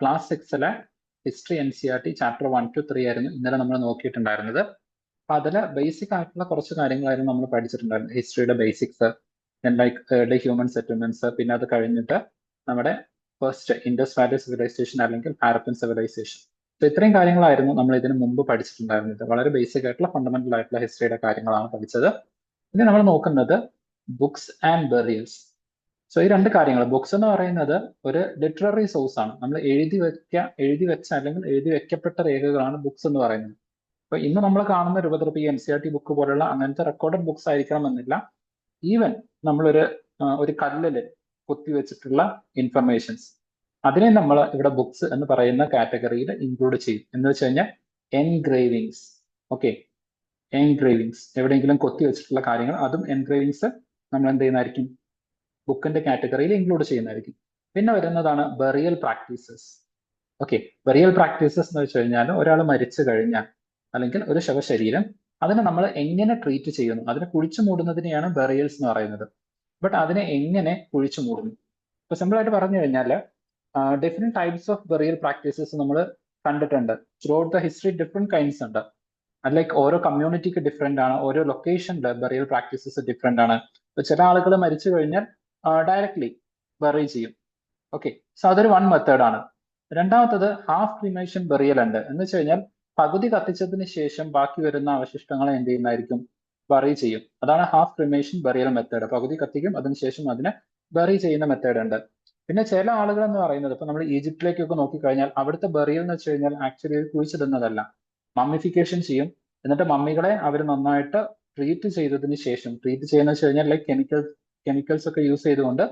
Class 6-ലെ history NCERT chapter 1 to 3 ആയിരുന്നു ഇന്നലെ നമ്മൾ നോക്കിയിട്ടുണ്ടായിരുന്നത്. അപ്പൊ അതില് ബേസിക് ആയിട്ടുള്ള കുറച്ച് കാര്യങ്ങളായിരുന്നു നമ്മൾ പഠിച്ചിട്ടുണ്ടായിരുന്നത്. ഹിസ്റ്ററിയുടെ basics, like early human settlements, പിന്നെ അത് കഴിഞ്ഞിട്ട് നമ്മുടെ ഫസ്റ്റ് ഇൻഡസ് വാലി സിവിലൈസേഷൻ അല്ലെങ്കിൽ ഹാരപ്പൻ സിവിലൈസേഷൻ. സോ ഇത്രയും കാര്യങ്ങളായിരുന്നു നമ്മൾ ഇതിനു മുമ്പ് പഠിച്ചിട്ടുണ്ടായിരുന്നത്. വളരെ ബേസിക് ആയിട്ടുള്ള ഫണ്ടമെന്റൽ ആയിട്ടുള്ള ഹിസ്റ്ററിയുടെ കാര്യങ്ങളാണ് പഠിച്ചത്. ഇനി നമ്മൾ നോക്കുന്നത് ബുക്സ് ആൻഡ് ബെറിയൽസ്. സോ ഈ രണ്ട് കാര്യങ്ങൾ, ബുക്സ് എന്ന് പറയുന്നത് ഒരു ലിറ്റററി സോഴ്സ് ആണ്. നമ്മൾ എഴുതി വെച്ച അല്ലെങ്കിൽ എഴുതി വെക്കപ്പെട്ട രേഖകളാണ് ബുക്സ് എന്ന് പറയുന്നത്. അപ്പൊ ഇന്ന് നമ്മൾ കാണുന്ന രൂപത്തിൽ ഈ NCERT ബുക്ക് പോലുള്ള അങ്ങനത്തെ റെക്കോർഡഡ് ബുക്സ് ആയിരിക്കണമെന്നില്ല. ഈവൻ നമ്മളൊരു കല്ലില് കുത്തിവെച്ചിട്ടുള്ള ഇൻഫർമേഷൻസ്, അതിനെ നമ്മൾ ഇവിടെ ബുക്സ് എന്ന് പറയുന്ന കാറ്റഗറിയിൽ ഇൻക്ലൂഡ് ചെയ്യും. എന്ന് വെച്ച് കഴിഞ്ഞാൽ എൻഗ്രേവിങ്സ്. ഓക്കെ, എൻഗ്രേവിങ്സ്, എവിടെയെങ്കിലും കൊത്തി വെച്ചിട്ടുള്ള കാര്യങ്ങൾ, അതും എൻഗ്രേവിങ്സ് നമ്മൾ എന്ത് ചെയ്യുന്നതായിരിക്കും, ബുക്കിന്റെ കാറ്റഗറിയിൽ ഇൻക്ലൂഡ് ചെയ്യുന്നതായിരിക്കും. പിന്നെ വരുന്നതാണ് burial practices. Okay, burial practices എന്ന് വെച്ച് കഴിഞ്ഞാൽ ഒരാൾ മരിച്ചു കഴിഞ്ഞാൽ അല്ലെങ്കിൽ ഒരു ശവശരീരം, അതിനെ നമ്മൾ എങ്ങനെ ട്രീറ്റ് ചെയ്യുന്നു, അതിനെ കുഴിച്ചു മൂടുന്നതിനെയാണ് ബറിയൽസ് എന്ന് പറയുന്നത്. ബട്ട് അതിനെ എങ്ങനെ കുഴിച്ചു മൂടുന്നു, ഇപ്പൊ സിമ്പിൾ ആയിട്ട് പറഞ്ഞു കഴിഞ്ഞാൽ different types of burial practices നമ്മൾ കണ്ടിട്ടുണ്ട്. Through out the history different kinds ഉണ്ട്. ലൈക്ക് ഓരോ കമ്മ്യൂണിറ്റിക്ക് ഡിഫറെന്റ് ആണ്, ഓരോ ലൊക്കേഷനിൽ ബറിയൽ പ്രാക്ടീസസ് ഡിഫറെന്റ് ആണ്. ഇപ്പൊ ചില ആളുകൾ മരിച്ചു കഴിഞ്ഞാൽ ഡയറക്ട്ലി ബറി ചെയ്യും. ഓക്കെ, സോ അതൊരു വൺ മെത്തേഡ് ആണ്. രണ്ടാമത്തത് ഹാഫ് ക്രിമേഷൻ ബറിയൽ ഉണ്ട്. എന്ന് വെച്ച് കഴിഞ്ഞാൽ പകുതി കത്തിച്ചതിന് ശേഷം ബാക്കി വരുന്ന അവശിഷ്ടങ്ങളെ എന്ത് ചെയ്യുന്നതായിരിക്കും, ബറി ചെയ്യും. അതാണ് ഹാഫ് ക്രിമേഷൻ ബറിയൽ മെത്തേഡ്. പകുതി കത്തിക്കും, അതിനുശേഷം അതിനെ ബറി ചെയ്യുന്ന മെത്തേഡ് ഉണ്ട്. പിന്നെ ചില ആളുകൾ എന്ന് പറയുന്നത്, ഇപ്പൊ നമ്മൾ ഈജിപ്തിലേക്കൊക്കെ നോക്കിക്കഴിഞ്ഞാൽ അവിടുത്തെ ബറിയൽ എന്ന് വെച്ച് കഴിഞ്ഞാൽ ആക്ച്വലി കുഴിച്ചിടുന്നതല്ല, മമ്മിഫിക്കേഷൻ ചെയ്യും. എന്നിട്ട് മമ്മികളെ അവർ നന്നായിട്ട് ട്രീറ്റ് ചെയ്തതിന് ശേഷം, ട്രീറ്റ് ചെയ്യുന്ന വെച്ച് കഴിഞ്ഞാൽ ലൈക്ക് കെമിക്കൽസ് ഒക്കെ യൂസ് ചെയ്തുകൊണ്ട്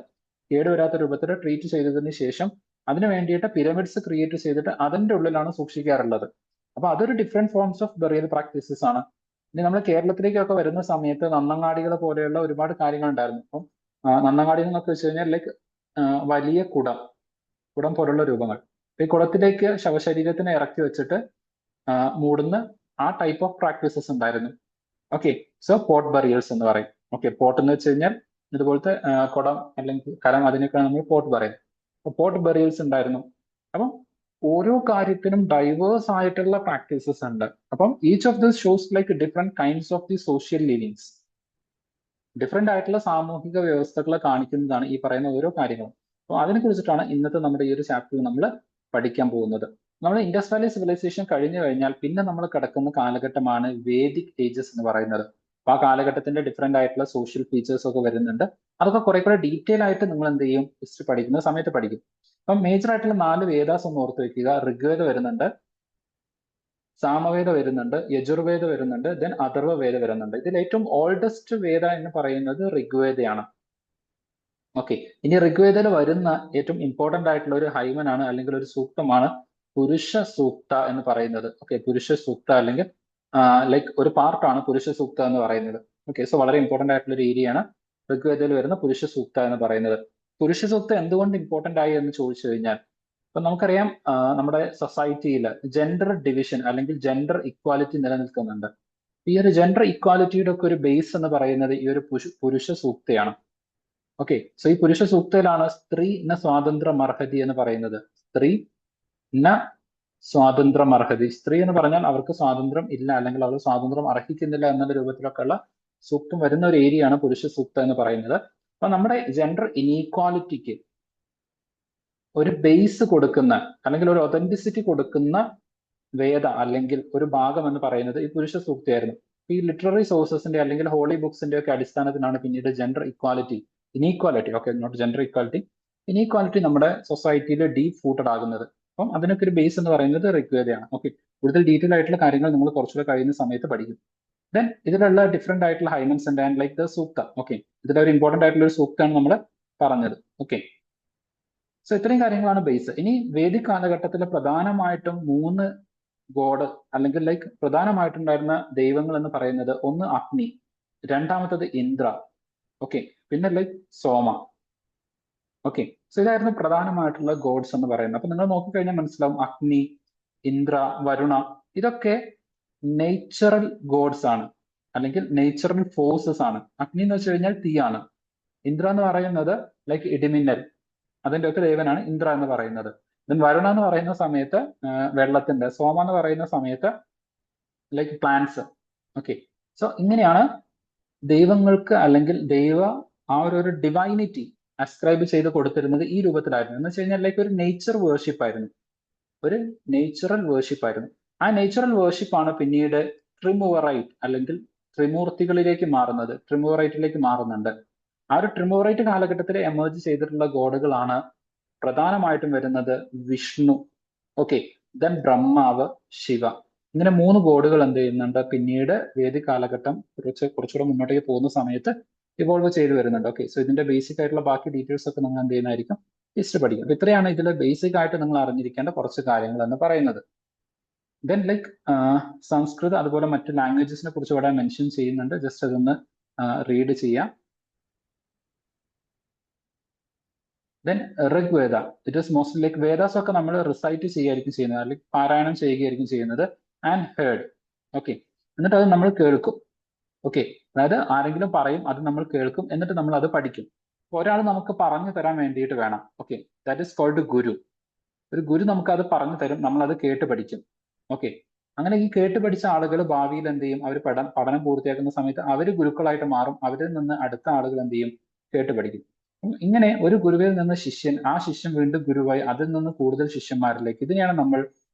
കേടുവരാത്ത രൂപത്തിൽ ട്രീറ്റ് ചെയ്തതിന് ശേഷം അതിന് വേണ്ടിയിട്ട് പിരമിഡ്സ് ക്രിയേറ്റ് ചെയ്തിട്ട് അതിന്റെ ഉള്ളിലാണ് സൂക്ഷിക്കാറുള്ളത്. അപ്പൊ അതൊരു different forms of burial practices ആണ്. ഇനി നമ്മൾ കേരളത്തിലേക്കൊക്കെ വരുന്ന സമയത്ത് നന്നങ്ങാടികൾ പോലെയുള്ള ഒരുപാട് കാര്യങ്ങൾ ഉണ്ടായിരുന്നു. അപ്പം നന്നങ്ങാടി എന്നൊക്കെ വെച്ച് കഴിഞ്ഞാൽ ലൈക്ക് വലിയ കുടം പോലുള്ള രൂപങ്ങൾ. ഈ കുടത്തിലേക്ക് ശവശരീരത്തിനെ ഇറക്കി വെച്ചിട്ട് മൂടുന്ന ആ ടൈപ്പ് ഓഫ് പ്രാക്ടീസസ് ഉണ്ടായിരുന്നു. ഓക്കെ, സോ പോട്ട് ബറിയൽസ് എന്ന് പറയും. ഓക്കെ, പോട്ട് എന്ന് വെച്ച് കഴിഞ്ഞാൽ ഇതുപോലത്തെ കുടം അല്ലെങ്കിൽ കലം, അതിനൊക്കെയാണ് നമ്മൾ പോട്ട് പറയുന്നത്. അപ്പൊ പോട്ട് ബറിയൽസ് ഉണ്ടായിരുന്നു. അപ്പം ഓരോ കാര്യത്തിനും ഡൈവേഴ്സ് ആയിട്ടുള്ള പ്രാക്ടീസസ് ഉണ്ട്. അപ്പം each of this shows like different kinds of the social livings. Different ആയിട്ടുള്ള സാമൂഹിക വ്യവസ്ഥകളെ കാണിക്കുന്നതാണ് ഈ പറയുന്ന ഓരോ കാര്യങ്ങളും. അപ്പോൾ അതിനെ കുറിച്ചിട്ടാണ് ഇന്നത്തെ നമ്മുടെ ഈ ഒരു ചാപ്റ്ററിൽ നമ്മൾ പഠിക്കാൻ പോകുന്നത്. നമ്മൾ ഇൻഡസ് വാലി സിവിലൈസേഷൻ കഴിഞ്ഞു കഴിഞ്ഞാൽ പിന്നെ നമ്മൾ കിടക്കുന്ന കാലഘട്ടമാണ് വേദിക് ഏജസ് എന്ന് പറയുന്നത്. അപ്പൊ ആ കാലഘട്ടത്തിന്റെ ഡിഫറെന്റ് ആയിട്ടുള്ള സോഷ്യൽ ഫീച്ചേഴ്സ് ഒക്കെ വരുന്നുണ്ട്. അതൊക്കെ കുറെ കൂടെ ഡീറ്റെയിൽ ആയിട്ട് നിങ്ങൾ എന്ത് ചെയ്യും, ഹിസ്റ്ററി പഠിക്കുന്ന സമയത്ത് പഠിക്കും. അപ്പം മേജർ ആയിട്ടുള്ള 4 വേദാസ് ഒന്ന് ഓർത്ത് വെക്കുക. ഋഗ്വേദ വരുന്നുണ്ട്, സാമവേദ വരുന്നുണ്ട്, യജുർവേദ വരുന്നുണ്ട്, ദെൻ അഥർവവേദ വരുന്നുണ്ട്. ഇതിൽ ഏറ്റവും ഓൾഡസ്റ്റ് വേദ എന്ന് പറയുന്നത് ഋഗ്വേദയാണ്. ഓക്കെ, ഇനി ഋഗ്വേദയിൽ വരുന്ന ഏറ്റവും ഇമ്പോർട്ടന്റ് ആയിട്ടുള്ള ഒരു ഹൈമനാണ് അല്ലെങ്കിൽ ഒരു സൂക്തമാണ് പുരുഷ സൂക്ത എന്ന് പറയുന്നത്. ഓക്കെ, പുരുഷ സൂക്ത അല്ലെങ്കിൽ ലൈക്ക് ഒരു പാർട്ടാണ് പുരുഷ സൂക്ത എന്ന് പറയുന്നത്. ഓക്കെ, സോ വളരെ ഇമ്പോർട്ടന്റ് ആയിട്ടുള്ള ഒരു ഏരിയയാണ് ഋഗ്വേദയിൽ വരുന്ന പുരുഷ സൂക്ത എന്ന് പറയുന്നത്. പുരുഷ സൂക്ത എന്തുകൊണ്ട് ഇമ്പോർട്ടന്റ് ആയി എന്ന് ചോദിച്ചു കഴിഞ്ഞാൽ, ഇപ്പൊ നമുക്കറിയാം നമ്മുടെ സൊസൈറ്റിയിൽ ജെൻഡർ ഡിവിഷൻ അല്ലെങ്കിൽ ജെൻഡർ ഇക്വാലിറ്റി നിലനിൽക്കുന്നുണ്ട്. ഈ ഒരു ജെൻഡർ ഇക്വാലിറ്റിയുടെ ഒക്കെ ഒരു ബേസ് എന്ന് പറയുന്നത് ഈ ഒരു പുരുഷ സൂക്തയാണ്. ഓക്കെ, സോ ഈ പുരുഷ സൂക്തയിലാണ് സ്ത്രീ ന സ്വാതന്ത്ര്യ അർഹതി എന്ന് പറയുന്നത്. സ്ത്രീ ന സ്വാതന്ത്ര്യ അർഹതി, സ്ത്രീ എന്ന് പറഞ്ഞാൽ അവർക്ക് സ്വാതന്ത്ര്യം ഇല്ല അല്ലെങ്കിൽ അവർ സ്വാതന്ത്ര്യം അർഹിക്കുന്നില്ല എന്നുള്ള രൂപത്തിലൊക്കെ ഉള്ള സൂക്തം വരുന്ന ഒരു ഏരിയയാണ് പുരുഷ സൂക്ത എന്ന് പറയുന്നത്. അപ്പൊ നമ്മുടെ ജെൻഡർ ഇനീക്വാലിറ്റിക്ക് ഒരു ബേസ് കൊടുക്കുന്ന അല്ലെങ്കിൽ ഒരു ഒതന്റിസിറ്റി കൊടുക്കുന്ന വേദ അല്ലെങ്കിൽ ഒരു ഭാഗം എന്ന് പറയുന്നത് ഈ പുരുഷ സൂക്തയായിരുന്നു. ഈ ലിറ്റററി സോഴ്സസിന്റെ അല്ലെങ്കിൽ ഹോളി ബുക്സിന്റെ ഒക്കെ അടിസ്ഥാനത്തിലാണ് പിന്നീട് gender inequality, okay, not gender inequality നമ്മുടെ സൊസൈറ്റിയിൽ ഡീപ് ഫൂട്ടഡ് ആകുന്നത്. അപ്പം അതിനൊക്കെ ഒരു ബേസ് എന്ന് പറയുന്നത് ഋഗ്വേദയാണ്. ഓക്കെ, കൂടുതൽ ഡീറ്റെയിൽ ആയിട്ടുള്ള കാര്യങ്ങൾ നിങ്ങൾ കുറച്ചുകൂടെ കഴിയുന്ന സമയത്ത് പഠിക്കും. ദെൻ ഇതിലുള്ള ഡിഫറെന്റ് ആയിട്ടുള്ള ഹൈമൻസ് ഉണ്ട് ആൻഡ് ലൈക്ക് ദ സൂക്ത. ഓക്കെ, ഇതിലെ ഒരു ഇമ്പോർട്ടന്റ് ആയിട്ടുള്ള ഒരു സൂക്തമാണ് നമ്മൾ പറഞ്ഞത്. ഓക്കെ, സോ ഇത്രയും കാര്യങ്ങളാണ് ബേസ്. ഇനി വേദിക് കാലഘട്ടത്തിൽ പ്രധാനമായിട്ടും 3 ഗോഡ് അല്ലെങ്കിൽ ലൈക്ക് പ്രധാനമായിട്ടുണ്ടായിരുന്ന ദൈവങ്ങൾ എന്ന് പറയുന്നത് ഒന്ന് അഗ്നി, രണ്ടാമത്തത് ഇന്ദ്ര, ഓക്കെ, പിന്നെ ലൈക്ക് സോമ. ഓക്കെ, സോ ഇതായിരുന്നു പ്രധാനമായിട്ടുള്ള ഗോഡ്സ് എന്ന് പറയുന്നത്. അപ്പൊ നിങ്ങൾ നോക്കിക്കഴിഞ്ഞാൽ മനസ്സിലാവും അഗ്നി, ഇന്ദ്ര, വരുണ ഇതൊക്കെ നേച്ചറൽ ഗോഡ്സ് ആണ് അല്ലെങ്കിൽ നേച്ചറൽ ഫോഴ്സസ് ആണ്. അഗ്നി എന്ന് വെച്ച് കഴിഞ്ഞാൽ തീയാണ്. ഇന്ദ്ര എന്ന് പറയുന്നത് ലൈക്ക് ഇടിമിന്നൽ, അതിന്റെ ഒക്കെ ദേവനാണ് ഇന്ദ്ര എന്ന് പറയുന്നത്. ദെൻ വരുണ എന്ന് പറയുന്ന സമയത്ത് വെള്ളത്തിന്റെ, സോമ എന്ന് പറയുന്ന സമയത്ത് ലൈക്ക് പ്ലാന്റ്സ്. ഓക്കെ, സോ ഇങ്ങനെയാണ് ദൈവങ്ങൾക്ക് അല്ലെങ്കിൽ ആ ഒരു ഡിവൈനിറ്റി അസ്ക്രൈബ് ചെയ്ത് കൊടുത്തിരുന്നത് ഈ രൂപത്തിലായിരുന്നു. എന്ന് വെച്ച് കഴിഞ്ഞാൽ ലൈക്ക് ഒരു നേച്ചർ വേർഷിപ്പ് ആയിരുന്നു, ഒരു നേച്ചുറൽ വേർഷിപ്പ് ആയിരുന്നു. ആ നേച്ചുറൽ വേർഷിപ്പാണ് പിന്നീട് ട്രിമുവറൈറ്റ് അല്ലെങ്കിൽ ത്രിമൂർത്തികളിലേക്ക് മാറുന്നത്, ട്രിമുവറൈറ്റിലേക്ക് മാറുന്നുണ്ട്. ആ ഒരു ട്രിമുവറൈറ്റ് കാലഘട്ടത്തിൽ എമേർജ് ചെയ്തിട്ടുള്ള ഗോഡുകളാണ് പ്രധാനമായിട്ടും വരുന്നത് വിഷ്ണു, ഓക്കെ, ദെൻ ബ്രഹ്മാവ്, ശിവ. ഇങ്ങനെ 3 ഗോഡുകൾ എന്ത് ചെയ്യുന്നുണ്ട് പിന്നീട് വേദിക് കാലഘട്ടം കുറച്ചുകൂടെ മുന്നോട്ടേക്ക് പോകുന്ന സമയത്ത് ഇവോൾവ് ചെയ്ത് വരുന്നുണ്ട്. ഓക്കെ, സോ ഇതിന്റെ ബേസിക് ആയിട്ടുള്ള ബാക്കി ഡീറ്റെയിൽസ് ഒക്കെ നിങ്ങൾ എന്ത് ചെയ്യുന്നതായിരിക്കും, ഹിസ്റ്ററി പഠിക്കും. അപ്പൊ ഇത്രയാണ് ഇതിൽ ബേസിക് ആയിട്ട് നിങ്ങൾ അറിഞ്ഞിരിക്കേണ്ട കുറച്ച് കാര്യങ്ങൾ എന്ന് പറയുന്നത്. ദെൻ ലൈക്ക് സംസ്കൃതം അതുപോലെ മറ്റു ലാംഗ്വേജസിനെ കുറിച്ച് ഇവിടെ മെൻഷൻ ചെയ്യുന്നുണ്ട്, ജസ്റ്റ് അതൊന്ന് റീഡ് ചെയ്യാം. Then Rigveda, it is mostly like Vedas ഒക്കെ നമ്മൾ റിസൈറ്റ് ചെയ്യുകയായിരിക്കും ചെയ്യുന്നത്, അല്ലെങ്കിൽ പാരായണം ചെയ്യുകയായിരിക്കും ചെയ്യുന്നത്. ആൻഡ് ഹേർഡ്, ഓക്കെ, എന്നിട്ട് അത് നമ്മൾ കേൾക്കും. ഓക്കെ, അതായത് ആരെങ്കിലും പറയും, അത് നമ്മൾ കേൾക്കും, എന്നിട്ട് നമ്മൾ അത് പഠിക്കും. ഒരാൾ നമുക്ക് പറഞ്ഞു തരാൻ വേണ്ടിയിട്ട് വേണം. ഓക്കെ, ദാറ്റ് ഈസ് കോൾഡ് ഗുരു. ഒരു ഗുരു നമുക്ക് അത് പറഞ്ഞു തരും, നമ്മൾ അത് കേട്ട് പഠിക്കും. ഓക്കെ, അങ്ങനെ ഈ കേട്ട് പഠിച്ച ആളുകൾ ഭാവിയിൽ എന്ത് ചെയ്യും, അവർ പഠനം പൂർത്തിയാക്കുന്ന സമയത്ത് അവർ ഗുരുക്കളായിട്ട് മാറും. അവരിൽ നിന്ന് അടുത്ത ആളുകൾ എന്ത് ചെയ്യും, കേട്ട് പഠിക്കും. ഇങ്ങനെ ഒരു ഗുരുവിൽ നിന്ന് ശിഷ്യൻ, ആ ശിഷ്യൻ വീണ്ടും ഗുരുവായി, അതിൽ നിന്ന് കൂടുതൽ ശിഷ്യന്മാരിലേക്ക്. ഇതിനെയാണ് നമ്മൾ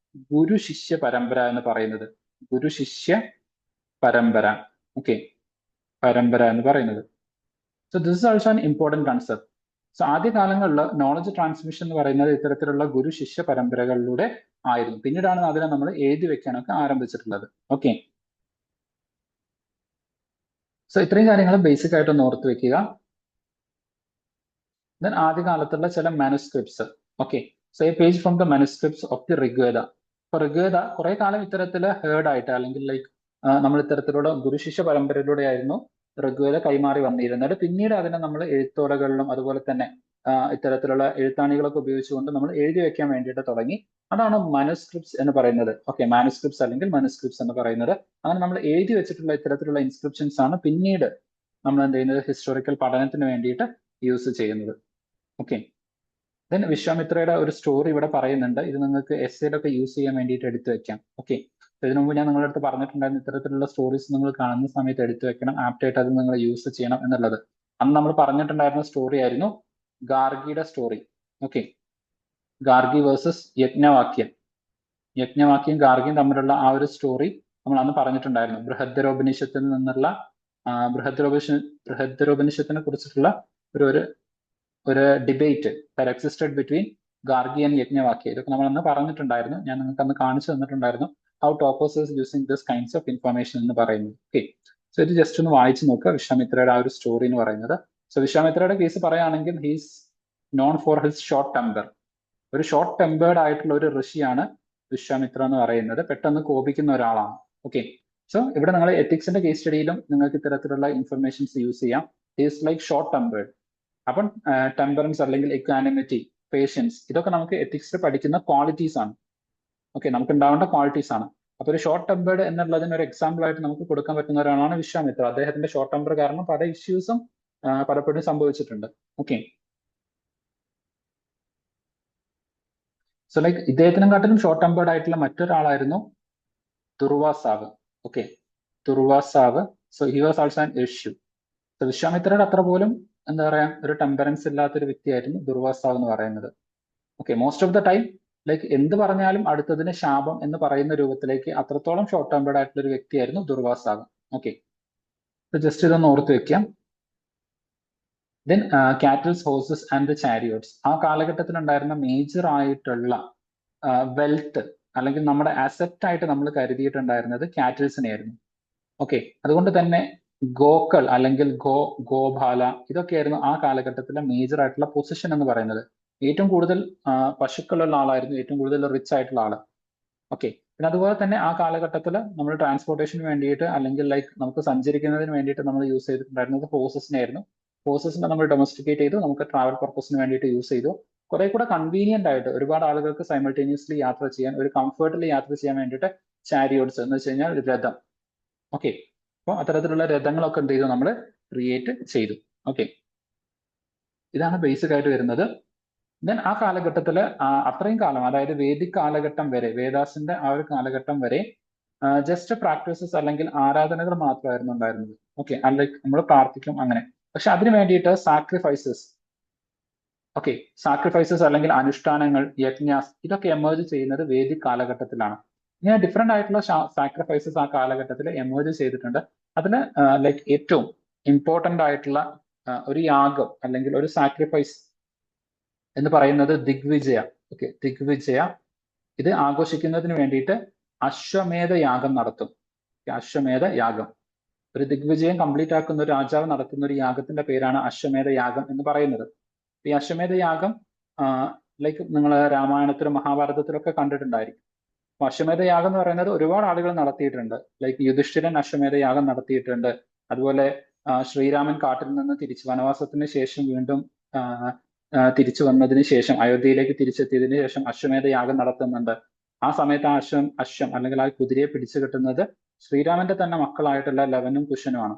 ഗുരു ശിഷ്യ പരമ്പര എന്ന് പറയുന്നത്. ഗുരു ശിഷ്യ പരമ്പര, ഓക്കെ, പരമ്പര എന്ന് പറയുന്നത്. So this is also an important concept. So ആദ്യ കാലങ്ങളിൽ നോളജ് ട്രാൻസ്മിഷൻ എന്ന് പറയുന്നത് ഇത്തരത്തിലുള്ള ഗുരു ശിഷ്യ പരമ്പരകളിലൂടെ ആയിരുന്നു. പിന്നീടാണ് അതിനെ നമ്മൾ എഴുതി വെക്കാനൊക്കെ ആരംഭിച്ചിട്ടുള്ളത്. ഓക്കെ, സോ ഇത്രയും കാര്യങ്ങൾ ബേസിക് ആയിട്ടൊന്ന് ഓർത്ത് വെക്കുക. ദെൻ ആദ്യകാലത്തുള്ള ചില manuscripts. Okay, so A page from the manuscripts of the Rigveda. അപ്പൊ ഋഗ്വേദ കുറെ കാലം ഇത്തരത്തില് ഹേർഡ് ആയിട്ട്, അല്ലെങ്കിൽ ലൈക്ക് നമ്മൾ ഇത്തരത്തിലുള്ള ഗുരുശിഷ്യ പരമ്പരയിലൂടെ ആയിരുന്നു ഋഗ്വേദ കൈമാറി വന്നിരുന്നത്. പിന്നീട് അതിനെ നമ്മൾ എഴുത്തോലകളിലും അതുപോലെ തന്നെ ഇത്തരത്തിലുള്ള എഴുത്താണികളൊക്കെ ഉപയോഗിച്ചുകൊണ്ട് നമ്മൾ എഴുതി വെക്കാൻ വേണ്ടിയിട്ട് തുടങ്ങി. അതാണ് മാനുസ്ക്രിപ്റ്റ്സ് എന്ന് പറയുന്നത്. ഓക്കെ, മാനുസ്ക്രിപ്റ്റ്സ് അല്ലെങ്കിൽ മാനുസ്ക്രിപ്റ്റ്സ് എന്ന് പറയുന്നത്. അങ്ങനെ നമ്മൾ എഴുതി വെച്ചിട്ടുള്ള ഇത്തരത്തിലുള്ള ഇൻസ്ക്രിപ്ഷൻസ് ആണ് പിന്നീട് നമ്മൾ എന്ത് ചെയ്യുന്നത്, ഹിസ്റ്റോറിക്കൽ പഠനത്തിന് വേണ്ടിയിട്ട് യൂസ് ചെയ്യുന്നത്. ഓക്കെ, ദെൻ വിശ്വാമിത്രയുടെ ഒരു സ്റ്റോറി ഇവിടെ പറയുന്നുണ്ട്. ഇത് നിങ്ങൾക്ക് എസ്സേയിലൊക്കെ യൂസ് ചെയ്യാൻ വേണ്ടിയിട്ട് എടുത്തു വെക്കാം. ഓക്കെ, ഇതിനു മുമ്പ് ഞാൻ നിങ്ങളുടെ അടുത്ത് പറഞ്ഞിട്ടുണ്ടായിരുന്നു, ഇത്തരത്തിലുള്ള സ്റ്റോറീസ് നിങ്ങൾ കാണുന്ന സമയത്ത് എടുത്തു വെക്കണം, ആപ്റ്റ് ആയിട്ട് അത് നിങ്ങൾ യൂസ് ചെയ്യണം എന്നുള്ളത്. അന്ന് നമ്മൾ പറഞ്ഞിട്ടുണ്ടായിരുന്ന സ്റ്റോറി ആയിരുന്നു ഗാർഗിയുടെ story. Okay, Gargi versus Yajnavalkya. Yajnavalkya ഗാർഗിയും തമ്മിലുള്ള ആ ഒരു സ്റ്റോറി നമ്മൾ അന്ന് പറഞ്ഞിട്ടുണ്ടായിരുന്നു. ബൃഹദ്രോപനിഷത്തിൽ നിന്നുള്ള ബൃഹദ്രോപനിഷത്തിനെ കുറിച്ചിട്ടുള്ള ഒരു debate that existed between Gargi and Yajnavalkya. ഇതൊക്കെ നമ്മൾ അന്ന് പറഞ്ഞിട്ടുണ്ടായിരുന്നു, ഞാൻ നിങ്ങൾക്ക് അന്ന് കാണിച്ചു തന്നിട്ടുണ്ടായിരുന്നു. How toppers is using this kinds of information എന്ന് പറയുന്നത്. ഓക്കെ, സോ ഇത് ജസ്റ്റ് ഒന്ന് വായിച്ചു നോക്കുക, വിശ്വാമിത്രയുടെ ആ ഒരു സ്റ്റോറി എന്ന് പറയുന്നത്. സോ വിശ്വാമിത്രയുടെ കേസ് പറയുകയാണെങ്കിൽ he's known for his short temper. ഒരു ഷോർട്ട് ടെമ്പേർഡ് ആയിട്ടുള്ള ഒരു ഋഷിയാണ് വിശ്വാമിത്ര എന്ന് പറയുന്നത്. പെട്ടെന്ന് കോപിക്കുന്ന ഒരാളാണ്. ഓക്കെ, സോ ഇവിടെ നിങ്ങൾ എത്തിക്സിന്റെ കേസ് സ്റ്റഡിയിലും നിങ്ങൾക്ക് ഇത്തരത്തിലുള്ള ഇൻഫർമേഷൻസ് യൂസ് ചെയ്യാം. He's like short tempered. അപ്പം ടെമ്പറൻസ് അല്ലെങ്കിൽ ഇക്വാനിമിറ്റി, പേഷ്യൻസ്, ഇതൊക്കെ നമുക്ക് എത്തിക്സിൽ പഠിക്കുന്ന ക്വാളിറ്റീസ് ആണ്. ഓക്കെ, നമുക്ക് ഉണ്ടാവേണ്ട ക്വാളിറ്റീസ് ആണ്. അപ്പൊ ഒരു ഷോർട്ട് ടെമ്പേർഡ് എന്നുള്ളതിന് ഒരു എക്സാമ്പിൾ ആയിട്ട് നമുക്ക് കൊടുക്കാൻ പറ്റുന്ന ഒരാളാണ് വിശ്വാമിത്ര. അദ്ദേഹത്തിന്റെ ഷോർട്ട് ടെമ്പർ കാരണം പല ഇഷ്യൂസും പലപ്പോഴും സംഭവിച്ചിട്ടുണ്ട്. ഓക്കെ, സോ ലൈക്ക് ഇദ്ദേഹത്തിനും കാട്ടിലും ഷോർട്ട് ടെമ്പേർഡ് ആയിട്ടുള്ള മറ്റൊരാളായിരുന്നു Durvasa. Okay, Durvasa. So he was also an issue. So വിശ്വാമിത്രയുടെ അത്ര പോലും എന്താ പറയാ ഒരു ടെമ്പറൻസ് ഇല്ലാത്ത ഒരു വ്യക്തിയായിരുന്നു ദുർവാസാവ് എന്ന് പറയുന്നത്. Okay, most of the time like എന്ത് പറഞ്ഞാലും അടുത്തതിന് ശാപം എന്ന് പറയുന്ന രൂപത്തിലേക്ക് അത്രത്തോളം ഷോർട്ട് ടെമ്പേർഡ് ആയിട്ടുള്ള ഒരു വ്യക്തിയായിരുന്നു ദുർവാസാവ്. ഓക്കെ, ജസ്റ്റ് ഇതൊന്ന് ഓർത്ത് വെക്കാം. Then cattles, horses and the chariots. ആ കാലഘട്ടത്തിൽ ഉണ്ടായിരുന്ന മേജർ ആയിട്ടുള്ള വെൽത്ത് അല്ലെങ്കിൽ നമ്മുടെ അസറ്റ് ആയിട്ട് നമ്മൾ കരുതിയിട്ടുണ്ടായിരുന്നത് കാറ്റൽസിനെയായിരുന്നു. ഓക്കെ, അതുകൊണ്ട് തന്നെ ഗോക്കൾ അല്ലെങ്കിൽ ഗോപാല ഇതൊക്കെയായിരുന്നു ആ കാലഘട്ടത്തിലെ മേജർ ആയിട്ടുള്ള പൊസിഷൻ എന്ന് പറയുന്നത്. ഏറ്റവും കൂടുതൽ പശുക്കളുള്ള ആളായിരുന്നു ഏറ്റവും കൂടുതൽ റിച്ച് ആയിട്ടുള്ള ആള്. ഓക്കെ, പിന്നെ അതുപോലെ തന്നെ ആ കാലഘട്ടത്തിൽ നമ്മൾ ട്രാൻസ്പോർട്ടേഷന് വേണ്ടിയിട്ട് അല്ലെങ്കിൽ ലൈക്ക് നമുക്ക് സഞ്ചരിക്കുന്നതിന് വേണ്ടിയിട്ട് നമ്മൾ യൂസ് ചെയ്തിട്ടുണ്ടായിരുന്നത് ഹോഴ്സസിനെ ആയിരുന്നു. ഹോഴ്സസിനെ നമ്മൾ ഡൊമസ്റ്റിക്കേറ്റ് ചെയ്തു, നമുക്ക് ട്രാവൽ പർപ്പസിന് വേണ്ടിയിട്ട് യൂസ് ചെയ്തു. കുറെ കൂടെ കൺവീനിയന്റ് ആയിട്ട് ഒരുപാട് ആളുകൾക്ക് സൈമൾട്ടേനിയസ്ലി യാത്ര ചെയ്യാൻ, ഒരു കംഫർട്ടിൽ യാത്ര ചെയ്യാൻ വേണ്ടിയിട്ട് ചാരിയോട്സ് എന്ന് വെച്ച് കഴിഞ്ഞാൽ രഥം. ഓക്കെ, അപ്പോൾ അത്തരത്തിലുള്ള രഥങ്ങളൊക്കെ എന്ത് ചെയ്തു, നമ്മൾ ക്രിയേറ്റ് ചെയ്തു. ഓക്കെ, ഇതാണ് ബേസിക് ആയിട്ട് വരുന്നത്. ദെൻ ആ കാലഘട്ടത്തിൽ അത്രയും കാലം, അതായത് വേദിക് കാലഘട്ടം വരെ, വേദാസിന്റെ ആ ഒരു കാലഘട്ടം വരെ ജസ്റ്റ് പ്രാക്ടീസസ് അല്ലെങ്കിൽ ആരാധനകൾ മാത്രമായിരുന്നു ഉണ്ടായിരുന്നത്. ഓക്കെ, അല്ലെങ്കിൽ നമ്മൾ പ്രാർത്ഥിക്കും അങ്ങനെ. പക്ഷെ അതിനു വേണ്ടിയിട്ട് സാക്രിഫൈസസ്, ഓക്കെ, സാക്രിഫൈസസ് അല്ലെങ്കിൽ അനുഷ്ഠാനങ്ങൾ, യജ്ഞാസ്, ഇതൊക്കെ എമേർജ് ചെയ്യുന്നത് വേദിക് കാലഘട്ടത്തിലാണ്. ഇങ്ങനെ ഡിഫറെന്റ് ആയിട്ടുള്ള സാക്രിഫൈസസ് ആ കാലഘട്ടത്തിൽ എമേർജ് ചെയ്തിട്ടുണ്ട്. അതിൽ ലൈക്ക് ഏറ്റവും ഇമ്പോർട്ടന്റ് ആയിട്ടുള്ള ഒരു യാഗം അല്ലെങ്കിൽ ഒരു സാക്രിഫൈസ് എന്ന് പറയുന്നത് ദിഗ്വിജയ. ഓക്കെ, ദിഗ്വിജയ ഇത് ആഘോഷിക്കുന്നതിന് വേണ്ടിയിട്ട് അശ്വമേധ യാഗം നടത്തും. അശ്വമേധ യാഗം, ഒരു ദിഗ്വിജയം കംപ്ലീറ്റ് ആക്കുന്ന ഒരു രാജാവ് നടത്തുന്ന ഒരു യാഗത്തിന്റെ പേരാണ് അശ്വമേധ യാഗം എന്ന് പറയുന്നത്. ഈ അശ്വമേധ യാഗം ലൈക്ക് നിങ്ങൾ രാമായണത്തിലും മഹാഭാരതത്തിലൊക്കെ കണ്ടിട്ടുണ്ടായിരിക്കും. അപ്പൊ അശ്വമേധ യാഗം എന്ന് പറയുന്നത് ഒരുപാട് ആളുകൾ നടത്തിയിട്ടുണ്ട്. ലൈക്ക് യുധിഷ്ഠിരൻ അശ്വമേധ യാഗം നടത്തിയിട്ടുണ്ട്. അതുപോലെ ശ്രീരാമൻ കാട്ടിൽ നിന്ന് തിരിച്ച് വനവാസത്തിന് ശേഷം വീണ്ടും തിരിച്ചു വന്നതിന് ശേഷം അയോധ്യയിലേക്ക് തിരിച്ചെത്തിയതിനു ശേഷം അശ്വമേധ യാഗം നടത്തുന്നുണ്ട്. ആ സമയത്ത് ആ അശ്വം അല്ലെങ്കിൽ ആ കുതിരയെ പിടിച്ചു കിട്ടുന്നത് ശ്രീരാമന്റെ തന്നെ മക്കളായിട്ടുള്ള ലവനും കുശനുമാണ്.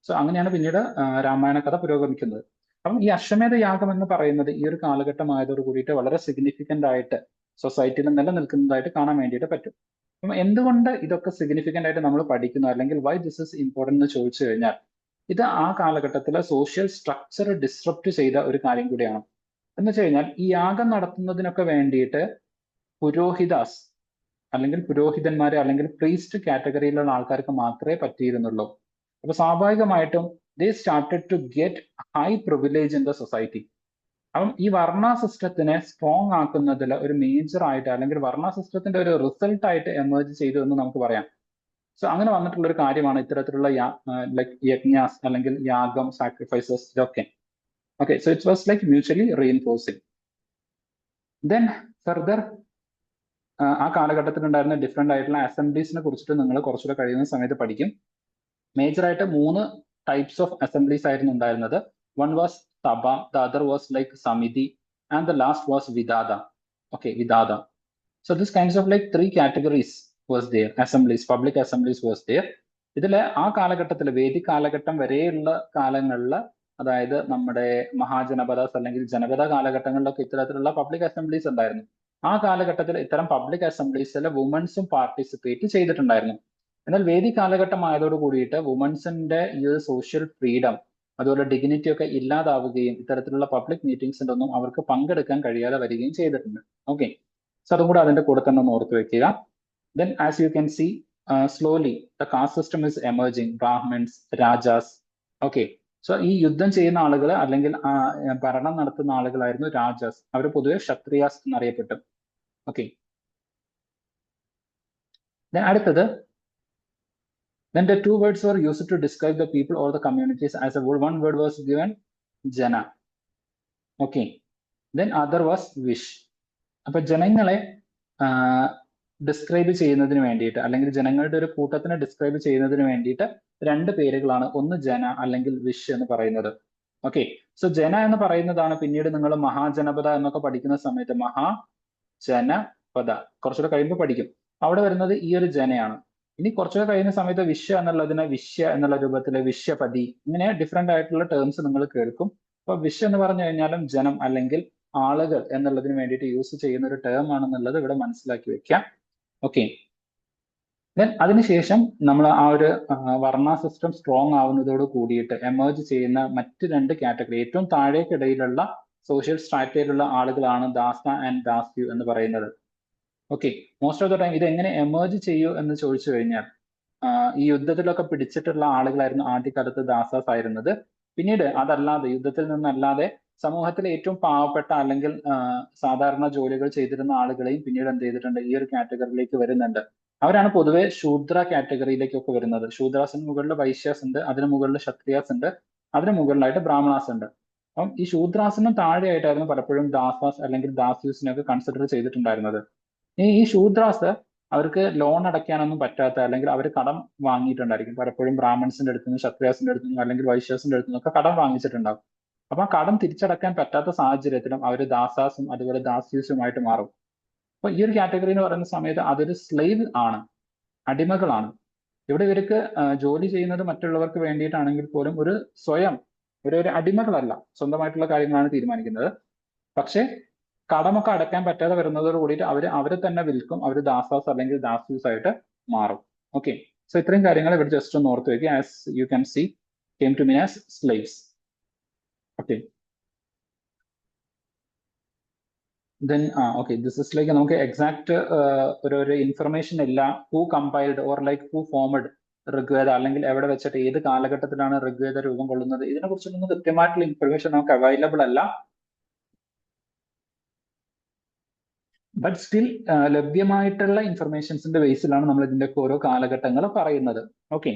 സോ അങ്ങനെയാണ് പിന്നീട് രാമായണ കഥ പുരോഗമിക്കുന്നത്. അപ്പം ഈ അശ്വമേധ യാഗം എന്ന് പറയുന്നത് ഈ ഒരു കാലഘട്ടമായതോട് കൂടിയിട്ട് വളരെ സിഗ്നിഫിക്കന്റ് ആയിട്ട് സൊസൈറ്റിയിൽ നിലനിൽക്കുന്നതായിട്ട് കാണാൻ വേണ്ടിയിട്ട് പറ്റും. അപ്പം എന്തുകൊണ്ട് ഇതൊക്കെ സിഗ്നിഫിക്കന്റ് ആയിട്ട് നമ്മൾ പഠിക്കുന്നു, അല്ലെങ്കിൽ വൈ ദിസ് ഇസ് ഇമ്പോർട്ടന്റ് എന്ന് ചോദിച്ചു കഴിഞ്ഞാൽ, ഇത് ആ കാലഘട്ടത്തിലെ സോഷ്യൽ സ്ട്രക്ചർ ഡിസ്റപ്റ്റ് ചെയ്ത ഒരു കാര്യം കൂടിയാണ്. എന്ന് വെച്ച് കഴിഞ്ഞാൽ ഈ യാഗം നടത്തുന്നതിനൊക്കെ വേണ്ടിയിട്ട് പുരോഹിതാസ് അല്ലെങ്കിൽ പുരോഹിതന്മാരെ അല്ലെങ്കിൽ പ്രീസ്റ്റ് കാറ്റഗറിയിലുള്ള ആൾക്കാർക്ക് മാത്രമേ പറ്റിയിരുന്നുള്ളൂ. അപ്പൊ സ്വാഭാവികമായിട്ടും they started to get high privilege in the society. അപ്പം ഈ വർണ്ണ സിസ്റ്റത്തിനെ സ്ട്രോങ് ആക്കുന്നതിൽ ഒരു മേജർ ആയിട്ട് അല്ലെങ്കിൽ വർണ്ണ സിസ്റ്റത്തിന്റെ ഒരു റിസൾട്ട് ആയിട്ട് എമേർജ് ചെയ്തു എന്ന് നമുക്ക് പറയാം. സോ അങ്ങനെ വന്നിട്ടുള്ള ഒരു കാര്യമാണ് ഇത്തരത്തിലുള്ള ലൈക് യജ്ഞാസ് അല്ലെങ്കിൽ യാഗം, സാക്രിഫൈസസ്, ഇതൊക്കെ. Okay, so it was like mutually reinforcing. Then further ആ കാലഘട്ടത്തിൽ ഉണ്ടായിരുന്ന ഡിഫറെന്റ് ആയിട്ടുള്ള അസംബ്ലീസിനെ കുറിച്ചിട്ട് നിങ്ങൾ കുറച്ചുകൂടെ കഴിയുന്ന സമയത്ത് പഠിക്കും. മേജർ ആയിട്ട് 3 ടൈപ്സ് ഓഫ് അസംബ്ലീസ് ആയിരുന്നു ഉണ്ടായിരുന്നത്. One was Sabha, the other was like Samiti, and the last was Vidatha. Okay, Vidatha. So this kinds of like 3 categories was there, assemblies, public assemblies was there. ഇതില് ആ കാലഘട്ടത്തിൽ വേദിക് കാലഘട്ടം വരെയുള്ള കാലങ്ങളിൽ, അതായത് നമ്മുടെ മഹാജനപദാസ് അല്ലെങ്കിൽ ജനപദ കാലഘട്ടങ്ങളിലൊക്കെ ഇത്തരത്തിലുള്ള പബ്ലിക് അസംബ്ലീസ് ഉണ്ടായിരുന്നു. ആ കാലഘട്ടത്തിൽ ഇത്തരം പബ്ലിക് അസംബ്ലീസിൽ വുമൻസും പാർട്ടിസിപ്പേറ്റ് ചെയ്തിട്ടുണ്ടായിരുന്നു. എന്നാൽ വേദിക് കാലഘട്ടം ആയതോട് കൂടിയിട്ട് വുമൻസിന്റെ ഈ ഒരു സോഷ്യൽ ഫ്രീഡം, അതുപോലെ ഡിഗ്നിറ്റി ഒക്കെ ഇല്ലാതാവുകയും ഇത്തരത്തിലുള്ള പബ്ലിക് മീറ്റിംഗ്സിന്റെ ഒന്നും അവർക്ക് പങ്കെടുക്കാൻ കഴിയാതെ വരികയും ചെയ്തിട്ടുണ്ട്. ഓക്കെ, സോ അതും കൂടെ അതിന്റെ കൂടെ തന്നെ ഒന്ന് ഓർത്ത് വെക്കുക. Then as you can C slowly the caste system is emerging, Brahmins, Rajas. Okay, so ഈ യുദ്ധം ചെയ്യുന്ന ആളുകൾ അല്ലെങ്കിൽ ഭരണം നടത്തുന്ന ആളുകളായിരുന്നു രാജാസ്. അവർ പൊതുവെ ക്ഷത്രിയാസ് എന്നറിയപ്പെട്ടു. ഓക്കെ, അടുത്തത് then the 2 words were used to describe the people or the communities as a whole. One word was given, jana. Okay, then other was wish. അപ്പൊ ജനങ്ങളെ ഡിസ്ക്രൈബ് ചെയ്യുന്നതിന് വേണ്ടിയിട്ട് അല്ലെങ്കിൽ ജനങ്ങളുടെ ഒരു കൂട്ടത്തിനെ ഡിസ്ക്രൈബ് ചെയ്യുന്നതിന് വേണ്ടിയിട്ട് 2 പേരുകളാണ്, ഒന്ന് ജന അല്ലെങ്കിൽ വിഷ് എന്ന് പറയുന്നത്. ഓക്കെ, സോ ജന എന്ന് പറയുന്നതാണ് പിന്നീട് നിങ്ങൾ മഹാജനപദ എന്നൊക്കെ പഠിക്കുന്ന സമയത്ത് മഹാജനപദ കുറച്ചുകൂടെ കഴിയുമ്പോൾ പഠിക്കും. അവിടെ വരുന്നത് ഈ ഒരു ജനയാണ്. ഇനി കുറച്ചുകൂടെ കഴിയുന്ന സമയത്ത് വിശ്വ എന്നുള്ളതിനെ വിശ്യ എന്നുള്ള രൂപത്തിൽ വിശ്വപതി, ഇങ്ങനെ ഡിഫറെന്റ് ആയിട്ടുള്ള ടേംസ് നിങ്ങൾ കേൾക്കും. അപ്പൊ വിശ്വ എന്ന് പറഞ്ഞു കഴിഞ്ഞാലും ജനം അല്ലെങ്കിൽ ആളുകൾ എന്നുള്ളതിന് വേണ്ടിയിട്ട് യൂസ് ചെയ്യുന്ന ഒരു ടേം ആണെന്നുള്ളത് ഇവിടെ മനസ്സിലാക്കി വെക്കാം. ഓക്കെ, ദെൻ അതിനുശേഷം നമ്മൾ ആ ഒരു വർണ്ണ സിസ്റ്റം സ്ട്രോങ് ആവുന്നതോട് കൂടിയിട്ട് എമേർജ് ചെയ്യുന്ന മറ്റ് 2 കാറ്റഗറി, ഏറ്റവും താഴേക്കിടയിലുള്ള സോഷ്യൽ സ്ട്രാറ്റയിലുള്ള ആളുകളാണ് ദാസ ആൻഡ് ദാസ്യു എന്ന് പറയുന്നത്. Okay, most of the time ഇത് എങ്ങനെ എമേർജ് ചെയ്യൂ എന്ന് ചോദിച്ചു കഴിഞ്ഞാൽ, ഈ യുദ്ധത്തിലൊക്കെ പിടിച്ചിട്ടുള്ള ആളുകളായിരുന്നു ആദ്യകാലത്ത് ദാസാസ് ആയിരുന്നത്. പിന്നീട് അതല്ലാതെ യുദ്ധത്തിൽ നിന്നല്ലാതെ സമൂഹത്തിലെ ഏറ്റവും പാവപ്പെട്ട അല്ലെങ്കിൽ സാധാരണ ജോലികൾ ചെയ്തിരുന്ന ആളുകളെയും പിന്നീട് എന്ത് ചെയ്തിട്ടുണ്ട്, ഈ ഒരു കാറ്റഗറിയിലേക്ക് വരുന്നുണ്ട്. അവരാണ് പൊതുവെ ശൂദ്ര കാറ്റഗറിയിലേക്കൊക്കെ വരുന്നത്. ശൂദ്രാസിന് മുകളിൽ വൈശ്യാസ് ഉണ്ട്, അതിന് മുകളിൽ ക്ഷത്രിയാസ് ഉണ്ട്, അതിന് മുകളിലായിട്ട് ബ്രാഹ്മണാസ് ഉണ്ട്. അപ്പം ഈ ശൂദ്രാസിനും താഴെയായിട്ടായിരുന്നു പലപ്പോഴും ദാസാസ് അല്ലെങ്കിൽ ദാസ്യൂസിനെയൊക്കെ കൺസിഡർ ചെയ്തിട്ടുണ്ടായിരുന്നത്. ഈ ശൂദ്രാസ് അവർക്ക് ലോൺ അടയ്ക്കാനൊന്നും പറ്റാത്ത അല്ലെങ്കിൽ അവർ കടം വാങ്ങിയിട്ടുണ്ടായിരിക്കും. പലപ്പോഴും ബ്രാഹ്മൺസിന്റെ അടുത്ത് നിന്ന്, ക്ഷത്രിയാസിന്റെ അടുത്ത് നിന്ന് അല്ലെങ്കിൽ വൈശ്യാസിന്റെ അടുത്ത് നിന്നൊക്കെ കടം വാങ്ങിച്ചിട്ടുണ്ടാവും. അപ്പൊ ആ കടം തിരിച്ചടക്കാൻ പറ്റാത്ത സാഹചര്യത്തിലും അവർ ദാസാസും അതുപോലെ ദാസ്യൂസുമായിട്ട് മാറും. അപ്പൊ ഈ ഒരു കാറ്റഗറി എന്ന് പറയുന്ന സമയത്ത് അതൊരു സ്ലേവ് ആണ്, അടിമകളാണ്. ഇവിടെ ഇവർക്ക് ജോലി ചെയ്യുന്നത് മറ്റുള്ളവർക്ക് വേണ്ടിയിട്ടാണെങ്കിൽ പോലും ഒരു സ്വയം ഒരു അടിമകളല്ല, സ്വന്തമായിട്ടുള്ള കാര്യങ്ങളാണ് തീരുമാനിക്കുന്നത്. പക്ഷെ കടമൊക്കെ അടയ്ക്കാൻ പറ്റാതെ വരുന്നതോട് കൂടിയിട്ട് അവരെ തന്നെ വിൽക്കും, അവർ ദാസാസ് അല്ലെങ്കിൽ ദാസീസ് ആയിട്ട് മാറും. ഓക്കെ, സോ ഇത്രയും കാര്യങ്ങൾ ഇവിടെ ജസ്റ്റ് ഒന്ന് ഓർത്ത് വെക്കുക. As you can C came to mean as slaves. Okay. Then okay, this is like നമുക്ക് എക്സാക്ട് ഒരു ഇൻഫർമേഷൻ ഇല്ല who compiled or like who formed Rigveda, അല്ലെങ്കിൽ എവിടെ വെച്ചിട്ട് ഏത് കാലഘട്ടത്തിലാണ് ഋഗ്വേദ രൂപം കൊള്ളുന്നത്, ഇതിനെ കുറിച്ചൊന്നും കൃത്യമായിട്ടുള്ള ഇൻഫർമേഷൻ നമുക്ക് അവൈലബിൾ അല്ല. ബട്ട് സ്റ്റിൽ ലഭ്യമായിട്ടുള്ള ഇൻഫർമേഷൻസിന്റെ ബേസിലാണ് നമ്മൾ ഇതിന്റെ ഓരോ കാലഘട്ടങ്ങൾ പറയുന്നത്. Okay,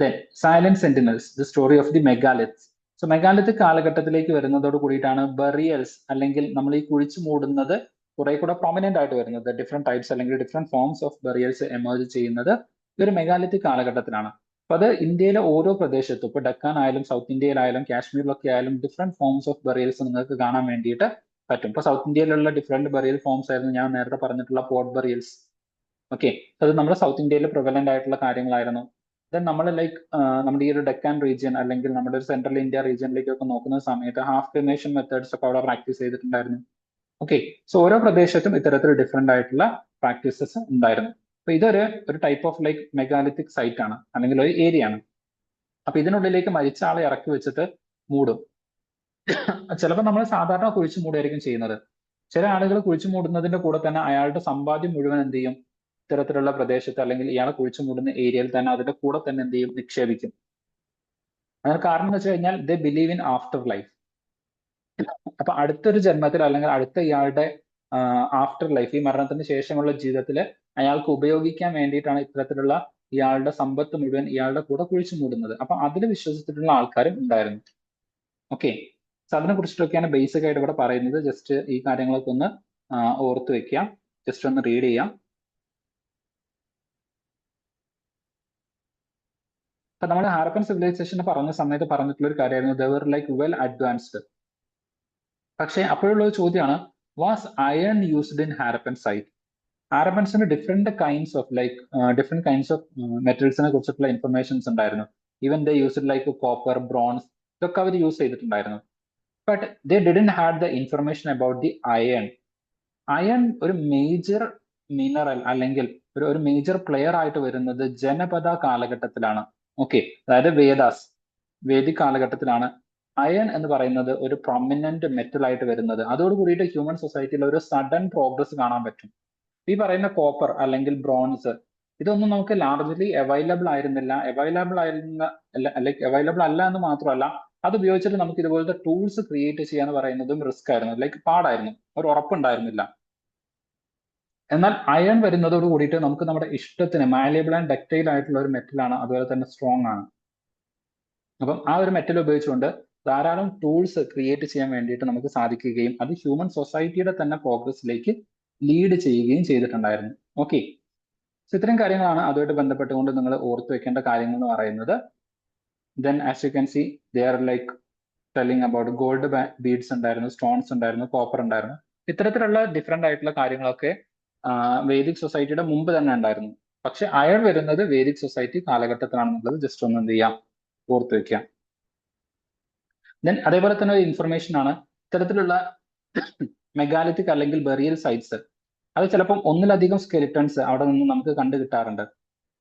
then silent sentinels, the story of the megaliths. So megalithic കാലഘട്ടത്തിലേക്ക് വരുന്നതോട് കൂടിയിട്ടാണ് ബറിയൽസ് അല്ലെങ്കിൽ നമ്മൾ ഈ കുഴിച്ചു മൂടുന്നത് കുറെ കൂടെ പ്രൊമിനന്റ് ആയിട്ട് വരുന്നത്. ഡിഫറെന്റ് ടൈപ്സ് അല്ലെങ്കിൽ different forms of burials emerge ചെയ്യുന്നത് ഈ ഒരു മെഗാലിത്തിക് കാലഘട്ടത്തിലാണ്. അപ്പൊ അത് ഇന്ത്യയിലെ ഓരോ പ്രദേശത്തും, ഇപ്പൊ ഡക്കാൻ ആയാലും സൗത്ത് ഇന്ത്യയിലായാലും കാശ്മീരിലൊക്കെ ആയാലും ഡിഫറെന്റ് ഫോംസ് ഓഫ് ബറിയൽസ് നിങ്ങൾക്ക് കാണാൻ വേണ്ടിയിട്ട് പറ്റും. ഇപ്പൊ സൗത്ത് ഇന്ത്യയിലുള്ള ഡിഫറെന്റ് ബറിയൽ ഫോംസ് ആയിരുന്നു ഞാൻ നേരത്തെ പറഞ്ഞിട്ടുള്ള പോട്ട് ബറിയൽസ്. ഓക്കെ, അത് നമ്മുടെ സൗത്ത് ഇന്ത്യയിൽ പ്രിവലന്റ് ആയിട്ടുള്ള കാര്യങ്ങളായിരുന്നു. ദെൻ നമ്മൾ ലൈക്ക് നമ്മുടെ ഈ ഒരു ഡെക്കാൻ റീജിയൻ അല്ലെങ്കിൽ നമ്മുടെ ഒരു സെൻട്രൽ ഇന്ത്യ റീജിയനിലേക്കൊക്കെ നോക്കുന്ന സമയത്ത് ഹാഫ് ക്രിമേഷൻ മെത്തേഡ്സ് ഒക്കെ അവിടെ പ്രാക്ടീസ് ചെയ്തിട്ടുണ്ടായിരുന്നു. ഓക്കെ, സോ ഓരോ പ്രദേശത്തും ഇത്തരത്തിൽ ഡിഫറെന്റ് ആയിട്ടുള്ള പ്രാക്ടീസസ് ഉണ്ടായിരുന്നു. അപ്പൊ ഒരു type of like megalithic site ആണ് അല്ലെങ്കിൽ ഒരു ഏരിയ ആണ്. അപ്പൊ ഇതിനുള്ളിലേക്ക് മരിച്ച ആളെ ഇറക്കി വെച്ചിട്ട് മൂടും. ചിലപ്പോൾ നമ്മൾ സാധാരണ കുഴിച്ചു മൂടുകയായിരിക്കും ചെയ്യുന്നത്. ചില ആളുകൾ കുഴിച്ചു മൂടുന്നതിന്റെ കൂടെ തന്നെ അയാളുടെ സമ്പാദ്യം മുഴുവൻ എന്ത് ചെയ്യും, ഇത്തരത്തിലുള്ള പ്രദേശത്ത് അല്ലെങ്കിൽ ഇയാളെ കുഴിച്ചു മൂടുന്ന ഏരിയയിൽ തന്നെ അതിന്റെ കൂടെ തന്നെ എന്ത് ചെയ്യും, നിക്ഷേപിക്കും. അതിന് കാരണം എന്ന് വെച്ച് കഴിഞ്ഞാൽ ദേ ബിലീവ് ഇൻ ആഫ്റ്റർ ലൈഫ്. അപ്പൊ അടുത്തൊരു ജന്മത്തിൽ അല്ലെങ്കിൽ അടുത്ത ഇയാളുടെ ആഫ്റ്റർ ലൈഫ്, ഈ മരണത്തിന് ശേഷമുള്ള ജീവിതത്തിൽ അയാൾക്ക് ഉപയോഗിക്കാൻ വേണ്ടിയിട്ടാണ് ഇത്തരത്തിലുള്ള ഇയാളുടെ സമ്പത്ത് മുഴുവൻ ഇയാളുടെ കൂടെ കുഴിച്ചു മൂടുന്നത്. അപ്പൊ അതിൽ വിശ്വസിച്ചിട്ടുള്ള ആൾക്കാരും ഉണ്ടായിരുന്നു. ഓക്കെ, സോ അതിനെ കുറിച്ചിട്ടൊക്കെയാണ് ബേസിക് ആയിട്ട് ഇവിടെ പറയുന്നത്. ജസ്റ്റ് ഈ കാര്യങ്ങളൊക്കെ ഒന്ന് ഓർത്ത് വെക്കാം, ജസ്റ്റ് ഒന്ന് റീഡ് ചെയ്യാം. അപ്പൊ നമ്മൾ ഹാരപ്പൻ സിവിലൈസേഷൻ പറഞ്ഞ സമയത്ത് പറഞ്ഞിട്ടുള്ള ഒരു കാര്യമായിരുന്നു ദർ ലൈക്ക് വെൽ അഡ്വാൻസ്ഡ്. പക്ഷെ അപ്പോഴുള്ള ഒരു ചോദ്യമാണ്, was iron used in Harappan site? ഹാരപ്പൻസിന് ഡിഫറെന്റ് കൈൻഡ്സ് ഓഫ് മെറ്റൽസിനെ കുറിച്ചിട്ടുള്ള ഇൻഫർമേഷൻസ് ഉണ്ടായിരുന്നു. Even they used like copper, bronze, ഇതൊക്കെ അവർ യൂസ് ചെയ്തിട്ടുണ്ടായിരുന്നു. But they didn't had the information about the iron. Iron ഒരു മേജർ മിനറൽ അല്ലെങ്കിൽ ഒരു മേജർ പ്ലെയർ ആയിട്ട് വരുന്നത് ജനപദ കാലഘട്ടത്തിലാണ്. ഓക്കെ, അതായത് വേദിക് കാലഘട്ടത്തിലാണ് അയൺ എന്ന് പറയുന്നത് ഒരു പ്രൊമിനന്റ് മെറ്റൽ ആയിട്ട് വരുന്നത്. അതോട് കൂടിയിട്ട് ഹ്യൂമൻ സൊസൈറ്റിയിൽ ഒരു സഡൻ പ്രോഗ്രസ് കാണാൻ പറ്റും. ഈ പറയുന്ന കോപ്പർ അല്ലെങ്കിൽ ബ്രോൺസ് ഇതൊന്നും നമുക്ക് ലാർജ്ലി അവൈലബിൾ ആയിരുന്നില്ല. അവൈലബിൾ അല്ല എന്ന് മാത്രമല്ല, അത് ഉപയോഗിച്ചിട്ട് നമുക്ക് ഇതുപോലത്തെ ടൂൾസ് ക്രിയേറ്റ് ചെയ്യാന്ന് പറയുന്നതും റിസ്ക് ആയിരുന്നു, ലൈക്ക് പാടായിരുന്നു, ഒരു ഉറപ്പുണ്ടായിരുന്നില്ല. എന്നാൽ അയൺ വരുന്നതോട് കൂടിയിട്ട് നമുക്ക് നമ്മുടെ ഇഷ്ടത്തിന് മാലിയബിൾ ആൻഡ് ഡക്റ്റൈൽ ആയിട്ടുള്ള ഒരു മെറ്റലാണ്, അതുപോലെ തന്നെ സ്ട്രോങ് ആണ്. അപ്പം ആ ഒരു മെറ്റൽ ഉപയോഗിച്ചുകൊണ്ട് ധാരാളം ടൂൾസ് ക്രിയേറ്റ് ചെയ്യാൻ വേണ്ടിയിട്ട് നമുക്ക് സാധിക്കുകയും അത് ഹ്യൂമൻ സൊസൈറ്റിയുടെ തന്നെ പ്രോഗ്രസ്സിലേക്ക് ലീഡ് ചെയ്യുകയും ചെയ്തിട്ടുണ്ടായിരുന്നു. ഓക്കെ, സോ ഇത്രയും കാര്യങ്ങളാണ് അതുമായിട്ട് ബന്ധപ്പെട്ടുകൊണ്ട് നിങ്ങൾ ഓർത്തു വെക്കേണ്ട കാര്യങ്ങൾ എന്ന് പറയുന്നത്. Then as you can C they are like telling about gold beads ഉണ്ടായിരുന്നു, സ്റ്റോൺസ് ഉണ്ടായിരുന്നു, കോപ്പർ ഉണ്ടായിരുന്നു. ഇത്തരത്തിലുള്ള ഡിഫറെന്റ് ആയിട്ടുള്ള കാര്യങ്ങളൊക്കെ വേദിക് സൊസൈറ്റിയുടെ മുമ്പ് തന്നെ ഉണ്ടായിരുന്നു. പക്ഷെ അയൺ വരുന്നത് വേദിക് സൊസൈറ്റി കാലഘട്ടത്തിലാണെന്നുള്ളത് ജസ്റ്റ് ഒന്ന് എന്ത് ചെയ്യാം, ഓർത്ത് വെക്കാം. ദെൻ അതേപോലെ തന്നെ ഒരു ഇൻഫർമേഷൻ ആണ് ഇത്തരത്തിലുള്ള മെഗാലിത്തിക് അല്ലെങ്കിൽ ബറിയൽ സൈറ്റ്സ്. അത് ചിലപ്പം ഒന്നിലധികം സ്കെലിറ്റൺസ് അവിടെ നിന്ന് നമുക്ക് കണ്ടു കിട്ടാറുണ്ട്.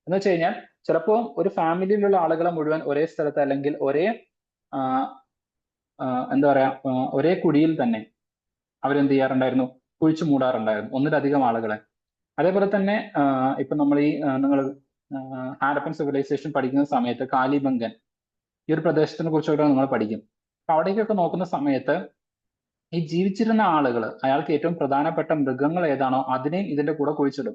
എന്ന് വെച്ച് കഴിഞ്ഞാൽ ചിലപ്പോൾ ഒരു ഫാമിലിയിലുള്ള ആളുകളെ മുഴുവൻ ഒരേ സ്ഥലത്ത് അല്ലെങ്കിൽ എന്താ പറയാ ഒരേ കുഴിയിൽ തന്നെ അവരെന്ത് ചെയ്യാറുണ്ടായിരുന്നു, കുഴിച്ചു മൂടാറുണ്ടായിരുന്നു ഒന്നിലധികം ആളുകളെ. അതേപോലെ തന്നെ ഇപ്പൊ നമ്മൾ നിങ്ങൾ ഹാരപ്പൻ സിവിലൈസേഷൻ പഠിക്കുന്ന സമയത്ത് കാലിബംഗൻ ഈ ഒരു പ്രദേശത്തിനെ കുറിച്ചൊക്കെ നമ്മൾ പഠിക്കും. അപ്പൊ അവിടേക്കൊക്കെ നോക്കുന്ന സമയത്ത് ഈ ജീവിച്ചിരുന്ന ആളുകൾ അയാൾക്ക് ഏറ്റവും പ്രധാനപ്പെട്ട മൃഗങ്ങൾ ഏതാണോ അതിനെയും ഇതിന്റെ കൂടെ കുഴിച്ചിടും.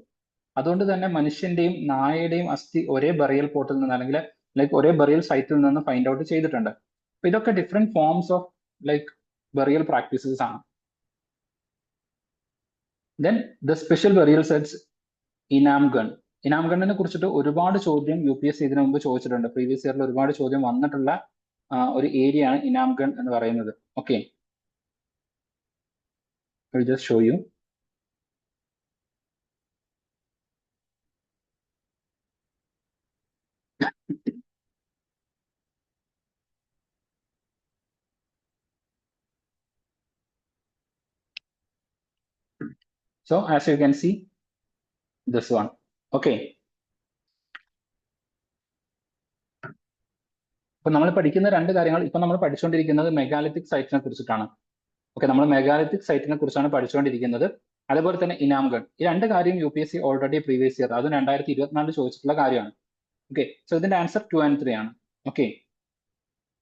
അതുകൊണ്ട് തന്നെ മനുഷ്യന്റെയും നായയുടെയും അസ്ഥി ഒരേ ബറിയൽ പോർട്ടിൽ നിന്ന് അല്ലെങ്കിൽ ലൈക്ക് ഒരേ ബറിയൽ സൈറ്റിൽ നിന്ന് ഫൈൻഡ് ഔട്ട് ചെയ്തിട്ടുണ്ട്. അപ്പൊ ഇതൊക്കെ different forms of like burial practices ആണ്. Then the special burial sets Inamgaon. ഇനാംഗണിനെ കുറിച്ചിട്ട് ഒരുപാട് ചോദ്യം UPSC ഇതിനു മുമ്പ് ചോദിച്ചിട്ടുണ്ട്. പ്രീവിയസ് ഇയറിൽ ഒരുപാട് ചോദ്യം വന്നിട്ടുള്ള ഒരു ഏരിയ ആണ് ഇനാംഗൺ എന്ന് പറയുന്നത്. Okay, I will just show you. So as you can see, this one. Okay. ഇപ്പൊ നമ്മൾ പഠിക്കുന്ന രണ്ട് കാര്യങ്ങൾ, ഇപ്പൊ നമ്മൾ പഠിച്ചുകൊണ്ടിരിക്കുന്നത് മെഗാലിത്തിക് സൈറ്റിനെ കുറിച്ചിട്ടാണ്. ഓക്കെ, നമ്മൾ മെഗാലിത്തിക് സൈറ്റിനെ കുറിച്ചാണ് പഠിച്ചുകൊണ്ടിരിക്കുന്നത്. അതേപോലെ തന്നെ ഇനാംഗഡ്, ഈ രണ്ട് കാര്യം UPSC ഓൾറെഡി പ്രീവിയസ് ഇയർ, അത് 2024 ചോദിച്ചിട്ടുള്ള കാര്യമാണ്. ഓക്കെ, സോ ഇതിന്റെ ആൻസർ 2 and 3 ആണ്. ഓക്കെ,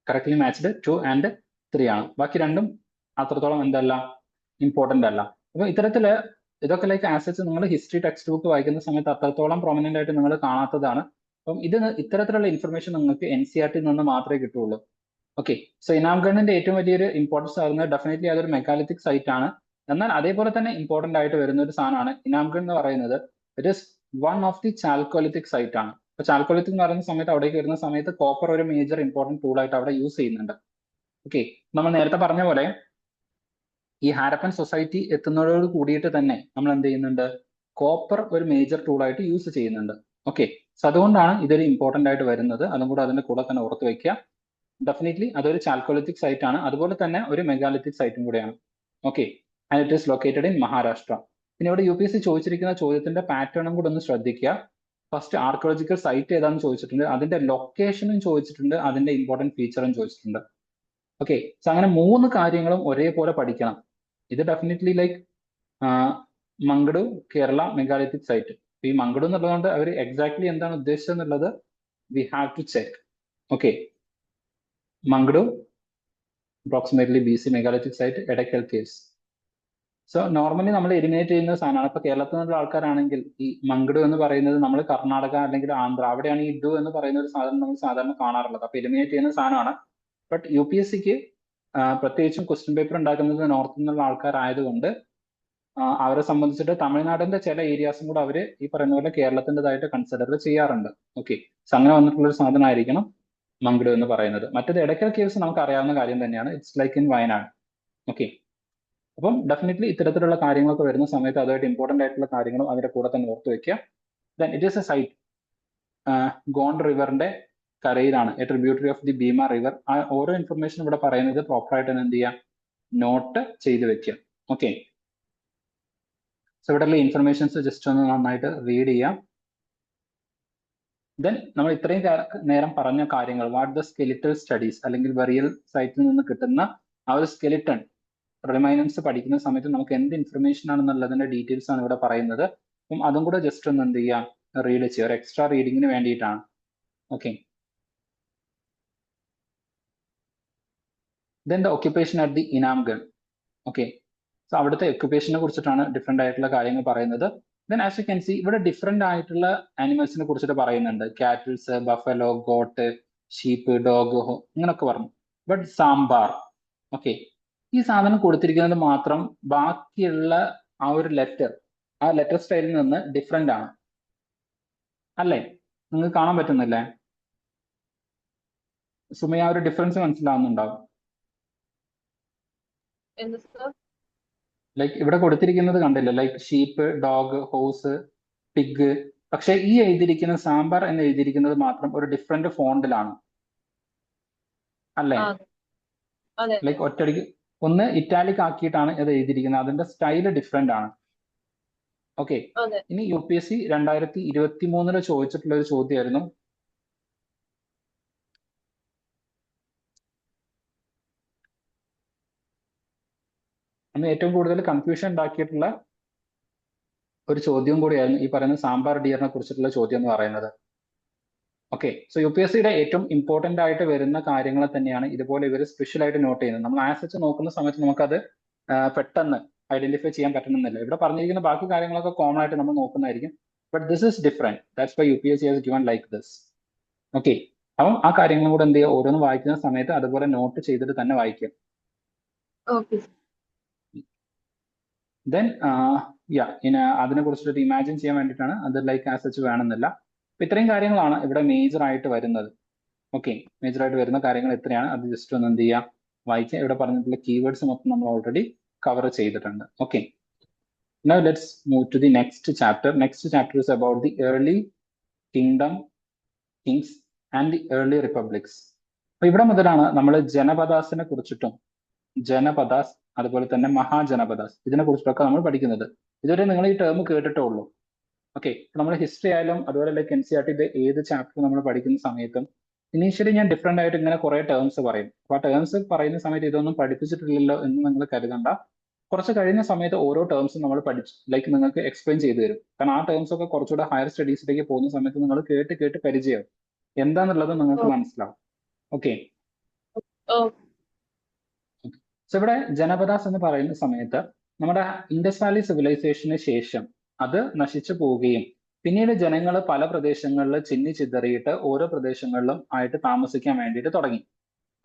കറക്റ്റ്ലി മാച്ച്ഡ് 2 and 3 ആണ്. ബാക്കി രണ്ടും അത്രത്തോളം എന്തല്ല, ഇമ്പോർട്ടന്റ് അല്ല. അപ്പൊ ഇത്തരത്തില് ഇതൊക്കെ ലൈക്ക് ആസച്ച് നിങ്ങൾ ഹിസ്റ്ററി ടെക്സ്റ്റ് ബുക്ക് വായിക്കുന്ന സമയത്ത് അത്രത്തോളം പ്രൊമനന്റ് ആയിട്ട് നിങ്ങൾ കാണാത്തതാണ്. അപ്പം ഇത്തരത്തിലുള്ള ഇൻഫർമേഷൻ നിങ്ങൾക്ക് NCERT നിന്ന് മാത്രമേ കിട്ടുള്ളൂ. ഓക്കെ, സോ ഇനാംഗഡിന്റെ ഏറ്റവും വലിയൊരു ഇമ്പോർട്ടൻസ് ആകുന്നത് ഡെഫിനറ്റ്ലി അതൊരു മെഗാലിത്തിക് സൈറ്റ് ആണ്. എന്നാൽ അതേപോലെ തന്നെ ഇമ്പോർട്ടന്റ് ആയിട്ട് വരുന്ന ഒരു സാധനമാണ് ഇനാംഗഡ് എന്ന് പറയുന്നത്. It is one of the chalcolithic site ആണ്. അപ്പൊ ചാൽക്കോലിത്തിക് എന്ന് പറയുന്ന സമയത്ത് അവിടേക്ക് വരുന്ന സമയത്ത് കോപ്പർ ഒരു മേജർ ഇമ്പോർട്ടന്റ് ടൂൾ ആയിട്ട് അവിടെ യൂസ് ചെയ്യുന്നുണ്ട്. ഓക്കെ, നമ്മൾ നേരത്തെ പറഞ്ഞ പോലെ ഈ ഹാരപ്പൻ സൊസൈറ്റി എത്തുന്നതോട് കൂടിയിട്ട് തന്നെ നമ്മൾ എന്ത് ചെയ്യുന്നുണ്ട്, കോപ്പർ ഒരു മേജർ ടൂൾ ആയിട്ട് യൂസ് ചെയ്യുന്നുണ്ട്. ഓക്കെ, സോ അതുകൊണ്ടാണ് ഇതൊരു ഇമ്പോർട്ടന്റ് ആയിട്ട് വരുന്നത്. അതും കൂടെ അതിന്റെ കൂടെ തന്നെ ഓർത്ത് വെക്കുക. ഡെഫിനറ്റ്ലി അതൊരു ചാൽക്കോലിത്തിക് സൈറ്റ് ആണ്, അതുപോലെ തന്നെ ഒരു മെഗാലിത്തിക് സൈറ്റും കൂടെയാണ്. Okay, and it is located in Maharashtra. പിന്നെ ഇവിടെ UPSC ചോദിച്ചിരിക്കുന്ന ചോദ്യത്തിന്റെ പാറ്റേണും കൂടെ ഒന്ന് ശ്രദ്ധിക്കുക. ഫസ്റ്റ് ആർക്കിയോളജിക്കൽ സൈറ്റ് ഏതാണെന്ന് ചോദിച്ചിട്ടുണ്ട്, അതിന്റെ ലൊക്കേഷനും ചോദിച്ചിട്ടുണ്ട്, അതിന്റെ ഇമ്പോർട്ടന്റ് ഫീച്ചറും ചോദിച്ചിട്ടുണ്ട്. ഓക്കെ, സോ അങ്ങനെ 3 കാര്യങ്ങളും ഒരേപോലെ പഠിക്കണം. ഇത് definitely like Mangadu Kerala megalithic site. ഈ മങ്കഡു എന്നുള്ളതുകൊണ്ട് അവർ എക്സാക്ട്ലി എന്താണ് ഉദ്ദേശിച്ചത് എന്നുള്ളത് we have to check. Okay, Mangadu approximately BC megalithic site, Edakkal caves. So normally നമ്മൾ എലിമിനേറ്റ് ചെയ്യുന്ന സാധനമാണ്. ഇപ്പൊ കേരളത്തിൽ നിന്നുള്ള ആൾക്കാരാണെങ്കിൽ ഈ മങ്കഡു എന്ന് പറയുന്നത് നമ്മൾ കർണാടക അല്ലെങ്കിൽ ആന്ധ്ര, അവിടെയാണ് ഈ ഡു എന്ന് പറയുന്ന ഒരു സാധനം നമ്മൾ സാധാരണ കാണാറുള്ളത്. അപ്പൊ എലിമിനേറ്റ് ചെയ്യുന്ന സാധനമാണ്. ബട്ട് UPSCക്ക് പ്രത്യേകിച്ചും ക്വസ്റ്റ്യൻ പേപ്പർ ഉണ്ടാക്കുന്നത് നോർത്തിൽ നിന്നുള്ള ആൾക്കാരായതുകൊണ്ട് അവരെ സംബന്ധിച്ചിട്ട് തമിഴ്നാടിന്റെ ചില ഏരിയാസും കൂടെ അവര് ഈ പറയുന്ന പോലെ കേരളത്തിൻ്റെതായിട്ട് കൺസിഡർ ചെയ്യാറുണ്ട്. ഓക്കെ, സോ അങ്ങനെ വന്നിട്ടുള്ള ഒരു സാധനമായിരിക്കണം മങ്കഡു എന്ന് പറയുന്നത്. മറ്റേത് എടക്കൽ കേവ്സ് നമുക്ക് അറിയാവുന്ന കാര്യം തന്നെയാണ്, it's like in Wayanad. Okay, അപ്പം ഡെഫിനറ്റ്ലി ഇത്തരത്തിലുള്ള കാര്യങ്ങളൊക്കെ വരുന്ന സമയത്ത് അതുമായിട്ട് ഇമ്പോർട്ടന്റ് ആയിട്ടുള്ള കാര്യങ്ങളും അവരുടെ കൂടെ തന്നെ ഓർത്ത് വെക്കുക. Then it is a site ഗോണ്ട് റിവറിന്റെ കരയിലാണ്, a tributary of the Bhima river. ആ ഓരോ ഇൻഫർമേഷൻ ഇവിടെ പറയുന്നത് പ്രോപ്പറായിട്ട് എന്ത് ചെയ്യുക, നോട്ട് ചെയ്ത് വെക്കുക. ഓക്കെ, സോ ഇവിടെയുള്ള ഇൻഫർമേഷൻസ് ജസ്റ്റ് ഒന്ന് നന്നായിട്ട് റീഡ് ചെയ്യാം. ദെൻ നമ്മൾ ഇത്രയും നേരം പറഞ്ഞ കാര്യങ്ങൾ, വാട്ട് ദ സ്കെലിറ്റൽ സ്റ്റഡീസ് അല്ലെങ്കിൽ ബറിയൽ സൈറ്റിൽ നിന്ന് കിട്ടുന്ന ആ ഒരു സ്കെലിറ്റൺ റിമൈനൻസ് പഠിക്കുന്ന സമയത്ത് നമുക്ക് എന്ത് ഇൻഫർമേഷൻ ആണെന്നുള്ളതിന്റെ ഡീറ്റെയിൽസ് ആണ് ഇവിടെ പറയുന്നത്. അപ്പം അതും കൂടെ ജസ്റ്റ് ഒന്ന് എന്ത് ചെയ്യാം, റീഡ് ചെയ്യുക, ഒരു എക്സ്ട്രാ റീഡിങ്ങിന് വേണ്ടിയിട്ടാണ്. Okay, then the occupation at the Inamgaon. Okay, so അവിടുത്തെ ഒക്യുപ്പേഷനെ കുറിച്ചിട്ടാണ് ഡിഫറെന്റ് ആയിട്ടുള്ള കാര്യങ്ങൾ പറയുന്നത്. Then as you can see ഇവിടെ ഡിഫറെന്റ് ആയിട്ടുള്ള ആനിമൽസിനെ കുറിച്ചിട്ട് പറയുന്നുണ്ട്. Cattles, buffalo, goat, sheep, dog, ഇങ്ങനൊക്കെ പറഞ്ഞു. ബട്ട് സാമ്പാർ, ഓക്കെ, ഈ സാധനം കൊടുത്തിരിക്കുന്നത് മാത്രം ബാക്കിയുള്ള ആ ഒരു ലെറ്റർ, ആ ലെറ്റർ സ്റ്റൈലിൽ നിന്ന് ഡിഫറെന്റ് ആണ് അല്ലേ? നിങ്ങൾക്ക് കാണാൻ പറ്റുന്നില്ലേ സുമയ? ആ ഒരു ഡിഫറൻസ് മനസ്സിലാവുന്നുണ്ടാവും. ലൈക്ക് ഇവിടെ കൊടുത്തിരിക്കുന്നത് കണ്ടില്ല, ലൈക്ക് ഷീപ്പ്, ഡോഗ്, ഹോസ്, പിഗ്. പക്ഷെ ഈ എഴുതിയിരിക്കുന്ന സാമ്പാർ എന്ന് എഴുതിയിരിക്കുന്നത് മാത്രം ഒരു ഡിഫറെന്റ് ഫോണ്ടിലാണ് അല്ലേ? ലൈക്ക് ഒറ്റയടിക്ക് ഒന്ന് ഇറ്റാലിക് ആക്കിയിട്ടാണ് ഇത് എഴുതിയിരിക്കുന്നത്, അതിന്റെ സ്റ്റൈല് ഡിഫറെന്റ് ആണ്. ഓക്കെ, ഇനി UPSC 2023 ചോദിച്ചിട്ടുള്ള ഒരു ചോദ്യമായിരുന്നു. അന്ന് ഏറ്റവും കൂടുതൽ കൺഫ്യൂഷൻ ഉണ്ടാക്കിയിട്ടുള്ള ഒരു ചോദ്യം കൂടിയായിരുന്നു ഈ പറയുന്ന സാമ്പാർ ഡിയറിനെ കുറിച്ചിട്ടുള്ള ചോദ്യം എന്ന് പറയുന്നത്. ഓക്കെ, സോ UPSCയുടെ ഏറ്റവും ഇമ്പോർട്ടന്റ് ആയിട്ട് വരുന്ന കാര്യങ്ങൾ തന്നെയാണ് ഇതുപോലെ ഇവർ സ്പെഷ്യൽ ആയിട്ട് നോട്ട് ചെയ്യുന്നത്. നമ്മൾ ആസ് നോക്കുന്ന സമയത്ത് നമുക്കത് പെട്ടെന്ന് ഐഡന്റിഫൈ ചെയ്യാൻ പറ്റണമെന്നില്ല. ഇവിടെ പറഞ്ഞിരിക്കുന്ന ബാക്കി കാര്യങ്ങളൊക്കെ കോമൺ ആയിട്ട് നമ്മൾ നോക്കുന്നതായിരിക്കും. But this is different, that's why UPSC has given like this. Okay, അപ്പം ആ കാര്യങ്ങളും കൂടെ എന്ത് ചെയ്യുക, ഓരോന്ന് വായിക്കുന്ന സമയത്ത് അതുപോലെ നോട്ട് ചെയ്തിട്ട് തന്നെ വായിക്കുക. ദെൻ അതിനെ കുറിച്ചിട്ട് ഇമാജിൻ ചെയ്യാൻ വേണ്ടിയിട്ടാണ്, അത് ലൈക്ക് ആസ് സച്ച് വേണമെന്നില്ല. അപ്പൊ ഇത്രയും കാര്യങ്ങളാണ് ഇവിടെ മേജർ ആയിട്ട് വരുന്നത്. ഓക്കെ, മേജർ ആയിട്ട് വരുന്ന കാര്യങ്ങൾ എത്രയാണ്, അത് ജസ്റ്റ് ഒന്ന് എന്ത് ചെയ്യാം, വായിക്കുക. ഇവിടെ പറഞ്ഞിട്ടുള്ള കീവേഡ്സ് മൊത്തം നമ്മൾ ഓൾറെഡി കവർ ചെയ്തിട്ടുണ്ട്. Okay, now let's move to the next chapter. Next chapter is about the early kings and the early republics. അപ്പൊ ഇവിടെ മുതലാണ് നമ്മൾ ജനപദാസിനെ കുറിച്ചിട്ടും ജനപദാസ് അതുപോലെ തന്നെ മഹാജനപദാസ്, ഇതിനെ കുറിച്ചിട്ടൊക്കെ നമ്മൾ പഠിക്കുന്നത്. ഇതുവരെ നിങ്ങൾ ഈ ടേം കേട്ടിട്ടേ ഉള്ളൂ. ഓക്കെ, നമ്മൾ ഹിസ്റ്ററി ആയാലും അതുപോലെ ലൈക്ക് NCERT ഏത് ചാപ്റ്റർ നമ്മൾ പഠിക്കുന്ന സമയത്തും ഇനീഷ്യലി ഞാൻ ഡിഫറെന്റ് ആയിട്ട് ഇങ്ങനെ കുറെ ടേംസ് പറയും. അപ്പൊ ആ ടേംസ് പറയുന്ന സമയത്ത് ഇതൊന്നും പഠിപ്പിച്ചിട്ടില്ലല്ലോ എന്ന് നിങ്ങൾ കരുതണ്ട. കുറച്ച് കഴിയുന്ന സമയത്ത് ഓരോ ടേംസും നമ്മൾ പഠിച്ച് ലൈക്ക് നിങ്ങൾക്ക് എക്സ്പ്ലെയിൻ ചെയ്തു തരും. കാരണം ആ ടേംസ് ഒക്കെ കുറച്ചുകൂടെ ഹയർ സ്റ്റഡീസിലേക്ക് പോകുന്ന സമയത്ത് നിങ്ങൾ കേട്ട് കേട്ട് പരിചയം എന്താന്നുള്ളത് നിങ്ങൾക്ക് മനസ്സിലാവും. ഓക്കെ, സോ ഇവിടെ ജനപദാസ് എന്ന് പറയുന്ന സമയത്ത് നമ്മുടെ ഇൻഡസ് വാലി സിവിലൈസേഷന് ശേഷം അത് നശിച്ചു പോവുകയും പിന്നീട് ജനങ്ങൾ പല പ്രദേശങ്ങളിൽ ചിന്നിച്ചിതറിയിട്ട് ഓരോ പ്രദേശങ്ങളിലും ആയിട്ട് താമസിക്കാൻ വേണ്ടിയിട്ട് തുടങ്ങി.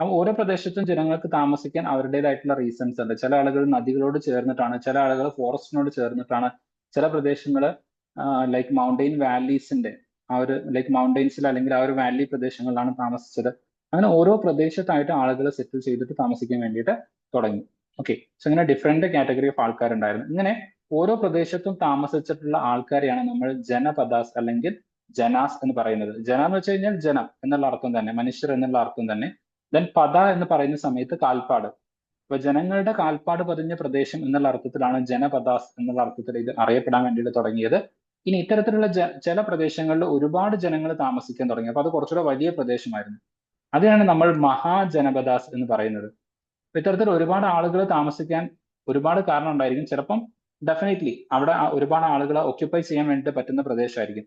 അപ്പം ഓരോ പ്രദേശത്തും ജനങ്ങൾക്ക് താമസിക്കാൻ അവരുടേതായിട്ടുള്ള റീസൺസ് ഉണ്ട്. ചില ആളുകൾ നദികളോട് ചേർന്നിട്ടാണ്, ചില ആളുകൾ ഫോറസ്റ്റിനോട് ചേർന്നിട്ടാണ്, ചില പ്രദേശങ്ങൾ ലൈക്ക് മൗണ്ടെയിൻ വാലീസിന്റെ ആ ഒരു ലൈക്ക് മൗണ്ടെയിൻസിൽ അല്ലെങ്കിൽ ആ ഒരു വാലി പ്രദേശങ്ങളിലാണ് താമസിച്ചത്. അങ്ങനെ ഓരോ പ്രദേശത്തായിട്ട് ആളുകൾ സെറ്റിൽ ചെയ്തിട്ട് താമസിക്കാൻ വേണ്ടിയിട്ട് തുടങ്ങി. ഓക്കെ, സോ ഇങ്ങനെ ഡിഫറെന്റ് കാറ്റഗറി ഓഫ് ആൾക്കാരുണ്ടായിരുന്നു. ഇങ്ങനെ ഓരോ പ്രദേശത്തും താമസിച്ചിട്ടുള്ള ആൾക്കാരെയാണ് നമ്മൾ ജനപദാസ് അല്ലെങ്കിൽ ജനാസ് എന്ന് പറയുന്നത്. ജന എന്ന് വെച്ച് കഴിഞ്ഞാൽ ജനം എന്നുള്ള അർത്ഥം തന്നെ, മനുഷ്യർ എന്നുള്ള അർത്ഥം തന്നെ. ദെൻ പദ എന്ന് പറയുന്ന സമയത്ത് കാൽപ്പാട്. അപ്പൊ ജനങ്ങളുടെ കാൽപ്പാട് പതിഞ്ഞ പ്രദേശം എന്നുള്ള അർത്ഥത്തിലാണ് ജനപദാസ് എന്നുള്ള അർത്ഥത്തിൽ ഇത് അറിയപ്പെടാൻ വേണ്ടിയിട്ട് തുടങ്ങിയത്. ഇനി ഇത്തരത്തിലുള്ള ചില പ്രദേശങ്ങളിൽ ഒരുപാട് ജനങ്ങൾ താമസിക്കാൻ തുടങ്ങി. അപ്പൊ അത് കുറച്ചുകൂടെ വലിയ പ്രദേശമായിരുന്നു. അതിനാണ് നമ്മൾ മഹാജനപദാസ് എന്ന് പറയുന്നത്. ഇത്തരത്തിൽ ഒരുപാട് ആളുകൾ താമസിക്കാൻ ഒരുപാട് കാരണം ഉണ്ടായിരിക്കും. ചിലപ്പം ഡെഫിനറ്റ്ലി അവിടെ ഒരുപാട് ആളുകളെ ഒക്യുപ്പൈ ചെയ്യാൻ വേണ്ടിയിട്ട് പറ്റുന്ന പ്രദേശമായിരിക്കും.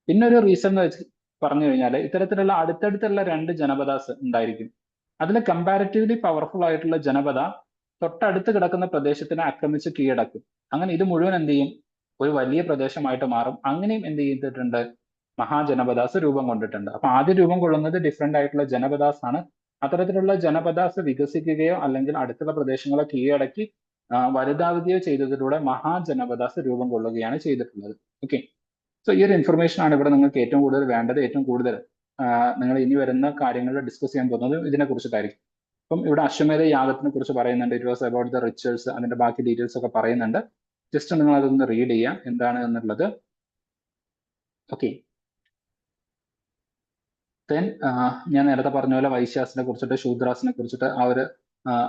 പിന്നെ ഒരു റീസൺ എന്ന് വെച്ച് പറഞ്ഞു കഴിഞ്ഞാൽ ഇത്തരത്തിലുള്ള അടുത്തടുത്തുള്ള രണ്ട് ജനപദാസ് ഉണ്ടായിരിക്കും. അതിൽ കമ്പാരിറ്റീവ്ലി പവർഫുൾ ആയിട്ടുള്ള ജനപദ തൊട്ടടുത്ത് കിടക്കുന്ന പ്രദേശത്തിനെ ആക്രമിച്ച് കീഴടക്കും. അങ്ങനെ ഇത് മുഴുവൻ എന്ത് ചെയ്യും, ഒരു വലിയ പ്രദേശമായിട്ട് മാറും. അങ്ങനെയും എന്ത് ചെയ്തിട്ടുണ്ട്, മഹാജനപദാസ് രൂപം കൊണ്ടിട്ടുണ്ട്. അപ്പൊ ആദ്യം രൂപം കൊള്ളുന്നത് ഡിഫറെന്റ് ആയിട്ടുള്ള ജനപദാസ് ആണ്. അത്തരത്തിലുള്ള ജനപദാസ് വികസിക്കുകയോ അല്ലെങ്കിൽ അടുത്തുള്ള പ്രദേശങ്ങളെ കീഴടക്കി വലുതാവുകയോ ചെയ്തതിലൂടെ മഹാജനപദാസ് രൂപം കൊള്ളുകയാണ് ചെയ്തിട്ടുള്ളത്. ഓക്കെ, സോ ഈ ഒരു ഇൻഫർമേഷൻ ആണ് ഇവിടെ നിങ്ങൾക്ക് ഏറ്റവും കൂടുതൽ വേണ്ടത്. ഏറ്റവും കൂടുതൽ നിങ്ങൾ ഇനി വരുന്ന കാര്യങ്ങളിൽ ഡിസ്കസ് ചെയ്യാൻ പോകുന്നത് ഇതിനെ കുറിച്ചിട്ടായിരിക്കും. അപ്പം ഇവിടെ അശ്വമേധ യാഗത്തിനെ കുറിച്ച് പറയുന്നുണ്ട്. It was about the rituals, അതിന്റെ ബാക്കി ഡീറ്റെയിൽസ് ഒക്കെ പറയുന്നുണ്ട്. ജസ്റ്റ് നിങ്ങൾ അതൊന്ന് റീഡ് ചെയ്യാം എന്താണ് എന്നുള്ളത്. ഓക്കെ, ദെൻ ഞാൻ നേരത്തെ പറഞ്ഞ പോലെ വൈശ്യാസിനെ കുറിച്ചിട്ട് ശൂദ്രാസിനെ കുറിച്ചിട്ട് ആ ഒരു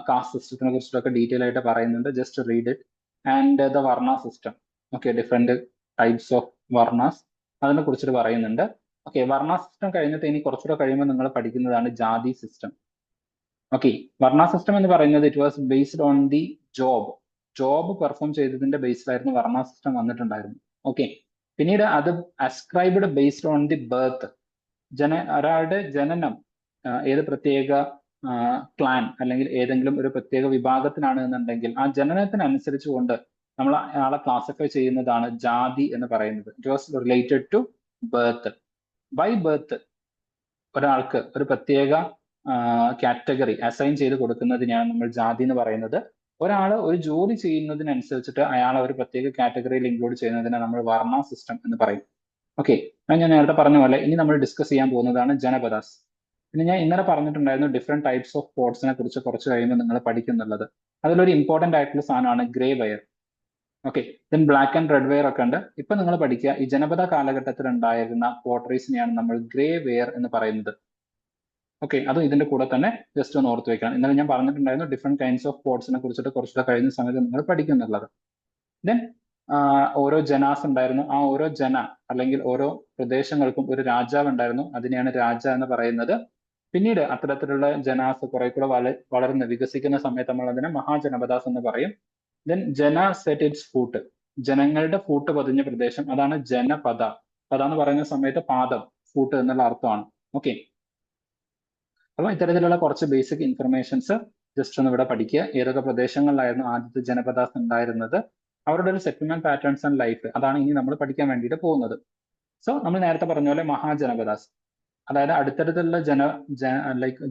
കാസ്റ്റ് സിസ്റ്റത്തിനെ കുറിച്ചിട്ടൊക്കെ ഡീറ്റെയിൽ ആയിട്ട് പറയുന്നുണ്ട്. Just read it. And the varna system, okay, different types of varnas, അതിനെ കുറിച്ചിട്ട് പറയുന്നുണ്ട്. ഓക്കെ, വർണ്ണ സിസ്റ്റം കഴിഞ്ഞിട്ട് ഇനി കുറച്ചുകൂടെ കഴിയുമ്പോൾ നിങ്ങൾ പഠിക്കുന്നതാണ് ജാതി സിസ്റ്റം. ഓക്കെ, വർണ്ണ സിസ്റ്റം എന്ന് പറയുന്നത് it was based on the job perform ചെയ്തതിന്റെ ബേസിലായിരുന്നു വർണ്ണ സിസ്റ്റം വന്നിട്ടുണ്ടായിരുന്നു. ഓക്കെ, പിന്നീട് അത് ascribed based on the birth, ഒരാളുടെ ജനനം ഏത് പ്രത്യേക ക്ലാൻ അല്ലെങ്കിൽ ഏതെങ്കിലും ഒരു പ്രത്യേക വിഭാഗത്തിനാണ് എന്നുണ്ടെങ്കിൽ ആ ജനനത്തിനനുസരിച്ചുകൊണ്ട് നമ്മൾ ആളെ ക്ലാസിഫൈ ചെയ്യുന്നതാണ് ജാതി എന്ന് പറയുന്നത്. It was related to birth. By birth ഒരാൾക്ക് ഒരു പ്രത്യേക കാറ്റഗറി അസൈൻ ചെയ്ത് കൊടുക്കുന്നതിനെയാണ് നമ്മൾ ജാതി എന്ന് പറയുന്നത്. ഒരാൾ ഒരു ജോലി ചെയ്യുന്നതിനനുസരിച്ചിട്ട് അയാളെ ഒരു പ്രത്യേക കാറ്റഗറിയിൽ ഇൻക്ലൂഡ് ചെയ്യുന്നതിനെ നമ്മൾ വർണ്ണ സിസ്റ്റം എന്ന് പറയും. ഓക്കെ, ഞാൻ നേരത്തെ പറഞ്ഞ പോലെ ഇനി നമ്മൾ ഡിസ്കസ് ചെയ്യാൻ പോകുന്നതാണ് ജനപദാസ്. പിന്നെ ഞാൻ ഇന്നലെ പറഞ്ഞിട്ടുണ്ടായിരുന്നു ഡിഫറെന്റ് ടൈപ്സ് ഓഫ് പോർട്സിനെ കുറിച്ച് കുറച്ച് കഴിയുമ്പോൾ നിങ്ങൾ പഠിക്കുന്നുള്ളത്. അതിലൊരു ഇമ്പോർട്ടന്റ് ആയിട്ടുള്ള സാധനമാണ് grey wire. Okay, then black and red wear ഒക്കെ ഉണ്ട്. ഇപ്പൊ നിങ്ങൾ പഠിക്കുക ഈ ജനപദ കാലഘട്ടത്തിൽ ഉണ്ടായിരുന്ന പോർട്രീസിനെയാണ് നമ്മൾ ഗ്രേ വെയർ എന്ന് പറയുന്നത്. ഓക്കെ, അതും ഇതിന്റെ കൂടെ തന്നെ ജസ്റ്റ് ഒന്ന് ഓർത്ത് വെക്കണം. ഇന്നലെ ഞാൻ പറഞ്ഞിട്ടുണ്ടായിരുന്നു ഡിഫറെന്റ് കൈൻഡ്സ് ഓഫ് പോർട്സിനെ കുറിച്ചിട്ട് കുറച്ചുകൂടെ കഴിയുന്ന സമയത്ത് നിങ്ങൾ പഠിക്കുന്നുള്ളത്. ദെൻ ഓരോ ജനാസ് ഉണ്ടായിരുന്നു. ആ ഓരോ ജന അല്ലെങ്കിൽ ഓരോ പ്രദേശങ്ങൾക്കും ഒരു രാജാവ് ഉണ്ടായിരുന്നു. അതിനെയാണ് രാജ എന്ന് പറയുന്നത്. പിന്നീട് അത്തരത്തിലുള്ള ജനാസ് കുറെ കൂടെ വളർന്ന് വികസിക്കുന്ന സമയത്ത് നമ്മൾ അതിനെ മഹാജനപദാസ് എന്ന് പറയും. ദെൻ ജന സെറ്റ് ഇറ്റ്സ് ഫൂട്ട്, ജനങ്ങളുടെ ഫൂട്ട് പതിഞ്ഞ പ്രദേശം, അതാണ് ജനപദ. പദ എന്ന് പറയുന്ന സമയത്ത് പാദം, ഫൂട്ട് എന്നുള്ള അർത്ഥമാണ്. ഓക്കെ, അപ്പൊ ഇത്തരത്തിലുള്ള കുറച്ച് ബേസിക് ഇൻഫർമേഷൻസ് ജസ്റ്റ് ഒന്ന് ഇവിടെ പഠിക്കുക. ഏതൊക്കെ പ്രദേശങ്ങളിലായിരുന്നു ആദ്യത്തെ ജനപദാസ് ഉണ്ടായിരുന്നത്, അവരുടെ ഒരു സെറ്റിൽമെന്റ് പാറ്റേൺസ് ആൻഡ് ലൈഫ്, അതാണ് ഇനി നമ്മൾ പഠിക്കാൻ വേണ്ടിയിട്ട് പോകുന്നത്. സോ നമ്മൾ നേരത്തെ പറഞ്ഞ പോലെ മഹാജനപദാസ്, അതായത് അടുത്തടുത്തുള്ള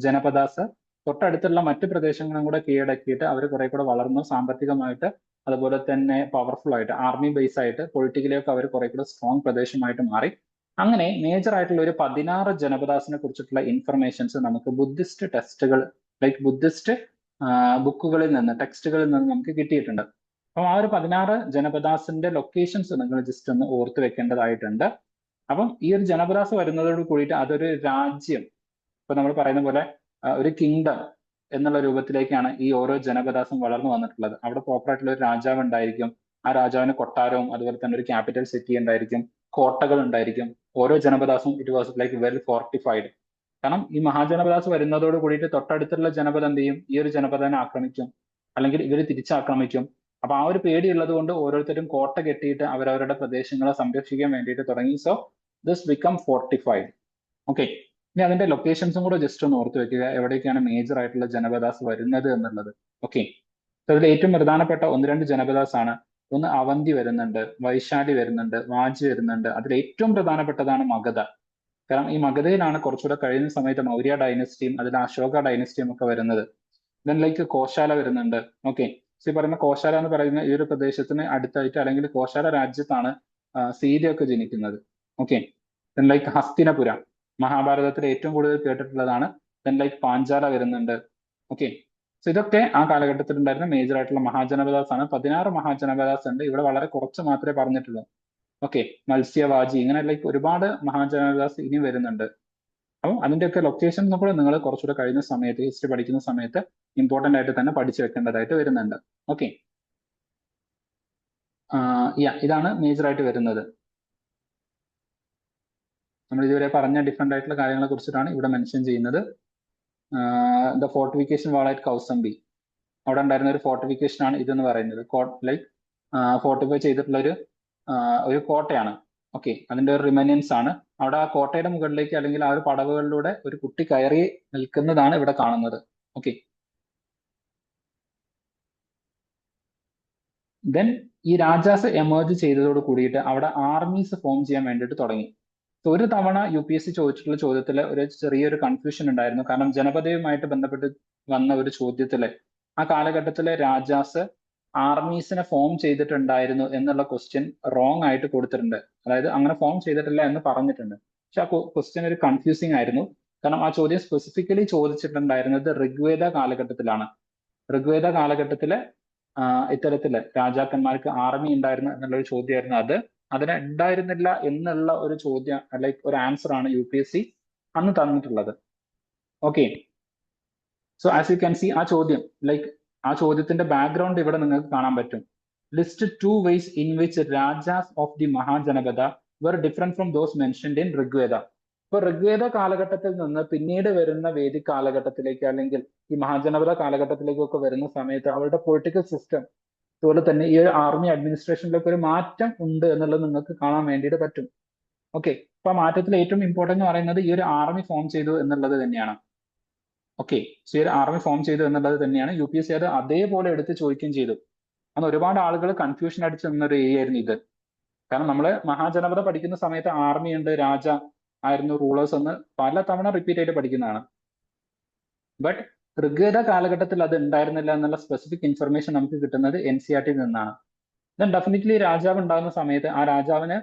ജനപദാസ് തൊട്ടടുത്തുള്ള മറ്റ് പ്രദേശങ്ങളും കൂടെ കീഴടക്കിയിട്ട് അവർ കുറെ കൂടെ വളർന്നു, സാമ്പത്തികമായിട്ട് അതുപോലെ തന്നെ പവർഫുൾ ആയിട്ട്, ആർമി ബേസ് ആയിട്ട്, പൊളിറ്റിക്കലിയൊക്കെ അവർ കുറെ കൂടെ സ്ട്രോങ് പ്രദേശമായിട്ട് മാറി. അങ്ങനെ മേജർ ആയിട്ടുള്ള ഒരു 16 ജനപദാസിനെ കുറിച്ചിട്ടുള്ള ഇൻഫർമേഷൻസ് നമുക്ക് ബുദ്ധിസ്റ്റ് ടെക്സ്റ്റുകൾ ലൈക്ക് ബുദ്ധിസ്റ്റ് ബുക്കുകളിൽ നിന്ന്, ടെക്സ്റ്റുകളിൽ നിന്ന് നമുക്ക് കിട്ടിയിട്ടുണ്ട്. അപ്പം ആ ഒരു 16 ജനപദാസിന്റെ ലൊക്കേഷൻസ് നിങ്ങൾ ജസ്റ്റ് ഒന്ന് ഓർത്ത് വെക്കേണ്ടതായിട്ടുണ്ട്. അപ്പം ഈ ഒരു ജനപദാസ് വരുന്നതോട് കൂടിയിട്ട് അതൊരു രാജ്യം, ഇപ്പൊ നമ്മൾ പറയുന്ന പോലെ ഒരു കിങ്ഡം, എന്നുള്ള രൂപത്തിലേക്കാണ് ഈ ഓരോ ജനപദാസും വളർന്നു വന്നിട്ടുള്ളത്. അവിടെ പ്രോപ്പർ ആയിട്ടുള്ള ഒരു രാജാവ് ഉണ്ടായിരിക്കും, ആ രാജാവിന് കൊട്ടാരവും അതുപോലെ തന്നെ ഒരു ക്യാപിറ്റൽ സിറ്റി ഉണ്ടായിരിക്കും, കോട്ടകൾ ഉണ്ടായിരിക്കും. ഓരോ ജനപദാസും it was like well fortified. കാരണം ഈ മഹാജനപദാസ് വരുന്നതോട് കൂടിയിട്ട് തൊട്ടടുത്തുള്ള ജനപദം എന്ത് ചെയ്യും, ഈ ഒരു ജനപദനെ ആക്രമിക്കും, അല്ലെങ്കിൽ ഇവർ തിരിച്ചാക്രമിക്കും. അപ്പൊ ആ ഒരു പേടി ഉള്ളത് കൊണ്ട് ഓരോരുത്തരും കോട്ട കെട്ടിയിട്ട് അവരവരുടെ പ്രദേശങ്ങളെ സംരക്ഷിക്കാൻ വേണ്ടിയിട്ട് തുടങ്ങി. So this become fortified. Okay, ഇനി അതിന്റെ ലൊക്കേഷൻസും കൂടെ ജസ്റ്റ് ഒന്ന് ഓർത്ത് വെക്കുക, എവിടേക്കാണ് മേജർ ആയിട്ടുള്ള ജനപദാസ് വരുന്നത് എന്നുള്ളത്. ഓക്കെ, അതിൽ ഏറ്റവും പ്രധാനപ്പെട്ട ഒന്ന് രണ്ട് ജനപദാസ് ആണ്. ഒന്ന് അവന്തി വരുന്നുണ്ട്, വൈശാലി വരുന്നുണ്ട്, വാജി വരുന്നുണ്ട്. അതിൽ ഏറ്റവും പ്രധാനപ്പെട്ടതാണ് മഗധ. കാരണം ഈ മഗധയിലാണ് കുറച്ചുകൂടെ കഴിയുന്ന സമയത്ത് മൗര്യ ഡൈനസ്റ്റിയും അതിൽ അശോക ഡൈനസ്റ്റിയും ഒക്കെ വരുന്നത്. ദെൻ ലൈക്ക് കോശാല വരുന്നുണ്ട്. ഓക്കെ, ഈ പറയുന്ന കോശാല എന്ന് പറയുന്ന ഈ ഒരു പ്രദേശത്തിന് അടുത്തായിട്ട് അല്ലെങ്കിൽ കോശാല രാജ്യത്താണ് സീതയൊക്കെ ജനിക്കുന്നത്. ഓക്കെ, ദെൻ ലൈക്ക് ഹസ്തിനപുര മഹാഭാരതത്തിൽ ഏറ്റവും കൂടുതൽ കേട്ടിട്ടുള്ളതാണ്. ദെൻ ലൈക്ക് പാഞ്ചാല വരുന്നുണ്ട്. ഓക്കെ, സോ ഇതൊക്കെ ആ കാലഘട്ടത്തിൽ ഉണ്ടായിരുന്ന മേജർ ആയിട്ടുള്ള മഹാജനപദാസ് ആണ്. 16 മഹാജനപദാസ് ഉണ്ട്, ഇവിടെ വളരെ കുറച്ച് മാത്രമേ പറഞ്ഞിട്ടുള്ളൂ. ഓക്കെ, മത്സ്യവാജി, ഇങ്ങനെ ലൈക്ക് ഒരുപാട് മഹാജനപദാസ് ഇനി വരുന്നുണ്ട്. അപ്പം അതിന്റെയൊക്കെ ലൊക്കേഷൻ കൂടെ നിങ്ങൾ കുറച്ചുകൂടെ കഴിയുന്ന സമയത്ത് ഹിസ്റ്ററി പഠിക്കുന്ന സമയത്ത് ഇമ്പോർട്ടന്റ് ആയിട്ട് തന്നെ പഠിച്ചു വെക്കേണ്ടതായിട്ട് വരുന്നുണ്ട്. ഓക്കെ, ഇതാണ് മേജർ ആയിട്ട് വരുന്നത്. നമ്മൾ ഇതുവരെ പറഞ്ഞ ഡിഫറെന്റ് ആയിട്ടുള്ള കാര്യങ്ങളെ കുറിച്ചിട്ടാണ് ഇവിടെ മെൻഷൻ ചെയ്യുന്നത്. The fortification wall at Kaushambi, അവിടെ ഉണ്ടായിരുന്ന ഒരു ഫോർട്ടിഫിക്കേഷൻ ആണ് ഇതെന്ന് പറയുന്നത്. ലൈക്ക് ഫോർട്ടിഫൈ ചെയ്തിട്ടുള്ള ഒരു കോട്ടയാണ്. ഓക്കെ, അതിന്റെ ഒരു റിമനൻസ് ആണ്. അവിടെ ആ കോട്ടയുടെ മുകളിലേക്ക് അല്ലെങ്കിൽ ആ ഒരു പടവുകളിലൂടെ ഒരു കുട്ടി കയറി നിൽക്കുന്നതാണ് ഇവിടെ കാണുന്നത്. ഓക്കെ, ദെൻ ഈ രാജാസ് എമേർജ് ചെയ്തതോട് കൂടിയിട്ട് അവിടെ ആർമീസ് ഫോം ചെയ്യാൻ വേണ്ടിയിട്ട് തുടങ്ങി. ഒരു തവണ UPSC ചോദിച്ചിട്ടുള്ള ചോദ്യത്തിൽ ഒരു ചെറിയൊരു കൺഫ്യൂഷൻ ഉണ്ടായിരുന്നു. കാരണം ജനപദയുമായിട്ട് ബന്ധപ്പെട്ട് വന്ന ഒരു ചോദ്യത്തില് ആ കാലഘട്ടത്തിലെ രാജാസ് ആർമീസിനെ ഫോം ചെയ്തിട്ടുണ്ടായിരുന്നു എന്നുള്ള ക്വസ്റ്റ്യൻ റോങ് ആയിട്ട് കൊടുത്തിട്ടുണ്ട്. അതായത് അങ്ങനെ ഫോം ചെയ്തിട്ടില്ല എന്ന് പറഞ്ഞിട്ടുണ്ട്. പക്ഷെ ആ ക്വസ്റ്റ്യൻ ഒരു കൺഫ്യൂസിങ് ആയിരുന്നു. കാരണം ആ ചോദ്യം സ്പെസിഫിക്കലി ചോദിച്ചിട്ടുണ്ടായിരുന്നത് ഋഗ്വേദ കാലഘട്ടത്തിലാണ്. ഋഗ്വേദ കാലഘട്ടത്തിലെ ഇത്തരത്തില് രാജാക്കന്മാർക്ക് ആർമി ഉണ്ടായിരുന്നു എന്നുള്ള ഒരു ചോദ്യമായിരുന്നു അത്. അതിന് ഉണ്ടായിരുന്നില്ല എന്നുള്ള ഒരു ചോദ്യം ലൈക്ക് ഒരു ആൻസർ ആണ് UPSC അന്ന് തന്നിട്ടുള്ളത്. Okay, so as you can C ആ ചോദ്യം ലൈക്ക് ആ ചോദ്യത്തിന്റെ ബാക്ക്ഗ്രൗണ്ട് ഇവിടെ നിങ്ങൾക്ക് കാണാൻ പറ്റും. List 2 ways in which rajas of the Mahajanapada were different from those mentioned in Rigveda. ഇപ്പൊ ഋഗ്വേദ കാലഘട്ടത്തിൽ നിന്ന് പിന്നീട് വരുന്ന വേദിക് കാലഘട്ടത്തിലേക്ക് അല്ലെങ്കിൽ ഈ മഹാജനപദ കാലഘട്ടത്തിലേക്കൊക്കെ വരുന്ന സമയത്ത് അവരുടെ പൊളിറ്റിക്കൽ സിസ്റ്റം അതുപോലെ തന്നെ ഈ ഒരു ആർമി അഡ്മിനിസ്ട്രേഷനിലൊക്കെ ഒരു മാറ്റം ഉണ്ട് എന്നുള്ളത് നിങ്ങൾക്ക് കാണാൻ വേണ്ടിയിട്ട് പറ്റും. ഓക്കെ, അപ്പൊ ആ മാറ്റത്തിൽ ഏറ്റവും ഇമ്പോർട്ടന്റ് എന്ന് പറയുന്നത് ഈ ഒരു ആർമി ഫോം ചെയ്തു എന്നുള്ളത് തന്നെയാണ്. ഓക്കെ, സോ ഈ ഒരു ആർമി ഫോം ചെയ്തു എന്നുള്ളത് തന്നെയാണ്. UPSC അത് അതേപോലെ എടുത്ത് ചോദിക്കുകയും ചെയ്തു. അന്ന് ഒരുപാട് ആളുകൾ കൺഫ്യൂഷൻ അടിച്ച് നിന്നൊരു ഏരിയ ആയിരുന്നു ഇത്. കാരണം നമ്മൾ മഹാജനപദ പഠിക്കുന്ന സമയത്ത് ആർമി ഉണ്ട്, രാജ ആയിരുന്നു റൂളേഴ്സ് എന്ന് പല തവണ റിപ്പീറ്റ് ആയിട്ട് പഠിക്കുന്നതാണ്. ബട്ട് ഋഗ്വേദ കാലഘട്ടത്തിൽ അത് ഉണ്ടായിരുന്നില്ല എന്നുള്ള സ്പെസിഫിക് ഇൻഫർമേഷൻ നമുക്ക് കിട്ടുന്നത് NCERT നിന്നാണ്. ദെൻ ഡെഫിനറ്റ്ലി രാജാവ് ഉണ്ടാകുന്ന സമയത്ത് ആ രാജാവിന്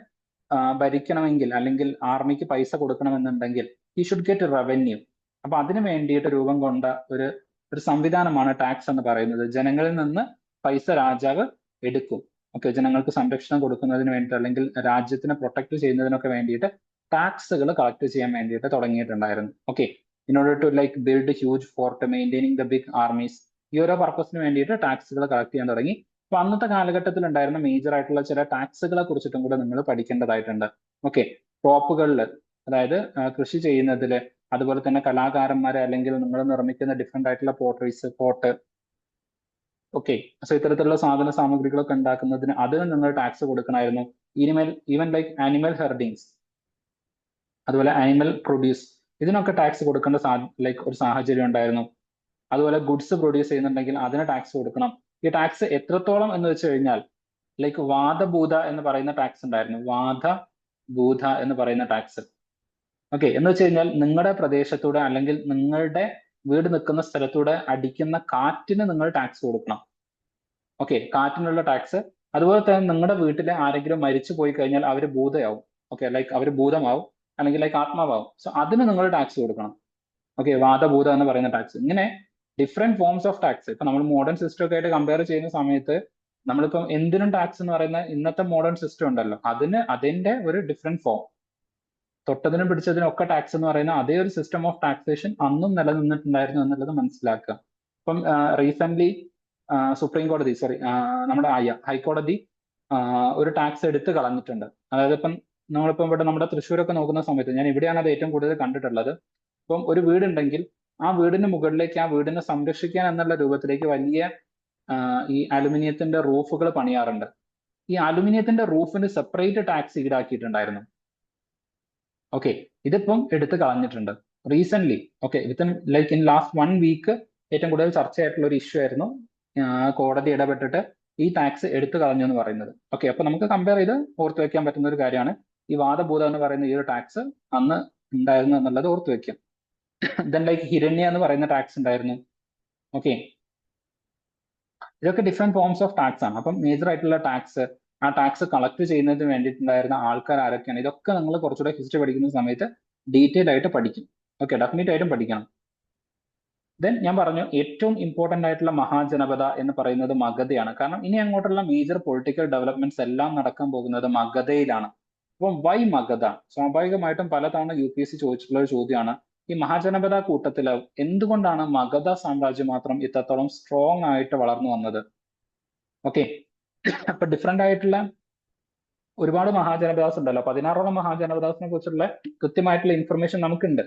ഭരിക്കണമെങ്കിൽ അല്ലെങ്കിൽ ആർമിക്ക് പൈസ കൊടുക്കണമെന്നുണ്ടെങ്കിൽ ഹി ഷുഡ് ഗെറ്റ് റവന്യൂ. അപ്പൊ അതിനു വേണ്ടിയിട്ട് രൂപം കൊണ്ട ഒരു സംവിധാനമാണ് ടാക്സ് എന്ന് പറയുന്നത്. ജനങ്ങളിൽ നിന്ന് പൈസ രാജാവ് എടുക്കും. ഓക്കെ, ജനങ്ങൾക്ക് സംരക്ഷണം കൊടുക്കുന്നതിന് വേണ്ടിയിട്ട് അല്ലെങ്കിൽ രാജ്യത്തിനെ പ്രൊട്ടക്ട് ചെയ്യുന്നതിനൊക്കെ വേണ്ടിയിട്ട് ടാക്സുകൾ കളക്ട് ചെയ്യാൻ വേണ്ടിയിട്ട് തുടങ്ങിയിട്ടുണ്ടായിരുന്നു. Okay, in order to like build huge fort maintaining the big armies, ഈ ഓരോ പർപ്പസിന് വേണ്ടിയിട്ട് ടാക്സുകൾ കളക്ട് ചെയ്യാൻ തുടങ്ങി. അപ്പൊ അന്നത്തെ കാലഘട്ടത്തിൽ ഉണ്ടായിരുന്ന മേജർ ആയിട്ടുള്ള ചില ടാക്സുകളെ കുറിച്ചിട്ടും കൂടെ നിങ്ങൾ പഠിക്കേണ്ടതായിട്ടുണ്ട്. ഓക്കെ, ക്രോപ്പുകളിൽ അതായത് കൃഷി ചെയ്യുന്നതില് അതുപോലെ തന്നെ കലാകാരന്മാരെ അല്ലെങ്കിൽ നിങ്ങൾ നിർമ്മിക്കുന്ന ഡിഫറെന്റ് ആയിട്ടുള്ള പോട്ടറീസ്, പോട്ട്, ഓക്കെ, സോ ഇത്തരത്തിലുള്ള സാധന സാമഗ്രികളൊക്കെ ഉണ്ടാക്കുന്നതിന് അതിന് നിങ്ങൾ ടാക്സ് കൊടുക്കണമായിരുന്നു. ഈവൻ ലൈക്ക് ആനിമൽ ഹെർഡിങ്സ് അതുപോലെ ആനിമൽ പ്രൊഡ്യൂസ് ഇതിനൊക്കെ ടാക്സ് കൊടുക്കേണ്ട ലൈക്ക് ഒരു സാഹചര്യം ഉണ്ടായിരുന്നു. അതുപോലെ ഗുഡ്സ് പ്രൊഡ്യൂസ് ചെയ്യുന്നുണ്ടെങ്കിൽ അതിന് ടാക്സ് കൊടുക്കണം. ഈ ടാക്സ് എത്രത്തോളം എന്ന് വെച്ച് കഴിഞ്ഞാൽ ലൈക്ക് വാദഭൂത എന്ന് പറയുന്ന ടാക്സ് ഉണ്ടായിരുന്നു. വാദഭൂത എന്ന് പറയുന്ന ടാക്സ്. ഓക്കെ, എന്ന് വെച്ച് കഴിഞ്ഞാൽ നിങ്ങളുടെ പ്രദേശത്തൂടെ അല്ലെങ്കിൽ നിങ്ങളുടെ വീട് നിൽക്കുന്ന സ്ഥലത്തൂടെ അടിക്കുന്ന കാറ്റിന് നിങ്ങൾ ടാക്സ് കൊടുക്കണം. ഓക്കെ, കാറ്റിനുള്ള ടാക്സ്. അതുപോലെ തന്നെ നിങ്ങളുടെ വീട്ടിലെ ആരെങ്കിലും മരിച്ചു പോയി കഴിഞ്ഞാൽ അവർ ഭൂതയാവും. ഓക്കെ, ലൈക്ക് അവർ ഭൂതമാവും അല്ലെങ്കിൽ ലൈക്ക് ആത്മാവാവും. സോ അതിന് നിങ്ങൾ ടാക്സ് കൊടുക്കണം. ഓക്കെ, വാദഭൂത എന്ന് പറയുന്ന ടാക്സ്. ഇങ്ങനെ ഡിഫറെന്റ് ഫോംസ് ഓഫ് ടാക്സ്. ഇപ്പൊ നമ്മൾ മോഡേൺ സിസ്റ്റം ഒക്കെ ആയിട്ട് കമ്പയർ ചെയ്യുന്ന സമയത്ത് നമ്മളിപ്പം എന്തിനും ടാക്സ് എന്ന് പറയുന്ന ഇന്നത്തെ മോഡേൺ സിസ്റ്റം ഉണ്ടല്ലോ, അതിന്റെ ഒരു ഡിഫറെന്റ് ഫോം. തൊട്ടതിനും പിടിച്ചതിനും ഒക്കെ ടാക്സ് എന്ന് പറയുന്ന അതേ ഒരു സിസ്റ്റം ഓഫ് ടാക്സേഷൻ അന്നും നിലനിന്നിട്ടുണ്ടായിരുന്നു എന്നുള്ളത് മനസ്സിലാക്കുക. ഇപ്പം റീസെന്റ് സുപ്രീം കോടതി നമ്മുടെ ഹൈക്കോടതി ഒരു ടാക്സ് എടുത്തു കളഞ്ഞിട്ടുണ്ട്. അതായത് ഇപ്പം നമ്മളിപ്പം ഇവിടെ നമ്മുടെ തൃശ്ശൂരൊക്കെ നോക്കുന്ന സമയത്ത് ഞാൻ ഇവിടെയാണ് അത് ഏറ്റവും കൂടുതൽ കണ്ടിട്ടുള്ളത്. ഇപ്പം ഒരു വീടുണ്ടെങ്കിൽ ആ വീടിന് മുകളിലേക്ക് ആ വീടിനെ സംരക്ഷിക്കാൻ എന്നുള്ള രൂപത്തിലേക്ക് വലിയ ഈ അലുമിനിയത്തിന്റെ റൂഫുകൾ പണിയാറുണ്ട്. ഈ അലുമിനിയത്തിന്റെ റൂഫിന് സെപ്പറേറ്റ് ടാക്സ് ഈടാക്കിയിട്ടുണ്ടായിരുന്നു. ഓക്കെ, ഇതിപ്പം എടുത്തു കളഞ്ഞിട്ടുണ്ട് recent. Okay, within like in last 1 week ഏറ്റവും കൂടുതൽ ചർച്ചയായിട്ടുള്ള ഒരു ഇഷ്യൂ ആയിരുന്നു. കോടതി ഇടപെട്ടിട്ട് ഈ ടാക്സ് എടുത്തു കളഞ്ഞു എന്ന് പറയുന്നത്. ഓക്കെ, അപ്പൊ നമുക്ക് കമ്പയർ ചെയ്ത് ഓർത്തു വെക്കാൻ പറ്റുന്ന ഒരു കാര്യമാണ് ഈ വാദഭൂതം എന്ന് പറയുന്ന ഈ ഒരു ടാക്സ് അന്ന് ഉണ്ടായിരുന്നു എന്നുള്ളത് ഓർത്തു വെക്കാം. ദെൻ ലൈക്ക് ഹിരണ്യ എന്ന് പറയുന്ന ടാക്സ് ഉണ്ടായിരുന്നു. ഓക്കെ, ഇതൊക്കെ ഡിഫറെന്റ് ഫോംസ് ഓഫ് ടാക്സ് ആണ്. അപ്പം മേജർ ആയിട്ടുള്ള ടാക്സ്, ആ ടാക്സ് കളക്ട് ചെയ്യുന്നതിന് വേണ്ടിയിട്ടുണ്ടായിരുന്ന ആൾക്കാർ ആരൊക്കെയാണ്, ഇതൊക്കെ നിങ്ങൾ കുറച്ചുകൂടെ ഹിസ്റ്ററി പഠിക്കുന്ന സമയത്ത് ഡീറ്റെയിൽ ആയിട്ട് പഠിക്കും. ഓക്കെ, ഡെഫിനറ്റ് ആയിട്ടും പഠിക്കണം. ദെൻ ഞാൻ പറഞ്ഞു ഏറ്റവും ഇമ്പോർട്ടന്റ് ആയിട്ടുള്ള മഹാജനപദ എന്ന് പറയുന്നത് മഗധയാണ്. കാരണം ഇനി അങ്ങോട്ടുള്ള മേജർ പൊളിറ്റിക്കൽ ഡെവലപ്മെന്റ്സ് എല്ലാം നടക്കാൻ പോകുന്നത് മഗധയിലാണ്. അപ്പം വൈ മഗധ? സ്വാഭാവികമായിട്ടും പലതവണ UPSC ചോദിച്ചിട്ടുള്ള ഒരു ചോദ്യമാണ്. ഈ മഹാജനപദ കൂട്ടത്തില് എന്തുകൊണ്ടാണ് മഗധ സാമ്രാജ്യം മാത്രം ഇത്രത്തോളം സ്ട്രോങ് ആയിട്ട് വളർന്നു വന്നത്? ഓക്കെ, അപ്പൊ ഡിഫറെന്റ് ആയിട്ടുള്ള ഒരുപാട് മഹാജനപദാസ് ഉണ്ടല്ലോ. 16ഓളം മഹാജനപദാസിനെ കുറിച്ചുള്ള കൃത്യമായിട്ടുള്ള ഇൻഫർമേഷൻ നമുക്കുണ്ട്.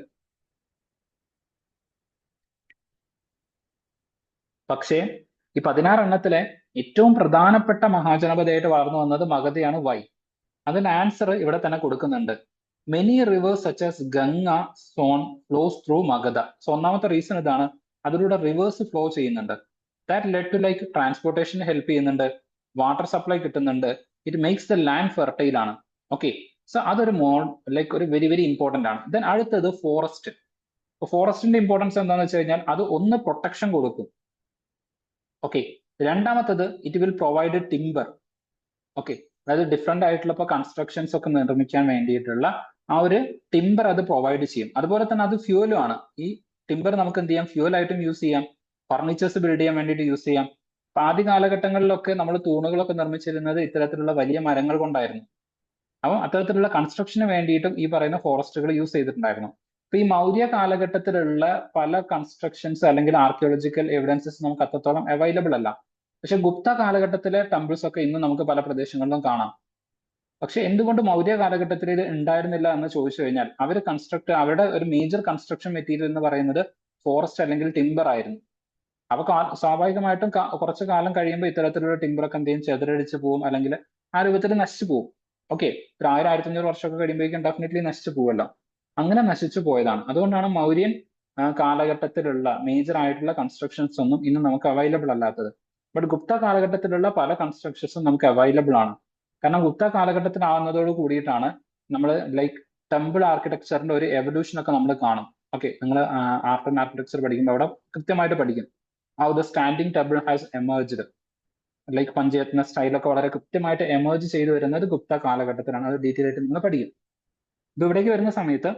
പക്ഷേ ഈ 16 എണ്ണത്തിലെ ഏറ്റവും പ്രധാനപ്പെട്ട മഹാജനപദയായിട്ട് വളർന്നു വന്നത് മഗധയാണ്. വൈ? അതിന്റെ ആൻസർ ഇവിടെ തന്നെ കൊടുക്കുന്നുണ്ട്. Many rivers such as Ganga, Son flows through Magadha. So ഒന്നാമത്തെ റീസൺ ഇതാണ്, അതിലൂടെ റിവേഴ്സ് ഫ്ലോ ചെയ്യുന്നുണ്ട്. That led to like transportation help ചെയ്യുന്നുണ്ട്, വാട്ടർ സപ്ലൈ കിട്ടുന്നുണ്ട്, it makes the land fertile ആണ്. ഓക്കെ, സോ അതൊരു ലൈക്ക് ഒരു വെരി വെരി ഇമ്പോർട്ടന്റ് ആണ്. ദെൻ അടുത്തത് ഫോറസ്റ്റ്. ഫോറസ്റ്റിന്റെ ഇമ്പോർട്ടൻസ് എന്താണെന്ന് വെച്ച് കഴിഞ്ഞാൽ അത് ഒന്ന് പ്രൊട്ടക്ഷൻ കൊടുക്കും. ഓക്കെ, രണ്ടാമത്തത് it will provide timber. Okay, അതായത് ഡിഫറെന്റ് ആയിട്ടുള്ള ഇപ്പൊ കൺസ്ട്രക്ഷൻസ് ഒക്കെ നിർമ്മിക്കാൻ വേണ്ടിയിട്ടുള്ള ആ ഒരു ടിംബർ അത് പ്രൊവൈഡ് ചെയ്യും. അതുപോലെ തന്നെ അത് ഫ്യൂലും ആണ്. ഈ ടിംബർ നമുക്ക് എന്ത് ചെയ്യാം, ഫ്യൂൽ ആയിട്ടും യൂസ് ചെയ്യാം, ഫർണിച്ചേഴ്സ് ബിൽഡ് ചെയ്യാൻ വേണ്ടിയിട്ട് യൂസ് ചെയ്യാം. അപ്പൊ ആദ്യ കാലഘട്ടങ്ങളിലൊക്കെ നമ്മൾ തൂണുകളൊക്കെ നിർമ്മിച്ചിരുന്നത് ഇത്തരത്തിലുള്ള വലിയ മരങ്ങൾ കൊണ്ടായിരുന്നു. അപ്പം അത്തരത്തിലുള്ള കൺസ്ട്രക്ഷന് വേണ്ടിയിട്ടും ഈ പറയുന്ന ഫോറസ്റ്റുകൾ യൂസ് ചെയ്തിട്ടുണ്ടായിരുന്നു. അപ്പൊ ഈ മൗര്യ കാലഘട്ടത്തിലുള്ള പല കൺസ്ട്രക്ഷൻസ് അല്ലെങ്കിൽ ആർക്കിയോളജിക്കൽ എവിഡൻസസ് നമുക്ക് അത്രത്തോളം അവൈലബിൾ അല്ല. പക്ഷെ ഗുപ്ത കാലഘട്ടത്തിലെ ടെമ്പിൾസ് ഒക്കെ ഇന്ന് നമുക്ക് പല പ്രദേശങ്ങളിലും കാണാം. പക്ഷെ എന്തുകൊണ്ട് മൗര്യ കാലഘട്ടത്തിൽ ഇത് ഉണ്ടായിരുന്നില്ല എന്ന് ചോദിച്ചു കഴിഞ്ഞാൽ അവരുടെ ഒരു മേജർ കൺസ്ട്രക്ഷൻ മെറ്റീരിയൽ എന്ന് പറയുന്നത് ഫോറസ്റ്റ് അല്ലെങ്കിൽ ടിംബർ ആയിരുന്നു. അപ്പൊ സ്വാഭാവികമായിട്ടും കുറച്ചു കാലം കഴിയുമ്പോൾ ഇത്തരത്തിലുള്ള ടിംബറൊക്കെ എന്ത് ചെയ്യും, ചെതറടിച്ച് പോവും, അല്ലെങ്കിൽ ആ രൂപത്തിൽ നശിച്ചു പോവും. ഓക്കെ, ഒരു 1000-1500 വർഷമൊക്കെ കഴിയുമ്പോഴേക്കും ഡെഫിനറ്റ്ലി നശിച്ചു പോവല്ലോ. അങ്ങനെ നശിച്ചു പോയതാണ്. അതുകൊണ്ടാണ് മൗര്യൻ കാലഘട്ടത്തിലുള്ള മേജർ ആയിട്ടുള്ള കൺസ്ട്രക്ഷൻസ് ഒന്നും ഇന്ന് നമുക്ക് അവൈലബിൾ അല്ലാത്തത്. ബട്ട് ഗുപ്ത കാലഘട്ടത്തിലുള്ള പല കൺസ്ട്രക്ഷൻസും നമുക്ക് അവൈലബിൾ ആണ്. കാരണം ഗുപ്ത കാലഘട്ടത്തിലാവുന്നതോട് കൂടിയിട്ടാണ് നമ്മൾ ലൈക്ക് ടെമ്പിൾ ആർക്കിടെക്ചറിന്റെ ഒരു എവല്യൂഷൻ ഒക്കെ നമ്മൾ കാണും. ഓക്കെ, നിങ്ങൾ ആർട്ട് ആൻഡ് ആർക്കിടെക്ചർ പഠിക്കുമ്പോൾ അവിടെ കൃത്യമായിട്ട് പഠിക്കും how the standing temple has emerged. Like Panchayatana സ്റ്റൈലൊക്കെ വളരെ കൃത്യമായിട്ട് എമേർജ് ചെയ്തു വരുന്നത് ഗുപ്ത കാലഘട്ടത്തിലാണ്. അത് ഡീറ്റെയിൽ ആയിട്ട് നിങ്ങൾ പഠിക്കും. ഇത് ഇവിടേക്ക് വരുന്ന സമയത്ത്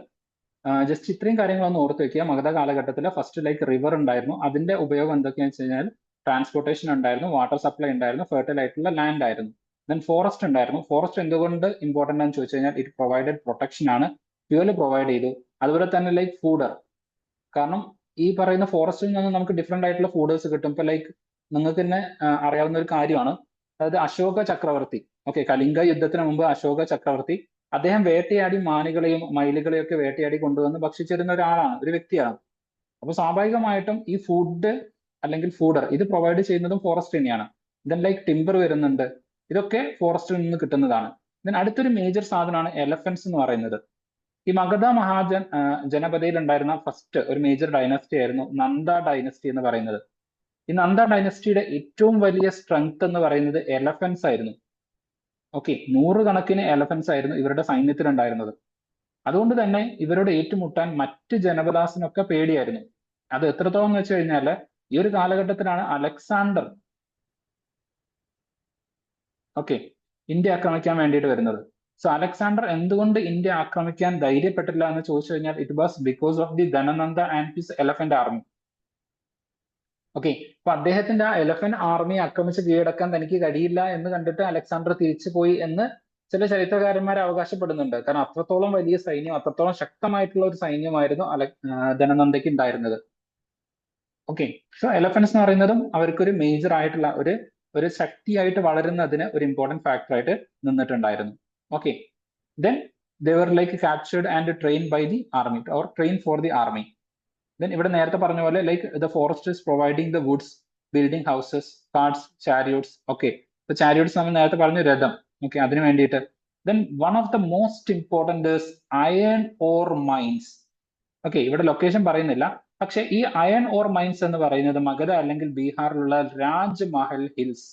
ജസ്റ്റ് ഇത്രയും കാര്യങ്ങളൊന്ന് ഓർത്ത് വെക്കുക. മഗധ കാലഘട്ടത്തിൽ ഫസ്റ്റ് ലൈക്ക് റിവർ ഉണ്ടായിരുന്നു. അതിന്റെ ഉപയോഗം എന്തൊക്കെയാണെന്ന് വെച്ച് കഴിഞ്ഞാൽ ട്രാൻസ്പോർട്ടേഷൻ ഉണ്ടായിരുന്നു, വാട്ടർ സപ്ലൈ ഉണ്ടായിരുന്നു, ഫെർട്ടൈൽ ആയിട്ടുള്ള ലാൻഡ് ആയിരുന്നു. ദെൻ ഫോറസ്റ്റ് ഉണ്ടായിരുന്നു. ഫോറസ്റ്റ് എന്തുകൊണ്ട് ഇമ്പോർട്ടന്റ് ആണെന്ന് ചോദിച്ചു കഴിഞ്ഞാൽ ഇറ്റ് പ്രൊവൈഡഡ് പ്രൊട്ടക്ഷൻ ആണ്, ഫ്യൂവൽ പ്രൊവൈഡ് ചെയ്തു. അതുപോലെ തന്നെ ലൈക്ക് ഫൂഡർ. കാരണം ഈ പറയുന്ന ഫോറസ്റ്റിൽ നിന്ന് നമുക്ക് ഡിഫറെന്റ് ആയിട്ടുള്ള ഫൂഡേഴ്സ് കിട്ടും. ഇപ്പൊ ലൈക്ക് നിങ്ങൾക്ക് തന്നെ അറിയാവുന്ന ഒരു കാര്യമാണ്, അതായത് അശോക ചക്രവർത്തി. ഓക്കെ, കലിംഗ യുദ്ധത്തിന് മുമ്പ് അശോക ചക്രവർത്തി അദ്ദേഹം വേട്ടയാടി മാനുകളെയും മയിലുകളെയും ഒക്കെ വേട്ടയാടി കൊണ്ടുവന്ന് ഭക്ഷിച്ചിരുന്ന ഒരാളാണ്, ഒരു വ്യക്തിയാണ്. അപ്പൊ സ്വാഭാവികമായിട്ടും ഈ ഫുഡ് അല്ലെങ്കിൽ ഫൂഡർ ഇത് പ്രൊവൈഡ് ചെയ്യുന്നതും ഫോറസ്റ്റ് തന്നെയാണ്. ദെൻ ലൈക്ക് ടിംബർ വരുന്നുണ്ട്, ഇതൊക്കെ ഫോറസ്റ്റിൽ നിന്ന് കിട്ടുന്നതാണ്. ദെൻ അടുത്തൊരു മേജർ സാധനമാണ് എലഫൻസ് എന്ന് പറയുന്നത്. ഈ മഗധ ജനപദയിൽ ഉണ്ടായിരുന്ന ഫസ്റ്റ് ഒരു മേജർ ഡൈനസ്റ്റി ആയിരുന്നു നന്ദ ഡൈനസ്റ്റി എന്ന് പറയുന്നത്. ഈ നന്ദ ഡൈനസ്റ്റിയുടെ ഏറ്റവും വലിയ സ്ട്രെങ്ത് എന്ന് പറയുന്നത് എലഫൻസ് ആയിരുന്നു. ഓക്കെ, 100 കണക്കിന് എലഫൻസ് ആയിരുന്നു ഇവരുടെ സൈന്യത്തിൽ ഉണ്ടായിരുന്നത്. അതുകൊണ്ട് തന്നെ ഇവരോട് ഏറ്റുമുട്ടാൻ മറ്റ് ജനപദാസിനൊക്കെ പേടിയായിരുന്നു. അത് എത്രത്തോളം എന്ന് വെച്ച് കഴിഞ്ഞാൽ ഈ ഒരു കാലഘട്ടത്തിലാണ് അലക്സാണ്ടർ ഓക്കെ ഇന്ത്യ ആക്രമിക്കാൻ വേണ്ടിയിട്ട് വരുന്നത്. സോ അലക്സാണ്ടർ എന്തുകൊണ്ട് ഇന്ത്യ ആക്രമിക്കാൻ ധൈര്യപ്പെട്ടില്ല എന്ന് ചോദിച്ചു കഴിഞ്ഞാൽ it was because of the Dhanananda and his elephant army. Okay, അപ്പൊ അദ്ദേഹത്തിന്റെ ആ എലഫന്റ് ആർമി ആക്രമിച്ച് കീഴടക്കാൻ തനിക്ക് കഴിയില്ല എന്ന് കണ്ടിട്ട് അലക്സാണ്ടർ തിരിച്ചു പോയി എന്ന് ചില ചരിത്രകാരന്മാർ അവകാശപ്പെടുന്നുണ്ട്. കാരണം അത്രത്തോളം വലിയ സൈന്യം, അത്രത്തോളം ശക്തമായിട്ടുള്ള ഒരു സൈന്യമായിരുന്നു ധനനന്ദയ്ക്ക് ഉണ്ടായിരുന്നത്. ഓക്കെ. സോ എലഫൻസ് എന്ന് പറയുന്നതും അവർക്കൊരു മേജർ ആയിട്ടുള്ള ഒരു ശക്തിയായിട്ട് വളരുന്നതിന് ഒരു ഇമ്പോർട്ടന്റ് ഫാക്ടർ ആയിട്ട് നിന്നിട്ടുണ്ടായിരുന്നു. Okay. Then they were like captured and trained by the army or trained for the army. Then ഇവിടെ നേരത്തെ പറഞ്ഞ പോലെ like the forest is providing the woods, building houses, carts, chariots. Okay. So chariots നമ്മൾ നേരത്തെ പറഞ്ഞു രഥം. Okay, അതിനു വേണ്ടിയിട്ട്. Then one of the most important is iron ore mines. Okay, ഇവിടെ ലൊക്കേഷൻ പറയുന്നില്ല. പക്ഷെ ഈ അയൺ ഓർ മൈൻസ് എന്ന് പറയുന്നത് മഗധ അല്ലെങ്കിൽ ബീഹാറിലുള്ള രാജ്മഹൽ ഹിൽസ്.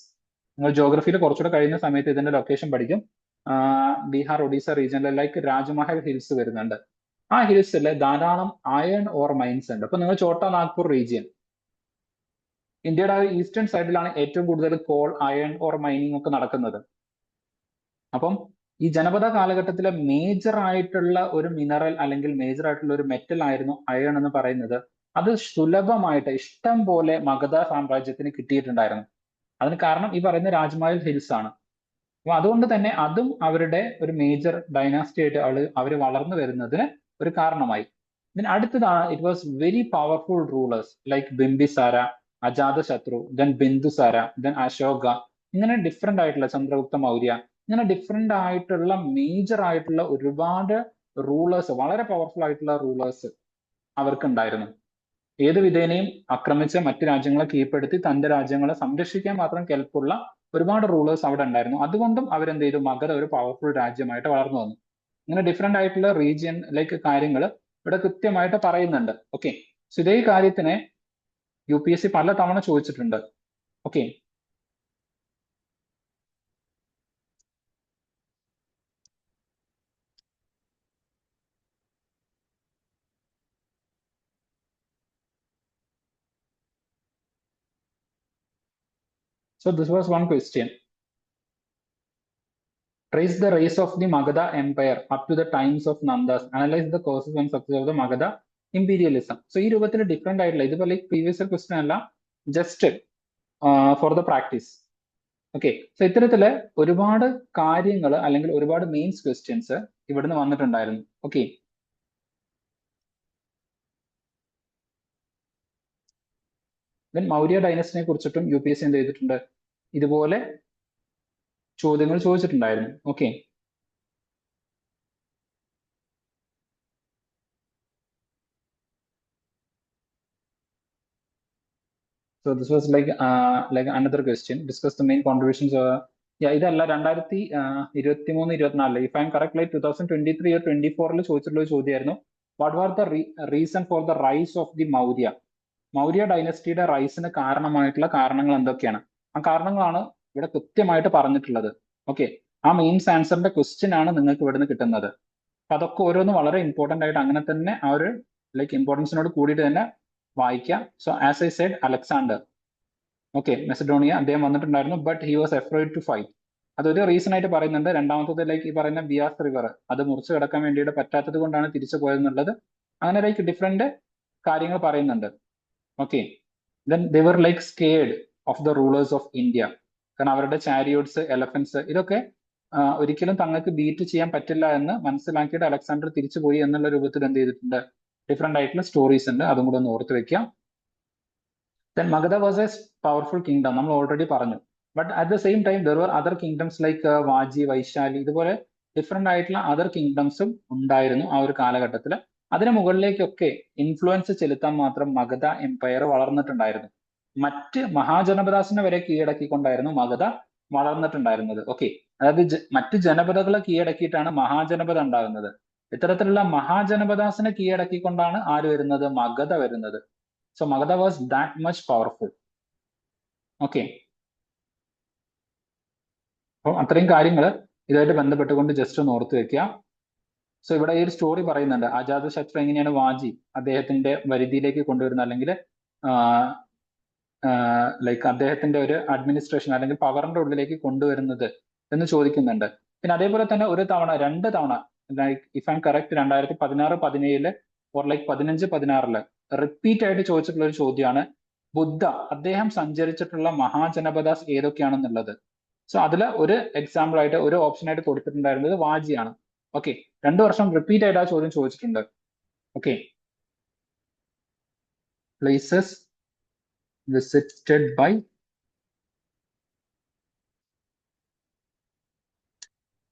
നിങ്ങൾ ജോഗ്രഫിയിൽ കുറച്ചുകൂടെ കഴിയുന്ന സമയത്ത് ഇതിന്റെ ലൊക്കേഷൻ പഠിക്കും. ബീഹാർ ഒഡീസ റീജിയനിൽ ലൈക്ക് രാജ്മഹൽ ഹിൽസ് വരുന്നുണ്ട്. ആ ഹിൽസിൽ ധാരാളം അയൺ ഓർ മൈൻസ് ഉണ്ട്. അപ്പൊ നിങ്ങൾ ചോട്ടാ നാഗ്പൂർ റീജിയൻ, ഇന്ത്യയുടെ ഈസ്റ്റേൺ സൈഡിലാണ് ഏറ്റവും കൂടുതൽ കോൾ, അയൺ ഓർ മൈനിങ് ഒക്കെ നടക്കുന്നത്. അപ്പം ഈ ജനപദ കാലഘട്ടത്തിലെ മേജർ ആയിട്ടുള്ള ഒരു മിനറൽ അല്ലെങ്കിൽ മേജർ ആയിട്ടുള്ള ഒരു മെറ്റൽ ആയിരുന്നു അയൺ എന്ന് പറയുന്നത്. അത് സുലഭമായിട്ട് ഇഷ്ടം പോലെ മഗധ സാമ്രാജ്യത്തിന് കിട്ടിയിട്ടുണ്ടായിരുന്നു. അതിന് കാരണം ഈ പറയുന്ന രാജ്മഹൽ ഹിൽസ് ആണ്. അപ്പൊ അതുകൊണ്ട് തന്നെ അതും അവരുടെ ഒരു മേജർ ഡൈനാസ്റ്റി ആയിട്ട് അവർ വളർന്നു വരുന്നതിന് ഒരു കാരണമായി. പിന്നെ അടുത്തതാണ് it was very powerful rulers like Bimbisara, Ajatashatru, then Bindusara, then Ashoka, ഇങ്ങനെ ഡിഫറെന്റ് ആയിട്ടുള്ള ചന്ദ്രഗുപ്ത മൗര്യ, ഇങ്ങനെ ഡിഫറെന്റ് ആയിട്ടുള്ള മേജർ ആയിട്ടുള്ള ഒരുപാട് റൂളേഴ്സ്, വളരെ പവർഫുൾ ആയിട്ടുള്ള റൂളേഴ്സ് അവർക്കുണ്ടായിരുന്നു. ഏത് വിധേനയും ആക്രമിച്ച് മറ്റു രാജ്യങ്ങളെ കീഴ്പ്പെടുത്തി തന്റെ രാജ്യങ്ങളെ സംരക്ഷിക്കാൻ മാത്രം കെൽപ്പുള്ള ഒരുപാട് റൂളേഴ്സ് അവിടെ ഉണ്ടായിരുന്നു. അതുകൊണ്ടും അവരെന്ത് ചെയ്തു, മഗധ ഒരു പവർഫുൾ രാജ്യമായിട്ട് വളർന്നു വന്നു. ഇങ്ങനെ ഡിഫറെന്റ് ആയിട്ടുള്ള റീജിയൻ ലൈക്ക് കാര്യങ്ങൾ ഇവിടെ കൃത്യമായിട്ട് പറയുന്നുണ്ട്. ഓക്കെ. സോ ഇതേ കാര്യത്തിനെ UPSC പല തവണ ചോദിച്ചിട്ടുണ്ട്. Okay. So this was one question. Trace the rise of the Magadha Empire up to the times of Nandas. Analyze the causes and success of the Magadha imperialism. So ഈ രൂപത്തിൽ different ആയിട്ടുള്ള, ഇതിപ്പോ like previous question അല്ല, just for the practice. Okay. So ഇത്തരത്തില് ഒരുപാട് കാര്യങ്ങൾ അല്ലെങ്കിൽ ഒരുപാട് മെയിൻസ് ക്വസ്റ്റ്യൻസ് ഇവിടുന്ന് വന്നിട്ടുണ്ടായിരുന്നു. ഓക്കെ. ദെൻ മൗര്യ ഡൈനസ്റ്റിനെ കുറിച്ചിട്ടും UPSC എന്ത് ചെയ്തിട്ടുണ്ട്, ഇതുപോലെ ചോദ്യങ്ങൾ ചോദിച്ചിട്ടുണ്ടായിരുന്നു. Okay. So this was like another question. Discuss the main contributions. Yeah, ഇതല്ല 2023-24 if I am correct like 2023 or 24 ചോദിച്ചിട്ടുള്ള ഒരു ചോദ്യമായിരുന്നു. What was the reason for the rise of the Maurya? Maurya ഡൈനസ്റ്റിയുടെ റൈസിന് കാരണമായിട്ടുള്ള കാരണങ്ങൾ എന്തൊക്കെയാണ്? ആ കാരണങ്ങളാണ് ഇവിടെ കൃത്യമായിട്ട് പറഞ്ഞിട്ടുള്ളത്. ഓക്കെ. ആ മെയിൻസ് ആൻസറിന്റെ ക്വസ്റ്റ്യൻ ആണ് നിങ്ങൾക്ക് ഇവിടുന്ന് കിട്ടുന്നത്. അപ്പൊ അതൊക്കെ ഓരോന്നും വളരെ ഇമ്പോർട്ടന്റ് ആയിട്ട് അങ്ങനെ തന്നെ ആ ഒരു ലൈക്ക് ഇമ്പോർട്ടൻസിനോട് കൂടിയിട്ട് തന്നെ വായിക്കാം. So as I said, Alexander, okay, Macedonia, അദ്ദേഹം വന്നിട്ടുണ്ടായിരുന്നു, but he was afraid to fight. അതൊരു റീസൺ ആയിട്ട് പറയുന്നുണ്ട്. രണ്ടാമത്തത് ലൈക്ക് ഈ പറയുന്ന ബിയാസ് റിവർ അത് മുറിച്ചു കിടക്കാൻ വേണ്ടിയിട്ട് പറ്റാത്തത് കൊണ്ടാണ് തിരിച്ചു പോയതെന്നുള്ളത്. അങ്ങനെ ലൈക്ക് ഡിഫറെന്റ് കാര്യങ്ങൾ പറയുന്നുണ്ട്. Okay. Then they were like scared of the rulers of India. കാരണം അവരുടെ ചാരിയോട്സ്, എലഫൻസ് ഇതൊക്കെ ഒരിക്കലും തങ്ങൾക്ക് ബീറ്റ് ചെയ്യാൻ പറ്റില്ല എന്ന് മനസ്സിലാക്കിയിട്ട് അലക്സാണ്ടർ തിരിച്ചു പോയി എന്നുള്ള രൂപത്തിൽ എന്ത് ചെയ്തിട്ടുണ്ട്, ഡിഫറെന്റ് ആയിട്ടുള്ള സ്റ്റോറീസ് ഉണ്ട്. അതും കൂടെ ഒന്ന് ഓർത്ത് വെക്കാം. Then Magadha was a powerful kingdom, നമ്മൾ ഓൾറെഡി പറഞ്ഞു. But at the same time there were other kingdoms like Vajji, Vaishali, ഇതുപോലെ ഡിഫറെന്റ് ആയിട്ടുള്ള അതർ കിങ്ഡംസും ഉണ്ടായിരുന്നു ആ ഒരു കാലഘട്ടത്തിൽ. അതിന് മുകളിലേക്കൊക്കെ ഇൻഫ്ലുവൻസ് ചെലുത്താൻ മാത്രം മഗധ എംപയർ വളർന്നിട്ടുണ്ടായിരുന്നു. മറ്റ് മഹാജനപദാസിനെ വരെ കീഴടക്കിക്കൊണ്ടായിരുന്നു മഗധ വളർന്നിട്ടുണ്ടായിരുന്നത്. ഓക്കെ. അതായത് മറ്റ് ജനപദകളെ കീഴടക്കിയിട്ടാണ് മഹാജനപദ ഉണ്ടാകുന്നത്. ഇത്തരത്തിലുള്ള മഹാജനപദാസിനെ കീഴടക്കിക്കൊണ്ടാണ് ആര് വരുന്നത്, മഗധ വരുന്നത്. So Magadha was that much powerful. Okay. അപ്പോൾ അത്രയും കാര്യങ്ങൾ ഇതുമായിട്ട് ബന്ധപ്പെട്ടുകൊണ്ട് ജസ്റ്റ് ഒന്ന് ഓർത്ത് വെക്കുക. സോ ഇവിടെ ഈ ഒരു സ്റ്റോറി പറയുന്നുണ്ട്, അജാതശത്രു എങ്ങനെയാണ് വാജി അദ്ദേഹത്തിന്റെ വരുതിയിലേക്ക് കൊണ്ടുവരുന്നത്, അല്ലെങ്കിൽ ലൈക്ക് അദ്ദേഹത്തിന്റെ ഒരു അഡ്മിനിസ്ട്രേഷൻ അല്ലെങ്കിൽ പവറിന്റെ ഉള്ളിലേക്ക് കൊണ്ടുവരുന്നത് എന്ന് ചോദിക്കുന്നുണ്ട്. പിന്നെ അതേപോലെ തന്നെ ഒരു തവണ, 2 തവണ, like if I am correct 2016-17 or like 15-16 repeat ആയിട്ട് ചോദിച്ചിട്ടുള്ള ഒരു ചോദ്യമാണ് ബുദ്ധ അദ്ദേഹം സഞ്ചരിച്ചിട്ടുള്ള മഹാജനപദാസ് ഏതൊക്കെയാണെന്നുള്ളത്. സോ അതിൽ ഒരു എക്സാമ്പിൾ ആയിട്ട്, ഒരു ഓപ്ഷൻ ആയിട്ട് കൊടുത്തിട്ടുണ്ടായിരുന്നത് വാജിയാണ്. ഓക്കെ. 2 വർഷം റിപ്പീറ്റ് ആയിട്ട് ആ ചോദ്യം ചോദിച്ചിട്ടുണ്ട്. ഓക്കെ. പ്ലേസസ് visited by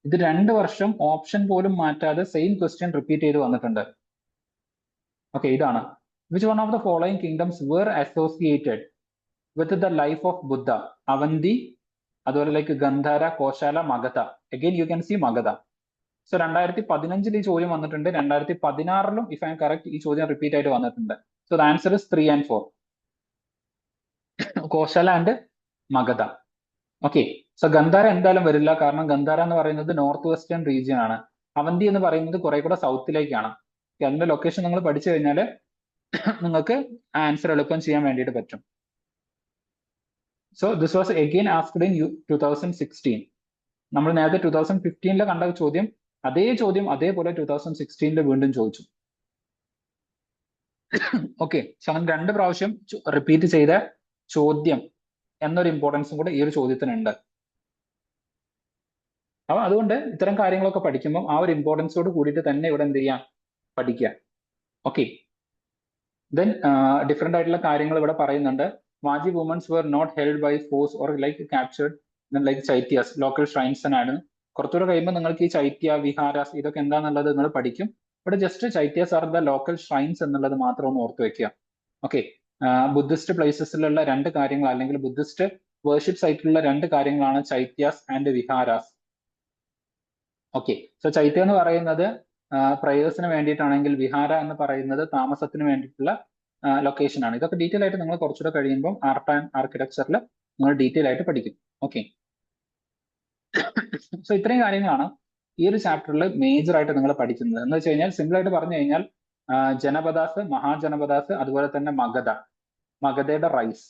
ഇത് 2 വർഷം ഓപ്ഷൻ പോലും മാറ്റാതെ സെയിം ക്വസ്റ്റ്യൻ റിപ്പീറ്റ് ചെയ്ത് വന്നിട്ടുണ്ട്. ഓക്കെ, ഇതാണ്. Which one of the following kingdoms were associated with the life of Buddha? Avanti, അതുപോലെ like Gandhara, Kosala, Magadha. Again you can see Magadha. So 2015 ഈ ചോദ്യം വന്നിട്ടുണ്ട്. 2016 ഇഫ് ഐ എം കറക്റ്റ് ഈ ചോദ്യം റിപ്പീറ്റ് ആയിട്ട് വന്നിട്ടുണ്ട്. So the answer is 3 and 4. Kosala and Magadha. Okay, so Gandhara എന്തായാലും വരില്ല, കാരണം ഗന്ധാര എന്ന് പറയുന്നത് നോർത്ത് വെസ്റ്റേൺ റീജിയൻ ആണ്. അവന്തി എന്ന് പറയുന്നത് കുറെ കൂടെ സൗത്തിലേക്കാണ്. അതിന്റെ ലൊക്കേഷൻ നിങ്ങൾ പഠിച്ചു കഴിഞ്ഞാൽ നിങ്ങൾക്ക് ആൻസർ എളുപ്പം ചെയ്യാൻ വേണ്ടിയിട്ട് പറ്റും. So this was again asked in 2016. നമ്മൾ നേരത്തെ 2015 കണ്ട ചോദ്യം, അതേ ചോദ്യം അതേപോലെ 2016 വീണ്ടും ചോദിച്ചു. ഓക്കെ, സോ അങ്ങനെ 2 പ്രാവശ്യം റിപ്പീറ്റ് ചെയ്ത ചോദ്യം എന്നൊരു ഇമ്പോർട്ടൻസും കൂടെ ഈ ഒരു ചോദ്യത്തിനുണ്ട്. അപ്പൊ അതുകൊണ്ട് ഇത്തരം കാര്യങ്ങളൊക്കെ പഠിക്കുമ്പോൾ ആ ഒരു ഇമ്പോർട്ടൻസോട് കൂടിയിട്ട് തന്നെ ഇവിടെ എന്ത് ചെയ്യാം, പഠിക്കുക. ഓക്കെ, ദെൻ ഡിഫറെന്റ് ആയിട്ടുള്ള കാര്യങ്ങൾ ഇവിടെ പറയുന്നുണ്ട്. Vajji womens were not held by force or like captured like chaityas, local shrines ആണ്. കുറച്ചുകൂടെ കഴിയുമ്പോൾ നിങ്ങൾക്ക് ഈ ചൈത്യ, വിഹാരാസ് ഇതൊക്കെ എന്താണെന്നുള്ളത് നിങ്ങൾ പഠിക്കും. ഇവിടെ just chaityas are the local shrines എന്നുള്ളത് മാത്രം ഒന്ന് ഓർത്ത് വെക്കുക. ഓക്കെ, ബുദ്ധിസ്റ്റ് പ്ലേസസിലുള്ള 2 കാര്യങ്ങൾ അല്ലെങ്കിൽ ബുദ്ധിസ്റ്റ് വേർഷിപ്പ് സൈറ്റിലുള്ള 2 കാര്യങ്ങളാണ് chaityas and viharas. Okay, so ചൈത്യ എന്ന് പറയുന്നത് പ്രയേഴ്സിന് വേണ്ടിയിട്ടാണെങ്കിൽ വിഹാര എന്ന് പറയുന്നത് താമസത്തിന് വേണ്ടിയിട്ടുള്ള ലൊക്കേഷൻ ആണ്. ഇതൊക്കെ ഡീറ്റെയിൽ ആയിട്ട് നിങ്ങൾ കുറച്ചുകൂടെ കഴിയുമ്പോൾ ആർട്ട് ആൻഡ് ആർക്കിടെക്ചറിൽ നിങ്ങൾ ഡീറ്റെയിൽ ആയിട്ട് പഠിക്കും. ഓക്കെ, സോ ഇത്രയും കാര്യങ്ങളാണ് ഈ ഒരു ചാപ്റ്ററിൽ മേജർ ആയിട്ട് നിങ്ങൾ പഠിക്കുന്നത്. എന്ന് വെച്ച് കഴിഞ്ഞാൽ സിമ്പിൾ ആയിട്ട് പറഞ്ഞു കഴിഞ്ഞാൽ ജനപദാസ്, മഹാജനപദാസ്, അതുപോലെ തന്നെ മഗധ, മഗധയുടെ റൈസ്.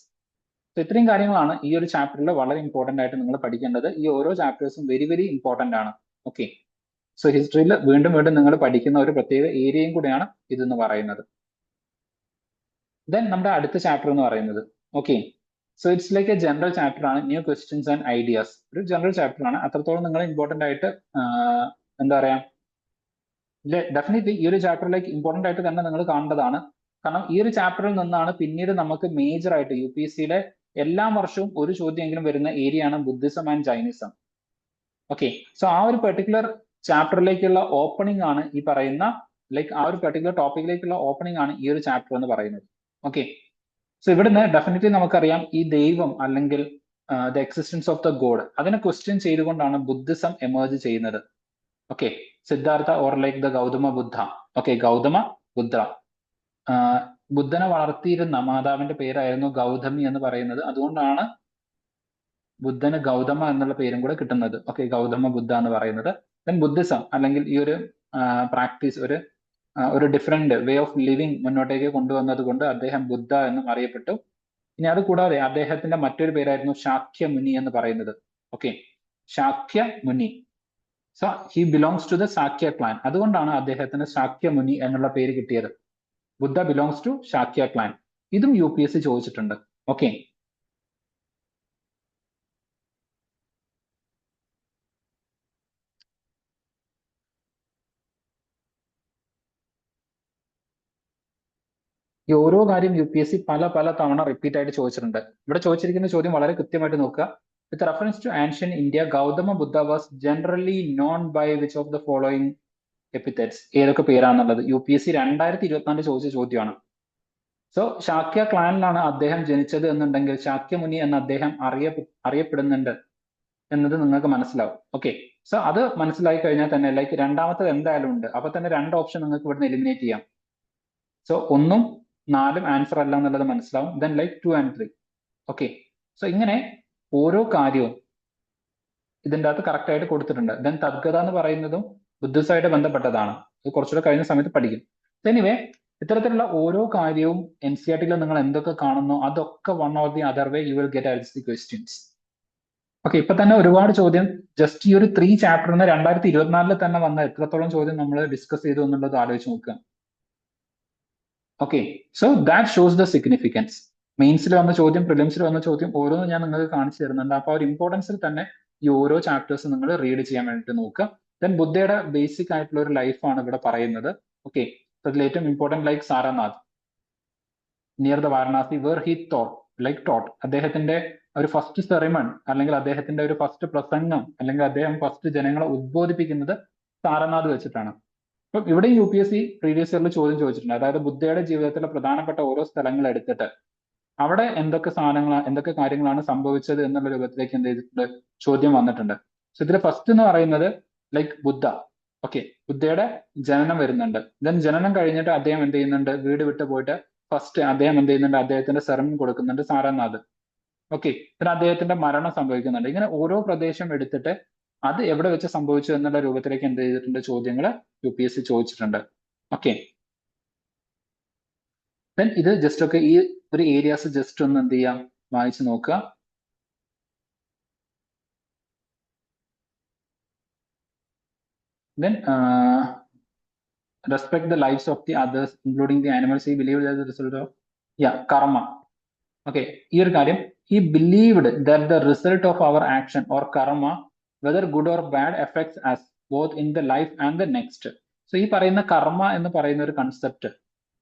സോ ഇത്രയും കാര്യങ്ങളാണ് ഈ ഒരു ചാപ്റ്ററിൽ വളരെ ഇമ്പോർട്ടന്റ് ആയിട്ട് നിങ്ങൾ പഠിക്കേണ്ടത്. ഈ ഓരോ ചാപ്റ്റേഴ്സും വെരി വെരി ഇമ്പോർട്ടന്റ് ആണ്. ഓക്കെ, സോ ഹിസ്റ്ററിയിൽ വീണ്ടും വീണ്ടും നിങ്ങൾ പഠിക്കുന്ന ഒരു പ്രത്യേക ഏരിയയും കൂടെയാണ് ഇതെന്ന് പറയുന്നത്. ദെൻ നമ്മുടെ അടുത്ത ചാപ്റ്റർ എന്ന് പറയുന്നത്, okay, so it's like A general chapter ആണ്. ന്യൂ ക്വസ്റ്റ്യൻസ് ആൻഡ് ഐഡിയാസ്, ഒരു ജനറൽ ചാപ്റ്റർ ആണ്. അത്രത്തോളം നിങ്ങൾ ഇമ്പോർട്ടന്റ് ആയിട്ട് എന്താ പറയാ, ഡെഫിനറ്റ്ലി ഈ ഒരു ചാപ്റ്ററിലേക്ക് ഇമ്പോർട്ടന്റ് ആയിട്ട് തന്നെ നിങ്ങൾ കാണേണ്ടതാണ്. കാരണം ഈ ഒരു ചാപ്റ്ററിൽ നിന്നാണ് പിന്നീട് നമുക്ക് മേജർ ആയിട്ട് UPSCയുടെ എല്ലാ വർഷവും ഒരു ചോദ്യമെങ്കിലും വരുന്ന ഏരിയ ആണ് Buddhism and Jainism. Okay, so ആ ഒരു പെർട്ടിക്കുലർ ചാപ്റ്ററിലേക്കുള്ള ഓപ്പണിംഗ് ആണ് ഈ പറയുന്ന, ലൈക്ക് ആ ഒരു പെർട്ടിക്കുലർ ടോപ്പിക്കിലേക്കുള്ള ഓപ്പണിംഗ് ആണ് ഈ ഒരു ചാപ്റ്റർ എന്ന് പറയുന്നത്. ഓക്കെ, സോ ഇവിടുന്ന് ഡെഫിനറ്റ്ലി നമുക്കറിയാം ഈ ദൈവം അല്ലെങ്കിൽ the existence of the god അതിനെ ക്വസ്റ്റ്യൻ ചെയ്തുകൊണ്ടാണ് ബുദ്ധിസം എമേർജ് ചെയ്യുന്നത്. Okay, Siddhartha or like the Gautama Buddha. Okay, Gautama Buddha, ബുദ്ധനെ വളർത്തിയിരുന്ന മാതാവിന്റെ പേരായിരുന്നു ഗൗതമി എന്ന് പറയുന്നത്. അതുകൊണ്ടാണ് ബുദ്ധന് ഗൗതമ എന്നുള്ള പേരും കൂടെ കിട്ടുന്നത്. ഓക്കെ, ഗൗതമ ബുദ്ധ എന്ന് പറയുന്നത്. ദെൻ ബുദ്ധിസം അല്ലെങ്കിൽ ഈ ഒരു പ്രാക്ടീസ് ഒരു ഡിഫറെന്റ് വേ ഓഫ് ലിവിങ് മുന്നോട്ടേക്ക് കൊണ്ടുവന്നത് കൊണ്ട് അദ്ദേഹം ബുദ്ധ എന്നും അറിയപ്പെട്ടു. ഇനി അത് കൂടാതെ അദ്ദേഹത്തിന്റെ മറ്റൊരു പേരായിരുന്നു ശാക്യമുനി എന്ന് പറയുന്നത്. Okay, Shakyamuni. So he belongs to the Sakya clan. അതുകൊണ്ടാണ് അദ്ദേഹത്തിന് ശാക്യമുനി എന്നുള്ള പേര് കിട്ടിയത്. Buddha belongs to Shakya clan. ഇതും UPSC ചോദിച്ചിട്ടുണ്ട്. ഓക്കെ, ഈ ഓരോ കാര്യം UPSC പല തവണ റിപ്പീറ്റ് ആയിട്ട് ചോദിച്ചിട്ടുണ്ട്. ഇവിടെ ചോദിച്ചിരിക്കുന്ന ചോദ്യം വളരെ കൃത്യമായിട്ട് നോക്കുക. With reference to ancient India, Gautama Buddha was generally known by which of the following epithets. ഏതൊക്കെ പേരാണെന്നുള്ളത് UPSC 2024 ചോദിച്ച ചോദ്യമാണ്. സോ ശാക്യ ക്ലാനിലാണ് അദ്ദേഹം ജനിച്ചത് എന്നുണ്ടെങ്കിൽ ശാക്യമുനി എന്ന് അദ്ദേഹം അറിയപ്പെടുന്നുണ്ട് എന്നത് നിങ്ങൾക്ക് മനസ്സിലാവും. ഓക്കെ, സോ അത് മനസ്സിലായി കഴിഞ്ഞാൽ തന്നെ ലൈക്ക് രണ്ടാമത്തത് എന്തായാലും ഉണ്ട്. അപ്പൊ തന്നെ 2 ഓപ്ഷൻ നിങ്ങൾക്ക് ഇവിടുന്ന് എലിമിനേറ്റ് ചെയ്യാം. സോ 1ഉം 4ഉം ആൻസർ അല്ല എന്നുള്ളത് മനസ്സിലാവും. Then like 2 and 3. Okay, so ഇങ്ങനെ ഓരോ കാര്യവും ഇതിൻ്റെ അകത്ത് കറക്റ്റ് ആയിട്ട് കൊടുത്തിട്ടുണ്ട്. ദെൻ തദ്ഗത എന്ന് പറയുന്നതും ബുദ്ധിസമായിട്ട് ബന്ധപ്പെട്ടതാണ്. ഇത് കുറച്ചുകൂടെ കഴിഞ്ഞ സമയത്ത് പഠിക്കും. എനിവേ, ഇത്തരത്തിലുള്ള ഓരോ കാര്യവും NCERT-യിൽ നിങ്ങൾ എന്തൊക്കെ കാണുന്നു അതൊക്കെ one or the other way you will get answer the questions. Okay, ഇപ്പൊ തന്നെ ഒരുപാട് ചോദ്യം ജസ്റ്റ് ഈ ഒരു 3 ചാപ്റ്ററിന് 2024 തന്നെ വന്ന എത്രത്തോളം ചോദ്യം നമ്മൾ ഡിസ്കസ് ചെയ്തു എന്നുള്ളത് ആലോചിച്ച് നോക്കുക. Okay, so that shows the significance. മെയിൻസിൽ വന്ന ചോദ്യം, പ്രിലിംസിൽ വന്ന ചോദ്യം ഓരോന്നും ഞാൻ നിങ്ങൾക്ക് കാണിച്ചു തരുന്നുണ്ട്. അപ്പൊ ആ ഒരു ഇമ്പോർട്ടൻസിൽ തന്നെ ഈ ഓരോ ചാപ്റ്റേഴ്സ് നിങ്ങൾ റീഡ് ചെയ്യാൻ വേണ്ടിയിട്ട് നോക്കുക. ദെൻ ബുദ്ധയുടെ ബേസിക് ആയിട്ടുള്ള ഒരു ലൈഫാണ് ഇവിടെ പറയുന്നത്. Okay, so the ഏറ്റവും important like Saranath near the Varanasi where he taught. Like taught. അദ്ദേഹത്തിന്റെ ഒരു ഫസ്റ്റ് സെറിമൺ അല്ലെങ്കിൽ അദ്ദേഹത്തിന്റെ ഒരു ഫസ്റ്റ് പ്രസംഗം അല്ലെങ്കിൽ അദ്ദേഹം ഫസ്റ്റ് ജനങ്ങളെ ഉദ്ബോധിപ്പിക്കുന്നത് സാരനാഥ് വെച്ചിട്ടാണ്. അപ്പം ഇവിടെ UPSC പ്രീവിയസ് ഇയറിൽ ചോദ്യം ചോദിച്ചിട്ടുണ്ട്. അതായത് ബുദ്ധയുടെ ജീവിതത്തിലെ പ്രധാനപ്പെട്ട ഓരോ സ്ഥലങ്ങൾ എടുത്തിട്ട് അവിടെ എന്തൊക്കെ കാര്യങ്ങളാണ് സംഭവിച്ചത് എന്നുള്ള രൂപത്തിലേക്ക് എന്ത് ചെയ്തിട്ടുണ്ട്, ചോദ്യം വന്നിട്ടുണ്ട്. സോ ഇതിൽ ഫസ്റ്റ് എന്ന് പറയുന്നത് ലൈക്ക് ബുദ്ധ. ഓക്കെ, ബുദ്ധയുടെ ജനനം വരുന്നുണ്ട്. ദെൻ ജനനം കഴിഞ്ഞിട്ട് അദ്ദേഹം എന്ത് ചെയ്യുന്നുണ്ട്, വീട് വിട്ട് പോയിട്ട് ഫസ്റ്റ് അദ്ദേഹം എന്ത് ചെയ്യുന്നുണ്ട്, അദ്ദേഹത്തിന്റെ സെറമൺ കൊടുക്കുന്നുണ്ട് സാരനാഥ്. ഓക്കെ, പിന്നെ അദ്ദേഹത്തിന്റെ മരണം സംഭവിക്കുന്നുണ്ട്. ഇങ്ങനെ ഓരോ പ്രദേശം എടുത്തിട്ട് അത് എവിടെ വെച്ച് സംഭവിച്ചു എന്നുള്ള രൂപത്തിലേക്ക് എന്ത് ചെയ്തിട്ടുണ്ട്, ചോദ്യങ്ങൾ UPSC ചോദിച്ചിട്ടുണ്ട്. ഓക്കെ, ദെൻ ഇത് ജസ്റ്റ് ഒക്കെ ഈ ഒരു ഏരിയാസ് ജസ്റ്റ് ഒന്ന് എന്ത് ചെയ്യാം, വായിച്ചു നോക്കുക. Then respect the lives of the others, including the animals. He believed as a result of karma. Okay, ഈ ഒരു കാര്യം, he believed that the result of our action or karma, whether good or bad, affects us both in the life and the next. So ഈ പറയുന്ന കർമ്മ എന്ന് പറയുന്ന ഒരു concept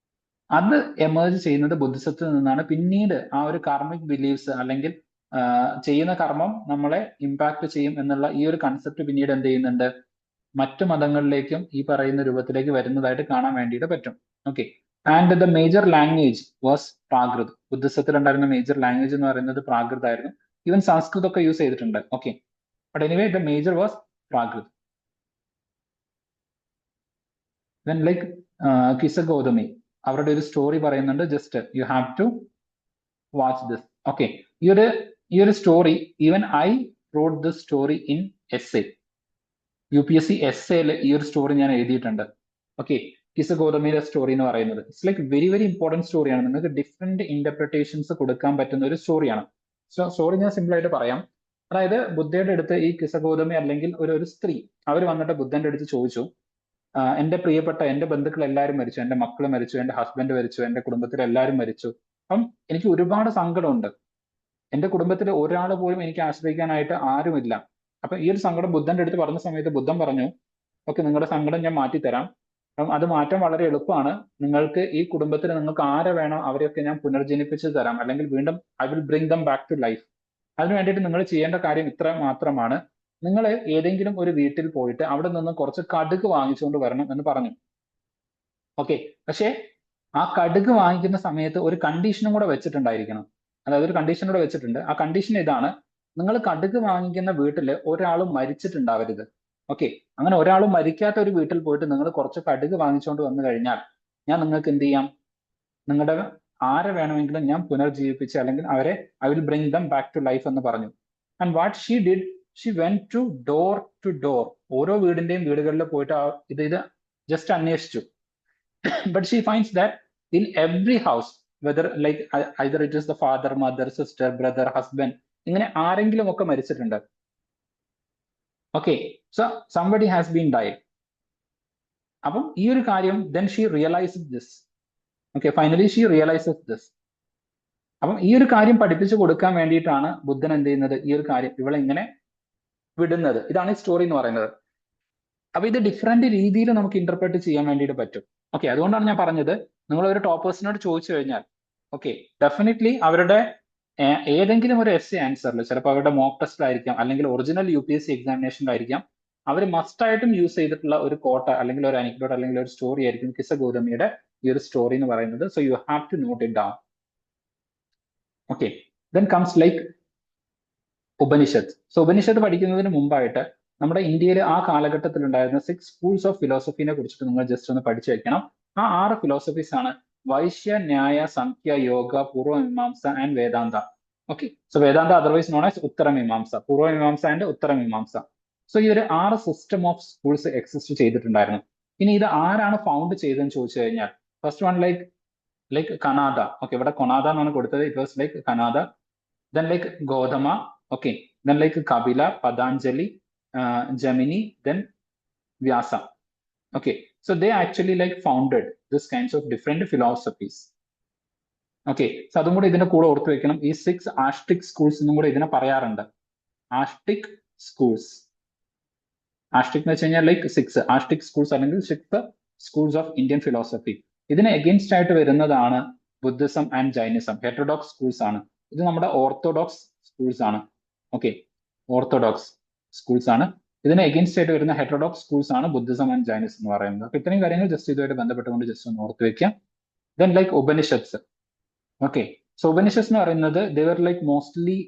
അത് എമേർജ് ചെയ്യുന്നത് ബുദ്ധിസത്തിൽ നിന്നാണ്. പിന്നീട് ആ ഒരു കാർമിക് ബിലീഫ്സ് അല്ലെങ്കിൽ ചെയ്യുന്ന കർമ്മം നമ്മളെ ഇമ്പാക്ട് ചെയ്യും എന്നുള്ള ഈ ഒരു കൺസെപ്റ്റ് പിന്നീട് എന്ത് ചെയ്യുന്നുണ്ട്, മറ്റു മതങ്ങളിലേക്കും ഈ പറയുന്ന രൂപത്തിലേക്ക് വരുന്നതായിട്ട് കാണാൻ വേണ്ടിയിട്ട് പറ്റും. Okay, and the major language was Prakrit. ബുദ്ധിസത്തിൽ ഉണ്ടായിരുന്ന മേജർ ലാംഗ്വേജ് എന്ന് പറയുന്നത് പ്രാകൃത് ആയിരുന്നു. ഈവൻ സംസ്കൃതം ഒക്കെ യൂസ് ചെയ്തിട്ടുണ്ട്. Okay, but anyway the major was Prakrit. Then like Kisagotami, അവരുടെ ഒരു സ്റ്റോറി പറയുന്നുണ്ട്. Just you have to watch this. Okay, ഈ ഒരു story even I wrote this story in essay. UPSC എസ്സേയിൽ ഈ ഒരു സ്റ്റോറി ഞാൻ എഴുതിയിട്ടുണ്ട്. ഓക്കെ, കിസഗോതമിയുടെ സ്റ്റോറി എന്ന് പറയുന്നത് it's like very very important സ്റ്റോറിയാണ്. നിങ്ങൾക്ക് ഡിഫറെന്റ് ഇന്റർപ്രിട്ടേഷൻസ് കൊടുക്കാൻ പറ്റുന്ന ഒരു സ്റ്റോറിയാണ്. സോ സ്റ്റോറി ഞാൻ സിമ്പിൾ ആയിട്ട് പറയാം. അതായത് ബുദ്ധയുടെ അടുത്ത് ഈ കിസഗോതമി അല്ലെങ്കിൽ ഒരു സ്ത്രീ അവർ വന്നിട്ട് ബുദ്ധന്റെ അടുത്ത് ചോദിച്ചു, എന്റെ പ്രിയപ്പെട്ട എന്റെ ബന്ധുക്കൾ എല്ലാവരും മരിച്ചു, എന്റെ മക്കൾ മരിച്ചു, എന്റെ ഹസ്ബൻഡ് മരിച്ചു, എന്റെ കുടുംബത്തിൽ എല്ലാവരും മരിച്ചു. അപ്പം എനിക്ക് ഒരുപാട് സങ്കടമുണ്ട്. എന്റെ കുടുംബത്തിൽ ഒരാൾ പോലും എനിക്ക് ആശ്രയിക്കാനായിട്ട് ആരുമില്ല. അപ്പൊ ഈ ഒരു സങ്കടം ബുദ്ധന്റെ അടുത്ത് പറഞ്ഞ സമയത്ത് ബുദ്ധൻ പറഞ്ഞു, ഓക്കെ, നിങ്ങളുടെ സങ്കടം ഞാൻ മാറ്റിത്തരാം. അപ്പം അത് മാറ്റാൻ വളരെ എളുപ്പമാണ്. നിങ്ങൾക്ക് ഈ കുടുംബത്തിൽ നിങ്ങൾക്ക് ആരെ വേണോ അവരെയൊക്കെ ഞാൻ പുനർജനിപ്പിച്ച് തരാം, അല്ലെങ്കിൽ വീണ്ടും I will bring them back to life. അതിനു വേണ്ടിയിട്ട് നിങ്ങൾ ചെയ്യേണ്ട കാര്യം ഇത്ര മാത്രമാണ്. നിങ്ങൾ ഏതെങ്കിലും ഒരു വീട്ടിൽ പോയിട്ട് അവിടെ നിന്ന് കുറച്ച് കടുക് വാങ്ങിച്ചുകൊണ്ട് വരണം എന്ന് പറഞ്ഞു. ഓക്കെ, പക്ഷേ ആ കടുക് വാങ്ങിക്കുന്ന സമയത്ത് ഒരു കണ്ടീഷനും കൂടെ വെച്ചിട്ടുണ്ടായിരിക്കണം. അതായത് ഒരു കണ്ടീഷൻ കൂടെ വെച്ചിട്ടുണ്ട്. ആ കണ്ടീഷൻ ഇതാണ്, നിങ്ങൾ കടുക് വാങ്ങിക്കുന്ന വീട്ടിൽ ഒരാളും മരിച്ചിട്ടുണ്ടാവരുത്. ഓക്കെ, അങ്ങനെ ഒരാളും മരിക്കാത്ത ഒരു വീട്ടിൽ പോയിട്ട് നിങ്ങൾ കുറച്ച് കടുക് വാങ്ങിച്ചുകൊണ്ട് വന്നു കഴിഞ്ഞാൽ ഞാൻ നിങ്ങൾക്ക് എന്ത് ചെയ്യാം, നിങ്ങളുടെ ആരെ വേണമെങ്കിലും ഞാൻ പുനർജീവിപ്പിച്ച് അല്ലെങ്കിൽ അവരെ I will bring them back to life എന്ന് പറഞ്ഞു. And what she did, she went to door. ഓരോ വീടുകളിൽ പോയിട്ട് ഇത് ജസ്റ്റ് അന്വേഷിച്ചു. But she finds that in every house, whether like either it is the father, mother, sister, brother, husband, ഇങ്ങനെ ആരെങ്കിലും ഒക്കെ മരിച്ചിട്ടുണ്ട്. Okay, so somebody has been died. അപ്പം ഈ ഒരു കാര്യം then she realises this. Okay, finally she realises this. അപ്പം ഈ ഒരു കാര്യം പഠിപ്പിച്ചു കൊടുക്കാൻ വേണ്ടിയിട്ടാണ് ബുദ്ധൻ എന്ത് ചെയ്യുന്നത്, ഈ ഒരു കാര്യം ഇവളെ ഇങ്ങനെ വിടുന്നത്. ഇതാണ് ഈ സ്റ്റോറി എന്ന് പറയുന്നത്. അപ്പൊ ഇത് ഡിഫറെന്റ് രീതിയിൽ നമുക്ക് ഇന്റർപ്രറ്റ് ചെയ്യാൻ വേണ്ടിയിട്ട് പറ്റും. ഓക്കെ, അതുകൊണ്ടാണ് ഞാൻ പറഞ്ഞത്, നിങ്ങൾ ഒരു ടോപ്പേഴ്സിനോട് ചോദിച്ചു കഴിഞ്ഞാൽ ഓക്കെ ഡെഫിനറ്റ്ലി അവരുടെ ഏതെങ്കിലും ഒരു എസ്സേ ആൻസറിൽ, ചിലപ്പോൾ അവരുടെ മോക്ക് ടെസ്റ്റിലായിരിക്കാം അല്ലെങ്കിൽ ഒറിജിനൽ UPSC എക്സാമിനേഷനിലായിരിക്കാം, അവർ മസ്റ്റായിട്ടും യൂസ് ചെയ്തിട്ടുള്ള ഒരു കോട്ട അല്ലെങ്കിൽ ഒരു അനിക്ഡോട്ട് അല്ലെങ്കിൽ ഒരു സ്റ്റോറി ആയിരിക്കും കിസഗോതമിയുടെ ഈ ഒരു സ്റ്റോറി എന്ന് പറയുന്നത്. So you have to note it down. Okay, then comes like Upanishad. So Upanishad പഠിക്കുന്നതിന് മുമ്പായിട്ട് നമ്മുടെ ഇന്ത്യയിൽ ആ കാലഘട്ടത്തിൽ ഉണ്ടായിരുന്ന 6 സ്കൂൾസ് ഓഫ് ഫിലോസഫിനെ കുറിച്ചിട്ട് നിങ്ങൾ ജസ്റ്റ് ഒന്ന് പഠിച്ചു വെക്കണം. ആ 6 ഫിലോസഫീസ് ആണ് വൈശ്യ, Nyaya, Samkhya, Yoga, Purvamimamsa and Vedanta. Okay, so Vedanta otherwise known as Uttaramimamsa, Purvamimamsa and Uttaramimamsa. So ഈ ഒരു 6 സിസ്റ്റം ഓഫ് സ്കൂൾസ് എക്സിസ്റ്റ് ചെയ്തിട്ടുണ്ടായിരുന്നു. ഇനി ഇത് ആരാണ് ഫൗണ്ട് ചെയ്തതെന്ന് ചോദിച്ചു കഴിഞ്ഞാൽ first one like Kanada. Okay, ഇവിടെ കൊനാദ എന്നാണ് കൊടുത്തത്. It was like Kanada. Then like Gotama. Okay, then like Kapila, Patanjali, Gemini, then Vyasa. Okay, so they actually like founded this kinds of different philosophies. Okay, so അതും കൂടെ ഇതിന്റെ കൂടെ ഓർത്തു വെക്കണം. ഈ 6 ആസ്റ്റിക് സ്കൂൾസ് എന്നും കൂടെ ഇതിനെ പറയാറുണ്ട്. ആസ്റ്റിക് സ്കൂൾസ്. ആസ്റ്റിക് എന്ന് വെച്ച് കഴിഞ്ഞാൽ ലൈക്ക് 6 ആസ്റ്റിക് സ്കൂൾസ് അല്ലെങ്കിൽ 6 സ്കൂൾസ് ഓഫ് ഇന്ത്യൻ ഫിലോസഫി. ഇതിന് എഗെയിൻസ്റ്റ് ആയിട്ട് വരുന്നതാണ് Buddhism and Jainism. Heterodox schools ആണ്. ഇത് നമ്മുടെ ഓർത്തഡോക്സ് സ്കൂൾസ് ആണ്. ഓക്കെ, ഓർത്തഡോക്സ് സ്കൂൾസ് ആണ്. ഇതിന് എഗെയിൻസ്റ്റ് ആയിട്ട് വരുന്ന ഹെറ്ററോഡോക്സ് സ്കൂൾസ് ആണ് ബുദ്ധിസം ആൻഡ് ജൈനിസം എന്ന് പറയുന്നത്. അപ്പൊ ഇത്രയും കാര്യങ്ങൾ ജസ്റ്റ് ഇതുമായിട്ട് ബന്ധപ്പെട്ടുകൊണ്ട് ജസ്റ്റ് ഒന്ന് ഓർത്ത് വെക്കാം. Then like Upanishads. Okay, so Upanishads എന്ന് പറയുന്നത് there like mostly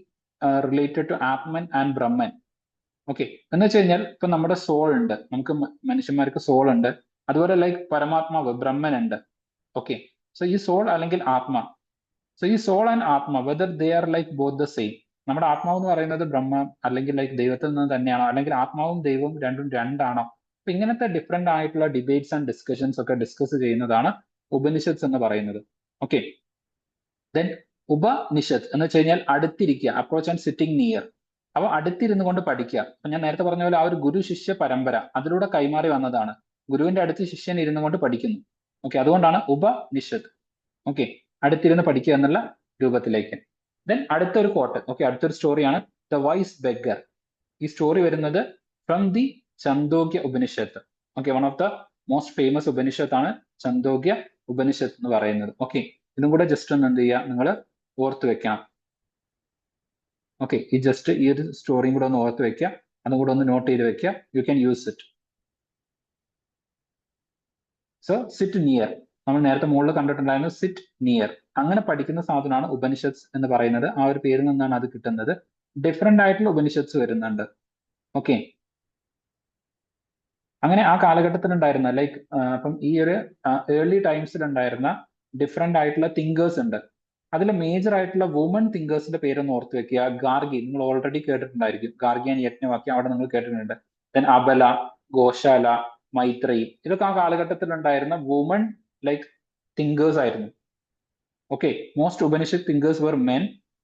related to Atman and Brahman. Okay, എന്ന് വെച്ച് കഴിഞ്ഞാൽ ഇപ്പൊ നമ്മുടെ സോൾ ഉണ്ട്, നമുക്ക് മനുഷ്യന്മാർക്ക് സോൾ ഉണ്ട്, അതുപോലെ ലൈക്ക് പരമാത്മാവ് ബ്രഹ്മൻ ഉണ്ട്. ഓക്കെ, സോ ഈ സോൾ അല്ലെങ്കിൽ ആത്മ, സോ ഈ soul and Atma whether they are like both the same. നമ്മുടെ ആത്മാവ് എന്ന് പറയുന്നത് ബ്രഹ്മ അല്ലെങ്കിൽ ലൈക്ക് ദൈവത്തിൽ നിന്ന് തന്നെയാണോ, അല്ലെങ്കിൽ ആത്മാവും ദൈവവും രണ്ടും രണ്ടാണോ? അപ്പൊ ഇങ്ങനത്തെ ഡിഫറെന്റ് ആയിട്ടുള്ള ഡിബേറ്റ്സ് ആൻഡ് ഡിസ്കഷൻസ് ഒക്കെ ഡിസ്കസ് ചെയ്യുന്നതാണ് ഉപനിഷത്സ് എന്ന് പറയുന്നത്. ഓക്കെ, ദെൻ ഉപനിഷത്ത് എന്ന് വെച്ച് കഴിഞ്ഞാൽ അടുത്തിരിക്കുക, അപ്രോച്ച് ആൻഡ് സിറ്റിംഗ് നിയർ. അപ്പൊ അടുത്തിരുന്നു കൊണ്ട് പഠിക്കുക. അപ്പൊ ഞാൻ നേരത്തെ പറഞ്ഞ പോലെ ആ ഒരു ഗുരു ശിഷ്യ പരമ്പര അതിലൂടെ കൈമാറി വന്നതാണ്. ഗുരുവിന്റെ അടുത്ത് ശിഷ്യൻ ഇരുന്നു കൊണ്ട് പഠിക്കുന്നു. ഓക്കെ, അതുകൊണ്ടാണ് ഉപനിഷത്ത്. ഓക്കെ, അടുത്തിരുന്ന് പഠിക്കുക എന്നുള്ള രൂപത്തിലേക്ക്. ദെൻ അടുത്തൊരു കോട്ട്. ഓക്കെ, അടുത്തൊരു സ്റ്റോറിയാണ് ദ വൈസ് ബെഗർ. ഈ സ്റ്റോറി വരുന്നത് from the Chandogya Upanishad. Okay, one of the most famous ഉപനിഷത്താണ് ചന്ദോഗ്യ ഉപനിഷത്ത് എന്ന് പറയുന്നത്. ഓക്കെ, ഇതും കൂടെ ജസ്റ്റ് ഒന്ന് എന്ത് ചെയ്യുക, നിങ്ങൾ ഓർത്ത് വെക്കണം. ഓക്കെ, ഈ ജസ്റ്റ് ഈ ഒരു സ്റ്റോറിയും കൂടെ ഒന്ന് ഓർത്ത് വെക്കുക, അതും കൂടെ ഒന്ന് നോട്ട് ചെയ്ത് വെക്കുക. You can use it. So sit near, നമ്മൾ നേരത്തെ മുകളിൽ കണ്ടിട്ടുണ്ടായിരുന്നു സിറ്റ് നിയർ. അങ്ങനെ പഠിക്കുന്ന സാധനമാണ് ഉപനിഷത്സ് എന്ന് പറയുന്നത്. ആ ഒരു പേരിൽ നിന്നാണ് അത് കിട്ടുന്നത്. ഡിഫറെന്റ് ആയിട്ടുള്ള ഉപനിഷത്സ് വരുന്നുണ്ട്. ഓക്കെ, അങ്ങനെ ആ കാലഘട്ടത്തിൽ ഉണ്ടായിരുന്ന ലൈക്ക് അപ്പം ഈ ഒരു ഏർലി ടൈംസിൽ ഉണ്ടായിരുന്ന ഡിഫറെന്റ് ആയിട്ടുള്ള തിങ്കേഴ്സ് ഉണ്ട്. അതിൽ മേജർ ആയിട്ടുള്ള വുമൺ തിങ്കേഴ്സിന്റെ പേരൊന്ന് ഓർത്ത് വെക്കുക. ഗാർഗി നിങ്ങൾ ഓൾറെഡി കേട്ടിട്ടുണ്ടായിരിക്കും. ഗാർഗി ആൻഡ് യജ്ഞവാക്യം അവിടെ നിങ്ങൾ കേട്ടിട്ടുണ്ട്. ദെൻ അബല, ഗോശാല, മൈത്രേയി, ഇതൊക്കെ ആ കാലഘട്ടത്തിൽ ഉണ്ടായിരുന്ന വുമൺ ലൈക്ക് തിങ്കേഴ്സ് ആയിരുന്നു. Okay, most Upanishad thinkers were men,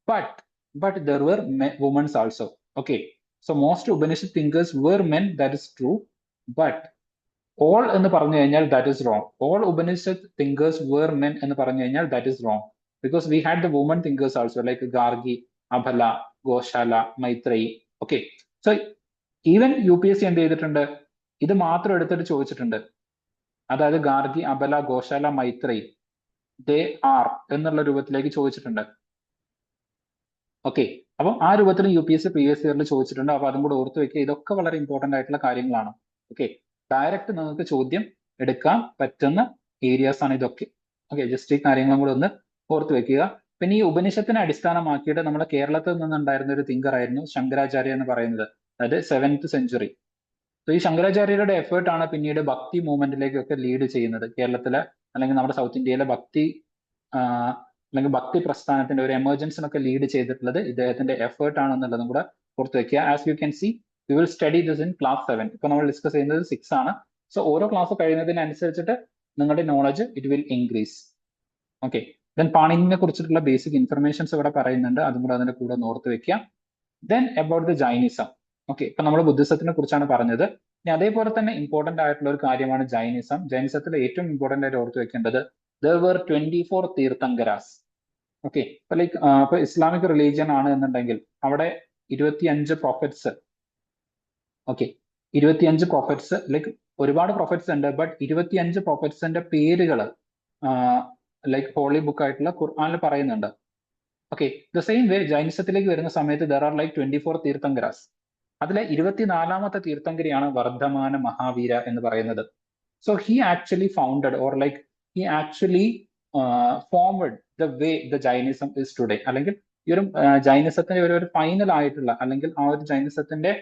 but there were women's also. Okay, so most Upanishad thinkers were men, that is true, but all എന്ന് പറഞ്ഞു കഴിഞ്ഞാൽ that is wrong. All Upanishad thinkers were men എന്ന് പറഞ്ഞു കഴിഞ്ഞാൽ that is wrong, because we had the women thinkers also like Gargi, Abala, Goshala, Maitreyi. Okay, so even UPSC എന്ത് ചെയ്തിട്ടുണ്ട്, ഇത് മാത്രം എടുത്തിട്ട് ചോദിച്ചിട്ടുണ്ട്. അതായത് ഗാർഗി, അബല, ഗോശാല, മൈത്രേയി ദേ ആർ എന്നുള്ള രൂപത്തിലേക്ക് ചോദിച്ചിട്ടുണ്ട്. ഓക്കെ, അപ്പം ആ രൂപത്തിൽ UPSC പ്രീവിയസ് ഇയറിൽ ചോദിച്ചിട്ടുണ്ട്. അപ്പൊ അതും കൂടെ ഓർത്ത് വെക്കുക. ഇതൊക്കെ വളരെ ഇമ്പോർട്ടന്റ് ആയിട്ടുള്ള കാര്യങ്ങളാണ്. ഓക്കെ, ഡയറക്റ്റ് നിങ്ങൾക്ക് ചോദ്യം എടുക്കാൻ പറ്റുന്ന ഏരിയാസ് ആണ് ഇതൊക്കെ. ഓക്കെ, ജസ്റ്റ് ഈ കാര്യങ്ങളും കൂടെ ഒന്ന് ഓർത്ത് വെക്കുക. പിന്നെ ഈ ഉപനിഷത്തിനെ അടിസ്ഥാനമാക്കിയിട്ട് നമ്മുടെ കേരളത്തിൽ നിന്നുണ്ടായിരുന്ന ഒരു തിങ്കർ ആയിരുന്നു ശങ്കരാചാര്യ എന്ന് പറയുന്നത്. അതായത് 7th സെഞ്ചുറി. സോ ഈ ശങ്കരാചാര്യരുടെ എഫേർട്ട് ആണ് പിന്നീട് ഭക്തി മൂവ്മെന്റിലേക്കൊക്കെ ലീഡ് ചെയ്യുന്നത്. കേരളത്തിലെ അല്ലെങ്കിൽ നമ്മുടെ സൗത്ത് ഇന്ത്യയിലെ ഭക്തി അല്ലെങ്കിൽ ഭക്തി പ്രസ്ഥാനത്തിന്റെ ഒരു എമർജൻസിനൊക്കെ ലീഡ് ചെയ്തിട്ടുള്ളത് ഇദ്ദേഹത്തിന്റെ എഫേർട്ട് ആണെന്നുള്ളതും കൂടെ ഓർത്ത് വെക്കുക. As you can C, you will study this in class 7. ഇപ്പൊ നമ്മൾ ഡിസ്കസ് ചെയ്യുന്നത് 6 ആണ്. സോ ഓരോ ക്ലാസ് കഴിയുന്നതിനനുസരിച്ചിട്ട് നിങ്ങളുടെ knowledge it will increase. Okay, then പാണിനിനെ കുറിച്ചിട്ടുള്ള ബേസിക് ഇൻഫർമേഷൻസ് ഇവിടെ പറയുന്നുണ്ട്, അതും കൂടെ അതിന്റെ കൂടെ ഓർത്ത് വെക്കുക. Then about the Jainism. Okay, ഇപ്പൊ നമ്മൾ ബുദ്ധിസത്തിനെ കുറിച്ചാണ് പറഞ്ഞത്. ഇനി അതേപോലെ തന്നെ ഇമ്പോർട്ടന്റ് ആയിട്ടുള്ള ഒരു കാര്യമാണ് ജൈനിസം. ജൈനിസത്തിൽ ഏറ്റവും ഇമ്പോർട്ടന്റ് ആയിട്ട് ഓർത്ത് വെക്കേണ്ടത് there were 24 തീർത്ഥങ്കരാസ്. ഓക്കെ, ഇപ്പൊ ലൈക്ക് ഇപ്പൊ ഇസ്ലാമിക് റിലീജിയൻ ആണ് എന്നുണ്ടെങ്കിൽ അവിടെ 25 പ്രൊഫറ്റ്സ്. ഓക്കെ, 25 പ്രൊഫറ്റ്സ്, ലൈക്ക് ഒരുപാട് പ്രൊഫറ്റ്സ് ഉണ്ട്, ബട്ട് 25 പ്രൊഫറ്റ്സിന്റെ പേരുകൾ ലൈക്ക് ഹോളി ബുക്ക് ആയിട്ടുള്ള ഖുർആനിൽ പറയുന്നുണ്ട്. ഓക്കെ, ദ സെയിം വേ ജൈനിസത്തിലേക്ക് വരുന്ന സമയത്ത് ദർ ആർ ലൈക്ക് 24 തീർത്ഥങ്കരാസ്. അതിലെ 24ാമത്തെ തീർത്ഥങ്കരിയാണ് വർദ്ധമാന മഹാവീര എന്ന് പറയുന്നത്. So he actually founded or like he actually forward the way the Jainism is today. അല്ലെങ്കിൽ ഈ ഒരു ജൈനിസത്തിന്റെ ഒരു ഫൈനൽ ആയിട്ടുള്ള അല്ലെങ്കിൽ ആ ഒരു ജൈനിസത്തിന്റെ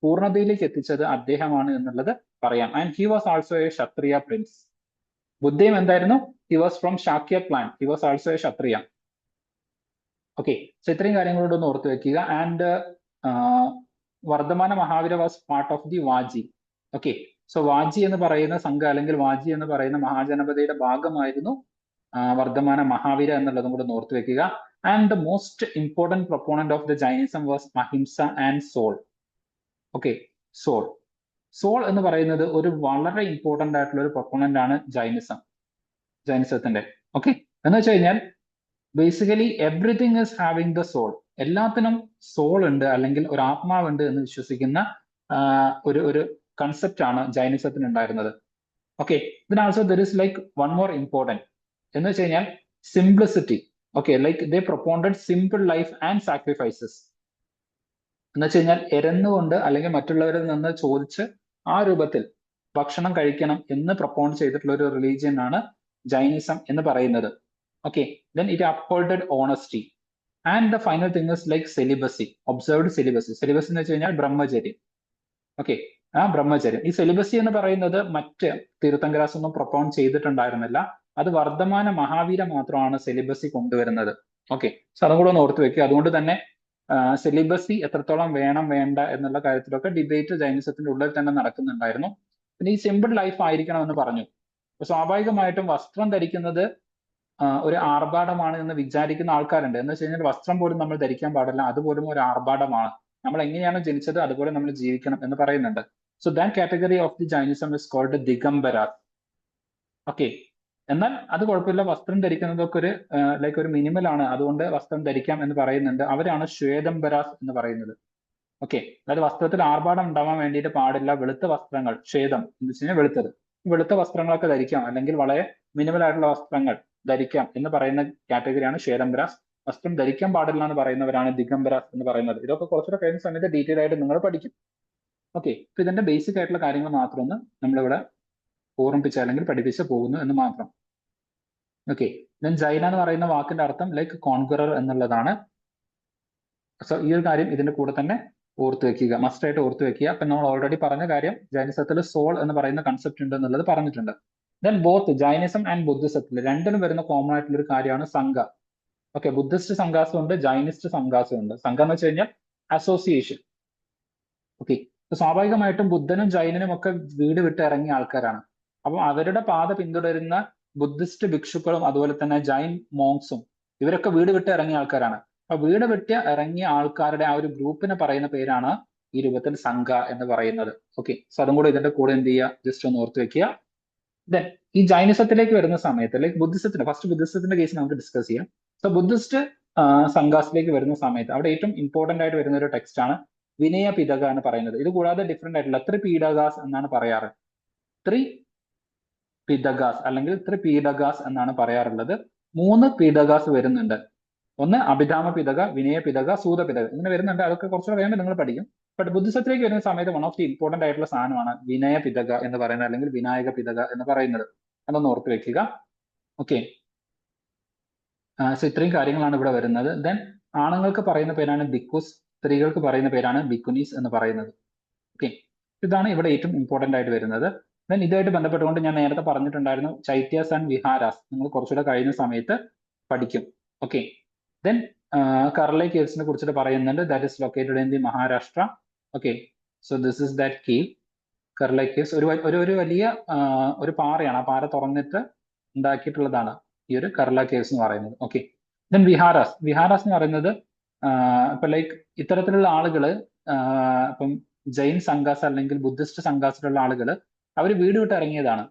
പൂർണ്ണതയിലേക്ക് എത്തിച്ചത് അദ്ദേഹമാണ് എന്നുള്ളത് പറയാം. And he was also a Kshatriya prince. ബുദ്ധയും എന്തായിരുന്നു? He was from Shakya clan. He was also a Kshatriya. Okay, so ഇത്രയും കാര്യങ്ങളോട് ഒന്ന് ഓർത്ത് വെക്കുക. And Vardhamana Mahavira was part of the Vajji. Okay, so Vajji എന്ന് പറയുന്ന സംഘം അല്ലെങ്കിൽ വാജി എന്ന് പറയുന്ന മഹാജനപദയുടെ ഭാഗമായിരുന്നു വർദ്ധമാന മഹാവീര എന്നുള്ളതും കൂടെ ഓർത്ത് വെക്കുക. And the most important proponent of the Jainism was ahimsa and soul. Okay, soul എന്ന് പറയുന്നത് ഒരു വളരെ ഇമ്പോർട്ടന്റ് ആയിട്ടുള്ള ഒരു പ്രൊപ്പോണന്റ് ആണ് ജൈനിസത്തിന്റെ. ഓക്കെ, എന്ന് വെച്ച് കഴിഞ്ഞാൽ basically everything is having the soul. എല്ലാത്തിനും സോൾ ഉണ്ട് അല്ലെങ്കിൽ ഒരു ആത്മാവുണ്ട് എന്ന് വിശ്വസിക്കുന്ന ഒരു കൺസെപ്റ്റ് ആണ് ജൈനിസത്തിന് ഉണ്ടായിരുന്നത്. ഓക്കെ, ഇതിന് also there is like one more important എന്ന് വെച്ച് കഴിഞ്ഞാൽ simplicity. Okay, like they propounded simple life and sacrifices. എന്ന് വെച്ച് കഴിഞ്ഞാൽ എരന്നുകൊണ്ട് അല്ലെങ്കിൽ മറ്റുള്ളവരിൽ നിന്ന് ചോദിച്ച് ആ രൂപത്തിൽ ഭക്ഷണം കഴിക്കണം എന്ന് പ്രൊപ്പോണ്ട് ചെയ്തിട്ടുള്ള ഒരു റിലീജിയൻ ആണ് ജൈനിസം എന്ന് പറയുന്നത്. Okay, then it upholded honesty and the final thing is like celibacy, observed celibacy. Celibacy എന്ന് വെച്ച് കഴിഞ്ഞാൽ ബ്രഹ്മചര്യം. ഓക്കെ, ആ ബ്രഹ്മചര്യം, ഈ സെലിബസി എന്ന് പറയുന്നത് മറ്റ് തീർത്ഥങ്കരാസ് ഒന്നും പ്രൊപ്പോണ്ട് ചെയ്തിട്ടുണ്ടായിരുന്നില്ല. അത് വർദ്ധമാന മഹാവീര മാത്രമാണ് സെലിബസി കൊണ്ടുവരുന്നത്. ഓക്കെ, സോ അതും കൂടെ ഒന്ന് ഓർത്ത് വെക്കുക. അതുകൊണ്ട് തന്നെ സെലിബസി എത്രത്തോളം വേണം വേണ്ട എന്നുള്ള കാര്യത്തിലൊക്കെ ഡിബേറ്റ് ജൈനിസത്തിന്റെ ഉള്ളിൽ തന്നെ നടക്കുന്നുണ്ടായിരുന്നു. പിന്നെ ഈ സിമ്പിൾ ലൈഫ് ആയിരിക്കണം എന്ന് പറഞ്ഞു. അപ്പൊ സ്വാഭാവികമായിട്ടും വസ്ത്രം ധരിക്കുന്നത് ഒരു ആർഭാടമാണ് എന്ന് വിചാരിക്കുന്ന ആൾക്കാരുണ്ട്. എന്ന് വെച്ച് കഴിഞ്ഞാൽ വസ്ത്രം പോലും നമ്മൾ ധരിക്കാൻ പാടില്ല, അതുപോലും ഒരു ആർഭാടമാണ്. നമ്മൾ എങ്ങനെയാണ് ജനിച്ചത് അതുപോലെ നമ്മൾ ജീവിക്കണം എന്ന് പറയുന്നുണ്ട്. So that category of the Jainism is called Digambara. Okay, എന്നാൽ അത് കുഴപ്പമില്ല, വസ്ത്രം ധരിക്കുന്നതൊക്കെ ഒരു ലൈക്ക് ഒരു മിനിമൽ ആണ്, അതുകൊണ്ട് വസ്ത്രം ധരിക്കാം എന്ന് പറയുന്നുണ്ട്. അവരാണ് ശ്വേതംബരാസ് എന്ന് പറയുന്നത്. ഓക്കെ, അതായത് വസ്ത്രത്തിൽ ആർഭാടം ഉണ്ടാവാൻ വേണ്ടിയിട്ട് പാടില്ല, വെളുത്ത വസ്ത്രങ്ങൾ, ശ്വേതം എന്ന് വെച്ച് കഴിഞ്ഞാൽ വെളുത്തത്, വെളുത്ത വസ്ത്രങ്ങളൊക്കെ ധരിക്കാം, അല്ലെങ്കിൽ വളരെ മിനിമൽ ആയിട്ടുള്ള വസ്ത്രങ്ങൾ ധരിക്കാം എന്ന് പറയുന്ന കാറ്റഗറിയാണ് ശ്വേതംബരാസ്. വസ്ത്രം ധരിക്കാൻ പാടില്ല എന്ന് പറയുന്നവരാണ് ദിഗംബരാസ് എന്ന് പറയുന്നത്. ഇതൊക്കെ കുറച്ചുകൂടെ കഴിയുന്ന സമയത്ത് ഡീറ്റെയിൽ ആയിട്ട് നിങ്ങൾ പഠിക്കും. ഓക്കെ, അപ്പൊ ഇതിന്റെ ബേസിക് ആയിട്ടുള്ള കാര്യങ്ങൾ മാത്രം ഒന്ന് നമ്മളിവിടെ ഓർമ്മിപ്പിച്ച അല്ലെങ്കിൽ പഠിപ്പിച്ച് പോകുന്നു എന്ന് മാത്രം. ഓക്കെ, ദെൻ ജൈന എന്ന് പറയുന്ന വാക്കിന്റെ അർത്ഥം ലൈക്ക് കോൺക്വറർ എന്നുള്ളതാണ്. സോ ഈ ഒരു കാര്യം ഇതിന്റെ കൂടെ തന്നെ ഓർത്ത് വെക്കുക, മസ്റ്റ് ആയിട്ട് ഓർത്ത് വെക്കുക. അപ്പൊ നമ്മൾ ഓൾറെഡി പറഞ്ഞ കാര്യം ജൈനിസത്തിൽ സോൾ എന്ന് പറയുന്ന കൺസെപ്റ്റ് ഉണ്ട് എന്നുള്ളത് പറഞ്ഞിട്ടുണ്ട്. ദെൻ ബോത്ത് ജൈനിസം ആൻഡ് ബുദ്ധിസത്തിൽ രണ്ടിനും വരുന്ന കോമൺ ആയിട്ടുള്ള ഒരു കാര്യമാണ് സംഘ. ഓക്കെ, ബുദ്ധിസ്റ്റ് സംഘാസം ഉണ്ട്, ജൈനിസ്റ്റ് സംഘാസം ഉണ്ട്. സംഘം എന്ന് വെച്ച് കഴിഞ്ഞാൽ അസോസിയേഷൻ. ഓക്കെ, സ്വാഭാവികമായിട്ടും ബുദ്ധനും ജൈനനും ഒക്കെ വീട് വിട്ട് ഇറങ്ങിയ ആൾക്കാരാണ്. അപ്പം അവരുടെ പാത പിന്തുടരുന്ന ബുദ്ധിസ്റ്റ് ഭിക്ഷുക്കളും അതുപോലെ തന്നെ ജൈൻ മോങ്സും ഇവരൊക്കെ വീട് വിട്ട് ഇറങ്ങിയ ആൾക്കാരാണ്. അപ്പൊ വീട് വിട്ട് ഇറങ്ങിയ ആൾക്കാരുടെ ആ ഒരു ഗ്രൂപ്പിനെ പറയുന്ന പേരാണ് ഈ രൂപത്തിൽ സംഘ എന്ന് പറയുന്നത്. ഓക്കെ, സോ അതും കൂടെ ഇതിന്റെ കൂടെ എന്ത് ചെയ്യുക, ജസ്റ്റ് ഒന്ന് ഓർത്ത് വെക്കുക. ദെൻ ഈ ജൈനിസത്തിലേക്ക് വരുന്ന സമയത്ത് ലൈക്ക് ബുദ്ധിസത്തിന്റെ ഫസ്റ്റ് ബുദ്ധിസത്തിന്റെ കേസ് നമുക്ക് ഡിസ്കസ് ചെയ്യാം. സോ ബുദ്ധിസ്റ്റ് സംഘാസിലേക്ക് വരുന്ന സമയത്ത് അവിടെ ഏറ്റവും ഇമ്പോർട്ടന്റ് ആയിട്ട് വരുന്ന ഒരു ടെക്സ്റ്റ് ആണ് വിനയ പിടക എന്ന് പറയുന്നത്. ഇത് കൂടാതെ ഡിഫറെന്റ് ആയിട്ടുള്ള ത്രിപീഡകാസ് എന്നാണ് പറയാറ്. ത്രിപിടകാസ് അല്ലെങ്കിൽ ത്രിപീഡകാസ് എന്നാണ് പറയാറുള്ളത്. 3 പീഡകാസ് വരുന്നുണ്ട്. ഒന്ന് അഭിധാമ പിടക, വിനയ പിടക, സൂത പിടക, ഇങ്ങനെ വരുന്നുണ്ട്. അതൊക്കെ കുറച്ചുകൂടെ വേണ്ട നിങ്ങൾ പഠിക്കും. ബട്ട് ബുദ്ധിസത്തിലേക്ക് വരുന്ന സമയത്ത് വൺ ഓഫ് ദി ഇമ്പോർട്ടന്റ് ആയിട്ടുള്ള സാധനമാണ് വിനയ പിടക എന്ന് പറയുന്നത്, അല്ലെങ്കിൽ വിനായക പിടക എന്ന് പറയുന്നത്. അതൊന്ന് ഓർത്ത് വെക്കുക. ഓക്കെ, സോ ഇത്രയും കാര്യങ്ങളാണ് ഇവിടെ വരുന്നത്. ദെൻ ആണുങ്ങൾക്ക് പറയുന്ന പേരാണ് ബിക്കുസ്, സ്ത്രീകൾക്ക് പറയുന്ന പേരാണ് ബിക്കുനീസ് എന്ന് പറയുന്നത്. ഓക്കെ, ഇതാണ് ഇവിടെ ഏറ്റവും ഇമ്പോർട്ടന്റ് ആയിട്ട് വരുന്നത്. ദെൻ ഇതുമായിട്ട് ബന്ധപ്പെട്ടുകൊണ്ട് ഞാൻ നേരത്തെ പറഞ്ഞിട്ടുണ്ടായിരുന്നു ചൈത്യാസ് ആൻഡ് വിഹാരാസ് നിങ്ങൾ കുറച്ചുകൂടെ കഴിയുന്ന സമയത്ത് പഠിക്കും. ഓക്കെ, ദെൻ കർലൈ കേവ്സിനെ കുറിച്ചിട്ട് പറയുന്നുണ്ട്. That is located in the Maharashtra. Okay, so this is that cave, Karla caves. ഒരു വലിയ ഒരു പാറയാണ്, ആ പാറ തുറന്നിട്ട് ഉണ്ടാക്കിയിട്ടുള്ളതാണ് ഈ ഒരു കർല കേവ്സ് എന്ന് പറയുന്നത്. Okay, then viharas. വിഹാരാസ് എന്ന് പറയുന്നത് ഇപ്പൊ ലൈക്ക് ഇത്തരത്തിലുള്ള ആളുകള് ഇപ്പം ജൈൻ സംഘാസ് അല്ലെങ്കിൽ ബുദ്ധിസ്റ്റ് സംഘാസിലുള്ള ആളുകൾ അവർ വീട് വിട്ട് ഇറങ്ങിയതാണ്.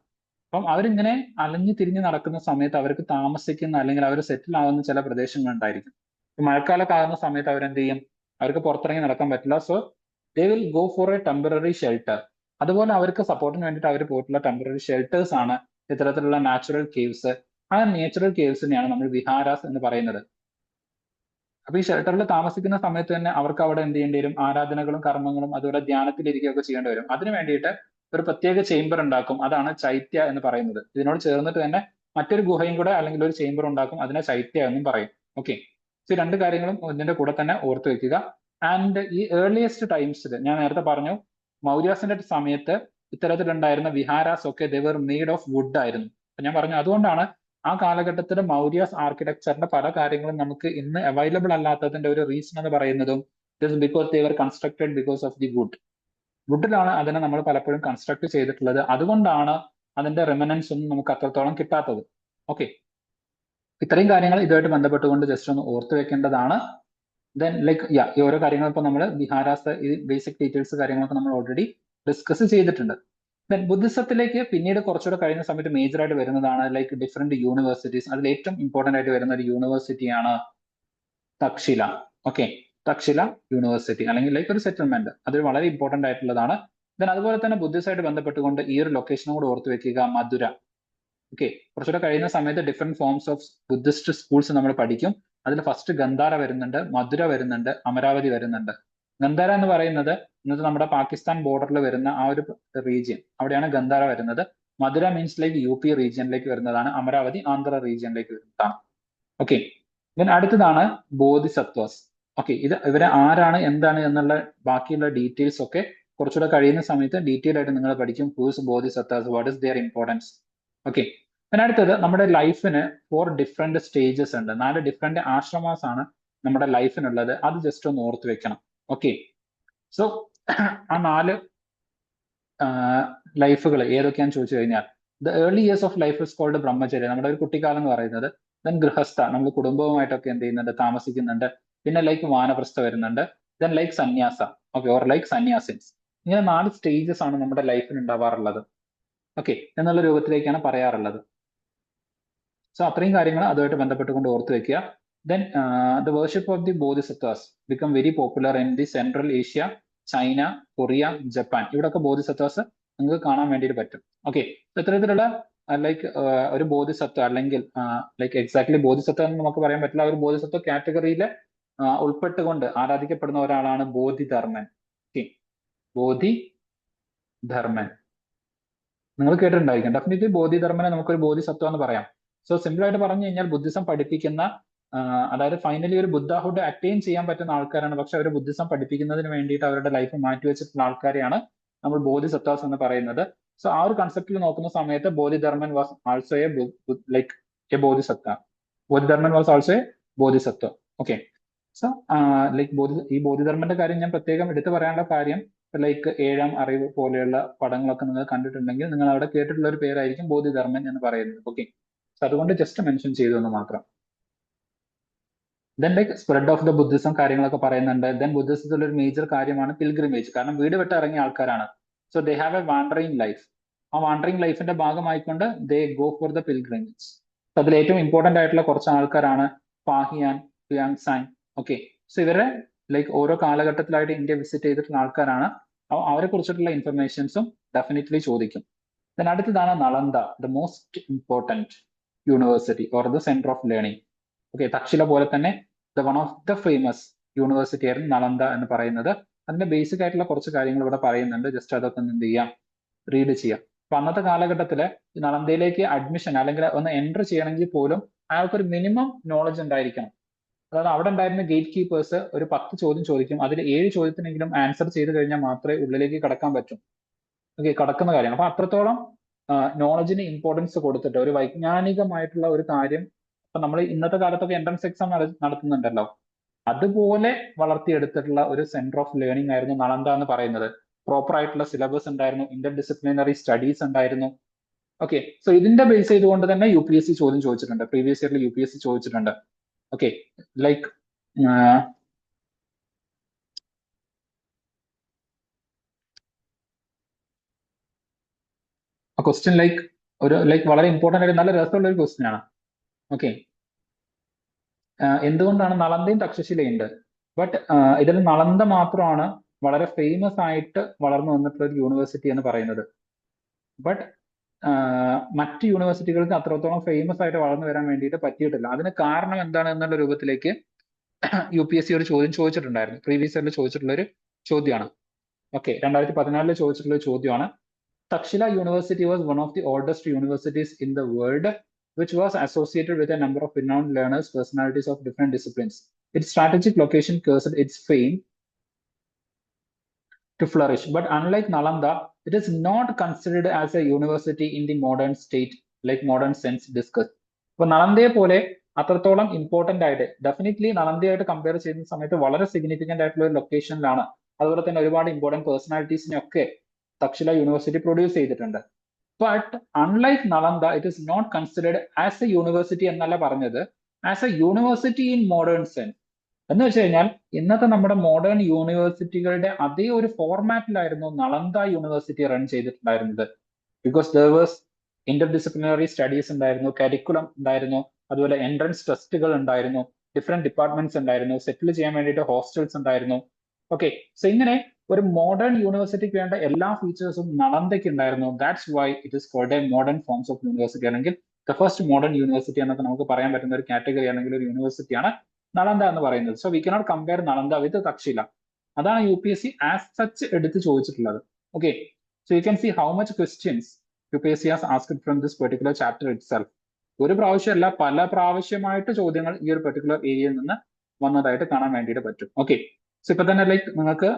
അപ്പം അവരിങ്ങനെ അലഞ്ഞു തിരിഞ്ഞ് നടക്കുന്ന സമയത്ത് അവർക്ക് താമസിക്കുന്ന അല്ലെങ്കിൽ അവർ സെറ്റിൽ ആവുന്ന ചില പ്രദേശങ്ങൾ ഉണ്ടായിരിക്കും. മഴക്കാലമൊക്കെ ആകുന്ന സമയത്ത് അവരെന്ത് ചെയ്യും, അവർക്ക് പുറത്തിറങ്ങി നടക്കാൻ പറ്റില്ല. So they will go for A temporary shelter. അതുപോലെ അവർക്ക് സപ്പോർട്ടിന് വേണ്ടിയിട്ട് അവർ പോയിട്ടുള്ള ടെമ്പററി ഷെൽട്ടേഴ്സ് ആണ് ഇത്തരത്തിലുള്ള നാച്ചുറൽ കേവ്സ്. ആ നാച്ചുറൽ കേവ്സിനെയാണ് നമ്മൾ വിഹാരാസ് എന്ന് പറയുന്നത്. അപ്പൊ ഈ ഷെൽട്ടറിൽ താമസിക്കുന്ന സമയത്ത് തന്നെ അവർക്ക് അവിടെ എന്ത് ചെയ്യേണ്ടി വരും, ആരാധനകളും കർമ്മങ്ങളും അതുപോലെ ധ്യാനത്തിലിരിക്കുകയൊക്കെ ചെയ്യേണ്ടി വരും. അതിനു വേണ്ടിയിട്ട് ഒരു പ്രത്യേക ചേംബർ ഉണ്ടാക്കും, അതാണ് ചൈത്യ എന്ന് പറയുന്നത്. ഇതിനോട് ചേർന്നിട്ട് തന്നെ മറ്റൊരു ഗുഹയും കൂടെ അല്ലെങ്കിൽ ഒരു ചേംബർ ഉണ്ടാക്കും, അതിനെ ചൈത്യ എന്നും പറയും. ഓക്കെ, ഈ രണ്ട് കാര്യങ്ങളും ഇതിന്റെ കൂടെ തന്നെ ഓർത്ത് വെക്കുക. ആൻഡ് ഈ ഏർലിയസ്റ്റ് ടൈംസിൽ ഞാൻ നേരത്തെ പറഞ്ഞു മൗര്യാസിന്റെ സമയത്ത് ഇത്തരത്തിലുണ്ടായിരുന്ന വിഹാരാസ് ഒക്കെ ദേ വർ മെയ്ഡ് ഓഫ് വുഡ് ആയിരുന്നു. അപ്പൊ ഞാൻ പറഞ്ഞു അതുകൊണ്ടാണ് ആ കാലഘട്ടത്തിൽ മൗര്യാസ് ആർക്കിടെക്ചറിന്റെ പല കാര്യങ്ങളും നമുക്ക് ഇന്ന് അവൈലബിൾ അല്ലാത്തതിന്റെ ഒരു റീസൺ എന്ന് പറയുന്നതും it because they were constructed because of the wood. വുഡിലാണ് അതിനെ നമ്മൾ പലപ്പോഴും കൺസ്ട്രക്ട് ചെയ്തിട്ടുള്ളത്. അതുകൊണ്ടാണ് അതിന്റെ റിമനൻസ് ഒന്നും നമുക്ക് അത്രത്തോളം കിട്ടാത്തത്. ഓക്കെ, ഇത്രയും കാര്യങ്ങൾ ഇതുമായിട്ട് ബന്ധപ്പെട്ടുകൊണ്ട് ജസ്റ്റ് ഒന്ന് ഓർത്ത് വെക്കേണ്ടതാണ്. ദെൻ ലൈക്ക് ഈ ഓരോ കാര്യങ്ങൾ ഇപ്പൊ നമ്മൾ വിഹാരാസ് ഈ ബേസിക് ഡീറ്റെയിൽസ് കാര്യങ്ങളൊക്കെ നമ്മൾ ഓൾറെഡി ഡിസ്കസ് ചെയ്തിട്ടുണ്ട്. ദെൻ ബുദ്ധിസത്തിലേക്ക് പിന്നീട് കുറച്ചുകൂടെ കഴിയുന്ന സമയത്ത് മേജർ ആയിട്ട് വരുന്നതാണ് ലൈക്ക് ഡിഫറെന്റ് യൂണിവേഴ്സിറ്റീസ്. അതിൽ ഏറ്റവും ഇമ്പോർട്ടന്റ് ആയിട്ട് വരുന്ന ഒരു യൂണിവേഴ്സിറ്റിയാണ് തക്ഷശില. ഓക്കെ, തക്ഷശില യൂണിവേഴ്സിറ്റി അല്ലെങ്കിൽ ലൈക്ക് ഒരു സെറ്റിൽമെന്റ്, അത് വളരെ ഇമ്പോർട്ടന്റ് ആയിട്ടുള്ളതാണ്. ദെൻ അതുപോലെ തന്നെ ബുദ്ധിസമായിട്ട് ബന്ധപ്പെട്ടുകൊണ്ട് ഈ ഒരു ലൊക്കേഷനും കൂടെ ഓർത്ത് വെക്കുക, മധുര. ഓക്കെ, കുറച്ചുകൂടെ കഴിയുന്ന സമയത്ത് different forms of Buddhist schools നമ്മൾ പഠിക്കും. അതിൽ ഫസ്റ്റ് ഗന്ധാര വരുന്നുണ്ട്, മധുര വരുന്നുണ്ട്, അമരാവതി വരുന്നുണ്ട്. ഗന്ധാര എന്ന് പറയുന്നത് ഇന്നത്തെ നമ്മുടെ പാകിസ്ഥാൻ ബോർഡറിൽ വരുന്ന ആ ഒരു റീജിയൻ, അവിടെയാണ് ഗന്ധാര വരുന്നത്. മധുര മീൻസ് ലൈക്ക് യു പി റീജിയനിലേക്ക് വരുന്നതാണ്. അമരാവതി ആന്ധ്ര റീജിയനിലേക്ക് വരുന്നതാണ്. ഓക്കെ, then അടുത്തതാണ് ബോധിസത്വസ്. ഓക്കെ, ഇവരെ ആരാണ് എന്താണ് എന്നുള്ള ബാക്കിയുള്ള ഡീറ്റെയിൽസ് ഒക്കെ കുറച്ചുകൂടെ കഴിയുന്ന സമയത്ത് ഡീറ്റെയിൽ ആയിട്ട് നിങ്ങൾ പഠിക്കും. Whose bodhisattvas, what is their importance. Okay, പിന്നെ അടുത്തത് നമ്മുടെ ലൈഫിന് 4 ഡിഫറെന്റ് സ്റ്റേജസ് ഉണ്ട്. 4 ഡിഫറെന്റ് ആശ്രമാസ് ആണ് നമ്മുടെ ലൈഫിനുള്ളത്. അത് ജസ്റ്റ് ഒന്ന് ഓർത്ത് വെക്കണം. ഓക്കെ, സോ ആ 4 ലൈഫുകൾ ഏതൊക്കെയാണെന്ന് ചോദിച്ചു കഴിഞ്ഞാൽ, the early years of life is called brahmacharya, നമ്മുടെ ഒരു കുട്ടിക്കാലം എന്ന് പറയുന്നത്. ദെൻ ഗൃഹസ്ഥ, നമ്മൾ കുടുംബവുമായിട്ടൊക്കെ എന്ത് ചെയ്യുന്നുണ്ട്, താമസിക്കുന്നുണ്ട്. പിന്നെ ലൈക്ക് വാനപ്രസ്ഥ വരുന്നുണ്ട്. ദെൻ ലൈക്ക് സന്യാസ, ഓക്കെ, ഓർ ലൈക്ക് സന്യാസിൻസ്. ഇങ്ങനെ 4 സ്റ്റേജസ് ആണ് നമ്മുടെ ലൈഫിൽ ഉണ്ടാവാറുള്ളത്. ഓക്കെ, എന്നുള്ള രൂപത്തിലേക്കാണ് പറയാറുള്ളത്. സോ അത്രയും കാര്യങ്ങൾ അതുമായിട്ട് ബന്ധപ്പെട്ടുകൊണ്ട് ഓർത്ത് വെക്കുക. Then the worship of the bodhisattvas become very popular in the central Asia, China, Korea, Japan. ഇവിടെയൊക്കെ ബോധിസത്വാസ് നിങ്ങൾക്ക് കാണാൻ വേണ്ടിയിട്ട് പറ്റും. ഓക്കെ, ഇത്തരത്തിലുള്ള ലൈക്ക് ഒരു ബോധിസത്വ അല്ലെങ്കിൽ ലൈക്ക് എക്സാക്ട്ലി ബോധിസത്വം എന്ന് നമുക്ക് പറയാൻ പറ്റില്ല, ഒരു ബോധിസത്വ കാറ്റഗറിയിൽ ഉൾപ്പെട്ടുകൊണ്ട് ആരാധിക്കപ്പെടുന്ന ഒരാളാണ് ബോധിധർമ്മൻ. ഓക്കെ, ബോധിധർമ്മൻ നിങ്ങൾ കേട്ടിട്ടുണ്ടായിരിക്കും. ഡെഫിനറ്റ്ലി ബോധിധർമ്മനെ നമുക്കൊരു ബോധിസത്വം എന്ന് പറയാം. സോ സിമ്പിൾ ആയിട്ട് പറഞ്ഞു കഴിഞ്ഞാൽ ബുദ്ധിസം പഠിപ്പിക്കുന്ന, അതായത് ഫൈനലി ഒരു ബുദ്ധാഹുഡ് അറ്റൈൻ ചെയ്യാൻ പറ്റുന്ന ആൾക്കാരാണ്. പക്ഷെ അവർ ബുദ്ധിസം പഠിപ്പിക്കുന്നതിന് വേണ്ടിയിട്ട് അവരുടെ ലൈഫ് മാറ്റിവെച്ചിട്ടുള്ള ആൾക്കാരെയാണ് നമ്മൾ ബോധിസത്വാസ് എന്ന് പറയുന്നത്. സോ ആ ഒരു കൺസെപ്റ്റിൽ നോക്കുന്ന സമയത്ത് Bodhidharma was also a like a Bodhisattva. Bodhidharma was also a Bodhisattva. Okay, so like ഈ ബോധിധർമ്മന്റെ കാര്യം ഞാൻ പ്രത്യേകം എടുത്തു പറയാനുള്ള കാര്യം, ലൈക്ക് 7ാം അറിവ് പോലെയുള്ള പടങ്ങളൊക്കെ നിങ്ങൾ കണ്ടിട്ടുണ്ടെങ്കിൽ നിങ്ങൾ അവിടെ കേട്ടിട്ടുള്ള ഒരു പേരായിരിക്കും ബോധിധർമ്മൻ എന്ന് പറയുന്നത്. ഓക്കെ, സോ അതുകൊണ്ട് ജസ്റ്റ് മെൻഷൻ ചെയ്തു എന്ന് മാത്രം. Then like spread of the Buddhism കാര്യങ്ങളൊക്കെ പറയുന്നുണ്ട്. ദെൻ ബുദ്ധിസത്തിൽ ഒരു മേജർ കാര്യമാണ് പിൽഗ്രിമേജ്, കാരണം വീട് വിട്ട് ഇറങ്ങിയ ആൾക്കാരാണ്. So they have a wandering life. ആ വാണ്ടറിങ് ലൈഫിന്റെ ഭാഗമായിക്കൊണ്ട് they go for the pilgrimage. അതിൽ ഏറ്റവും ഇമ്പോർട്ടന്റ് ആയിട്ടുള്ള കുറച്ച് ആൾക്കാരാണ് പാഹിയാൻ, ഹുയാങ്സാൻ. ഓക്കെ, സോ ഇവരെ ലൈക്ക് ഓരോ കാലഘട്ടത്തിലായിട്ട് ഇന്ത്യ വിസിറ്റ് ചെയ്തിട്ടുള്ള ആൾക്കാരാണ്. അവരെ കുറിച്ചിട്ടുള്ള ഇൻഫർമേഷൻസും ഡെഫിനറ്റ്ലി ചോദിക്കും. ദെൻ അടുത്തതാണ് Nalanda, the most important university or the centre of learning. Okay, Taxila പോലെ തന്നെ one of the famous university ആയിരുന്നു നളന്ദ എന്ന് പറയുന്നത്. അതിന്റെ ബേസിക് ആയിട്ടുള്ള കുറച്ച് കാര്യങ്ങൾ ഇവിടെ പറയുന്നുണ്ട്. ജസ്റ്റ് അതൊക്കെ ഒന്ന് എന്ത് ചെയ്യാം, റീഡ് ചെയ്യാം. അപ്പൊ അന്നത്തെ കാലഘട്ടത്തില് ഈ നളന്ദയിലേക്ക് അഡ്മിഷൻ അല്ലെങ്കിൽ ഒന്ന് എൻ്റർ ചെയ്യണമെങ്കിൽ പോലും അയാൾക്കൊരു മിനിമം നോളജ് ഉണ്ടായിരിക്കണം. അതായത് അവിടെ ഉണ്ടായിരുന്ന ഗേറ്റ് കീപ്പേഴ്സ് ഒരു 10 ചോദ്യം ചോദിക്കും, അതിൽ 7 ചോദ്യത്തിനെങ്കിലും ആൻസർ ചെയ്ത് കഴിഞ്ഞാൽ മാത്രമേ ഉള്ളിലേക്ക് കടക്കാൻ പറ്റൂ. ഓക്കെ, കടക്കുന്ന കാര്യമാണ്. അപ്പൊ അത്രത്തോളം നോളജിന് ഇമ്പോർട്ടൻസ് കൊടുത്തിട്ട് ഒരു വൈജ്ഞാനികമായിട്ടുള്ള ഒരു കാര്യം, ഇപ്പൊ നമ്മൾ ഇന്നത്തെ കാലത്തൊക്കെ എൻട്രൻസ് എക്സാം നടത്തുന്നുണ്ടല്ലോ, അതുപോലെ വളർത്തിയെടുത്തിട്ടുള്ള ഒരു സെന്റർ ഓഫ് ലേണിംഗ് ആയിരുന്നു നളന്ദ എന്ന് പറയുന്നത്. പ്രോപ്പർ ആയിട്ടുള്ള സിലബസ് ഉണ്ടായിരുന്നു, ഇന്റർ ഡിസിപ്ലിനറി സ്റ്റഡീസ് ഉണ്ടായിരുന്നു. ഓക്കെ, സോ ഇതിന്റെ ബേസ് ചെയ്തുകൊണ്ട് തന്നെ UPSC ചോദ്യം ചോദിച്ചിട്ടുണ്ട്, പ്രീവിയസ് ഇയറിൽ UPSC ചോദിച്ചിട്ടുണ്ട്. ഓക്കെ, ലൈക്ക് ക്വസ്റ്റ്യൻ ലൈക്ക് ഒരു ലൈക്ക് വളരെ ഇമ്പോർട്ടന്റ് ആയിട്ട് നല്ല രസമുള്ള ഒരു ക്വസ്റ്റ്യൻ ആണ്. ഓക്കെ, എന്തുകൊണ്ടാണ് നളന്ദയും തക്ഷശിലയും ഉണ്ട്, ബട്ട് ഇതിൽ നളന്ദ മാത്രമാണ് വളരെ ഫേമസ് ആയിട്ട് വളർന്നു വന്നിട്ടുള്ള ഒരു യൂണിവേഴ്സിറ്റി എന്ന് പറയുന്നത്. ബട്ട് മറ്റ് യൂണിവേഴ്സിറ്റികൾക്ക് അത്രത്തോളം ഫേമസ് ആയിട്ട് വളർന്നു വരാൻ വേണ്ടിയിട്ട് പറ്റിയിട്ടില്ല. അതിന് കാരണം എന്താണ് എന്നുള്ള രൂപത്തിലേക്ക് UPSC ഒരു ചോദ്യം ചോദിച്ചിട്ടുണ്ടായിരുന്നു, പ്രീവിയസ് ഇയറിൽ ചോദിച്ചിട്ടുള്ള ഒരു ചോദ്യമാണ്. ഓക്കെ, 2014 ചോദിച്ചിട്ടുള്ള ഒരു ചോദ്യമാണ്. Takshila University was one of the oldest universities in the world, which was associated with a number of renowned learners, personalities of different disciplines. Its strategic location cursed its fame to flourish. But unlike Nalanda, it is not considered as a university in the modern state, like modern sense discussed. അപ്പൊ നളന്ദയെ പോലെ അത്രത്തോളം important ആയിട്ട്, definitely നളന്ദയായിട്ട് compare ചെയ്യുന്ന സമയത്ത് വളരെ significant ആയിട്ടുള്ള ഒരു ലൊക്കേഷനിലാണ്. അതുപോലെ തന്നെ ഒരുപാട് ഇമ്പോർട്ടന്റ് പേഴ്സണാലിറ്റീസിനെ ഒക്കെ തക്ഷില യൂണിവേഴ്സിറ്റി പ്രൊഡ്യൂസ് ചെയ്തിട്ടുണ്ട്. But unlike Nalanda, it is not considered as a university എന്നല്ല പറഞ്ഞത്, as a university in modern sense. എന്ന് വെച്ച് കഴിഞ്ഞാൽ ഇന്നത്തെ നമ്മുടെ മോഡേൺ യൂണിവേഴ്സിറ്റികളുടെ അതേ ഒരു ഫോർമാറ്റിലായിരുന്നു നളന്ദ യൂണിവേഴ്സിറ്റി റൺ ചെയ്തിട്ടുണ്ടായിരുന്നത്. Because there was interdisciplinary studies ഉണ്ടായിരുന്നു, കരിക്കുലം ഉണ്ടായിരുന്നു, അതുപോലെ എൻട്രൻസ് ടെസ്റ്റുകൾ ഉണ്ടായിരുന്നു, ഡിഫറെന്റ് ഡിപ്പാർട്ട്മെന്റ്സ് ഉണ്ടായിരുന്നു, സെറ്റിൽ ചെയ്യാൻ വേണ്ടിയിട്ട് ഹോസ്റ്റൽസ് ഉണ്ടായിരുന്നു. ഓക്കെ, സോ ഇങ്ങനെ ഒരു മോഡേൺ യൂണിവേഴ്സിറ്റിക്ക് വേണ്ട എല്ലാ ഫീച്ചേഴ്സും നളന്ദയ്ക്ക് ഉണ്ടായിരുന്നു. That's why it is called a modern forms of university, അല്ലെങ്കിൽ ദ ഫസ്റ്റ് മോഡേൺ യൂണിവേഴ്സിറ്റി എന്നൊക്കെ നമുക്ക് പറയാൻ പറ്റുന്ന ഒരു കാറ്റഗറി അല്ലെങ്കിൽ ഒരു യൂണിവേഴ്സിറ്റിയാണ് നളന്ദ എന്ന് പറയുന്നത്. So we cannot compare Nalanda with Takshashila. അതാണ് UPSC ആസ് സച്ച് എടുത്ത് ചോദിച്ചിട്ടുള്ളത്. Okay, so you can see how much questions UPSC has asked from this particular chapter itself. ഒരു പ്രാവശ്യമല്ല, പല പ്രാവശ്യമായിട്ട് ചോദ്യങ്ങൾ ഈ ഒരു പെർട്ടിക്കുലർ ഏരിയയിൽ നിന്ന് വന്നതായിട്ട് കാണാൻ വേണ്ടിയിട്ട് പറ്റും. ഓക്കെ, സോ ഇപ്പൊ തന്നെ ലൈക്ക് നിങ്ങൾക്ക്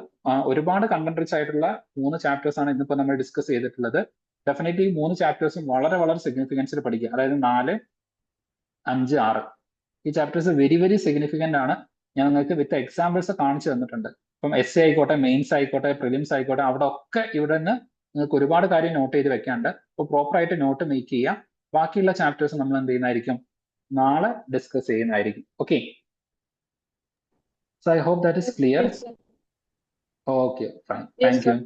ഒരുപാട് കണ്ടന്റ് റിച്ച് ആയിട്ടുള്ള 3 ചാപ്റ്റേഴ്സ് ആണ് ഇന്നിപ്പോ നമ്മൾ ഡിസ്കസ് ചെയ്തിട്ടുള്ളത്. ഡെഫിനറ്റ്ലി ഈ 3 ചാപ്റ്റേഴ്സും വളരെ വളരെ സിഗ്നിഫിക്കൻസിൽ പഠിക്കുക. അതായത് 4, 5, 6 ഈ ചാപ്റ്റേഴ്സ് വെരി വെരി സിഗ്നിഫിക്കന്റ് ആണ്. ഞാൻ നിങ്ങൾക്ക് വിത്ത് എക്സാമ്പിൾസ് കാണിച്ചു തന്നിട്ടുണ്ട്. ഇപ്പം essay ആയിക്കോട്ടെ, മെയിൻസ് ആയിക്കോട്ടെ, പ്രിലിംസ് ആയിക്കോട്ടെ, അവിടെ ഒക്കെ ഇവിടെ നിന്ന് നിങ്ങൾക്ക് ഒരുപാട് കാര്യം നോട്ട് ചെയ്ത് വെക്കാണ്ട്. അപ്പോൾ പ്രോപ്പർ ആയിട്ട് നോട്ട് മേക്ക് ചെയ്യുക. ബാക്കിയുള്ള ചാപ്റ്റേഴ്സ് നമ്മൾ എന്ത് ചെയ്യുന്നതായിരിക്കും, നാളെ ഡിസ്കസ് ചെയ്യുന്നതായിരിക്കും. Okay, so I hope that is clear. Yes, sir. Okay, fine. Yes, Thank sir. you.